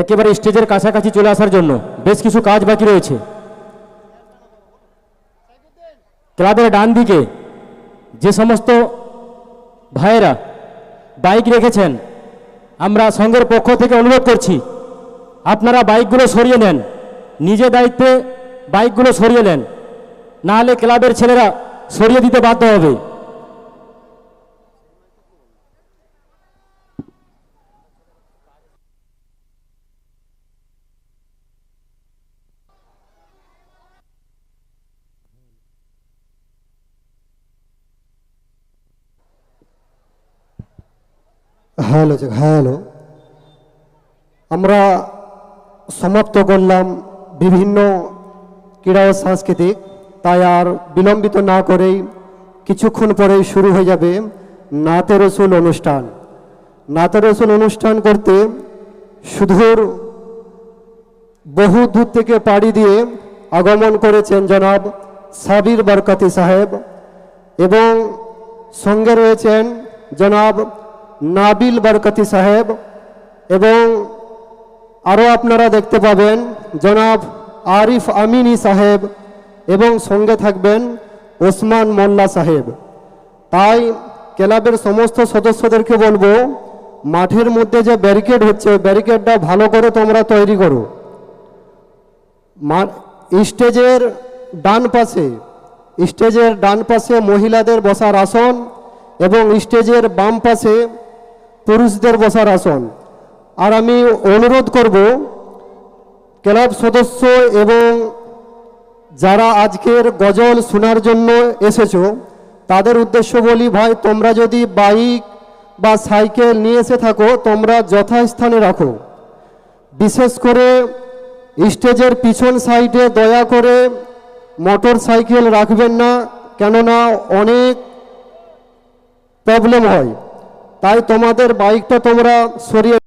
একেবারে স্টেজের কাছাকাছি চলে আসার জন্য, বেশ কিছু কাজ বাকি রয়েছে। ক্লাবের ডান দিকে যে সমস্ত ভাইয়েরা বাইক রেখেছেন, আমরা সংঘের পক্ষ থেকে অনুরোধ করছি আপনারা বাইকগুলো সরিয়ে নেন, নিজে দায়িত্বে বাইকগুলো সরিয়ে নেন, না হলে ক্লাবের ছেলেরা সরিয়ে দিতে বাধ্য হবে। হ্যালো, আমরা সমাপ্ত করলাম বিভিন্ন ক্রীড়া ও সাংস্কৃতিক, তাই আর বিলম্বিত না করেই কিছুক্ষণ পরেই শুরু হয়ে যাবে নাতে রসুল অনুষ্ঠান। নাতে রসুল অনুষ্ঠান করতে সুদূর বহু দূর থেকে পাড়ি দিয়ে আগমন করেছেন জনাব সাবির বরকতি সাহেব, এবং সঙ্গে রয়েছেন জনাব নাবিল বরকতি সাহেব, এবং আরও আপনারা দেখতে পাবেন জনাব আরিফ আমিনী সাহেব, এবং সঙ্গে থাকবেন ওসমান মোল্লা সাহেব। তাই ক্লাবের সমস্ত সদস্যদেরকে বলবো, মাঠের মধ্যে যে ব্যারিকেড হচ্ছে, ব্যারিকেডটা ভালো করে তোমরা তৈরি করো। স্টেজের ডান পাশে মহিলাদের বসার আসন, এবং স্টেজের বাম পাশে পুরুষদের বসার আসন। আর আমি অনুরোধ করব ক্লাব সদস্য এবং যারা আজকের গজল শোনার জন্য এসেছো তাদের উদ্দেশ্য বলি, ভাই তোমরা যদি বাইক বা সাইকেল নিয়ে এসে থাকো, তোমরা যথাস্থানে রাখো। বিশেষ করে স্টেজের পিছন সাইডে দয়া করে মোটর সাইকেল রাখবেন না, কেননা অনেক প্রবলেম হয়। তাই তোমাদের বাইকটা তোমরা সরিয়ে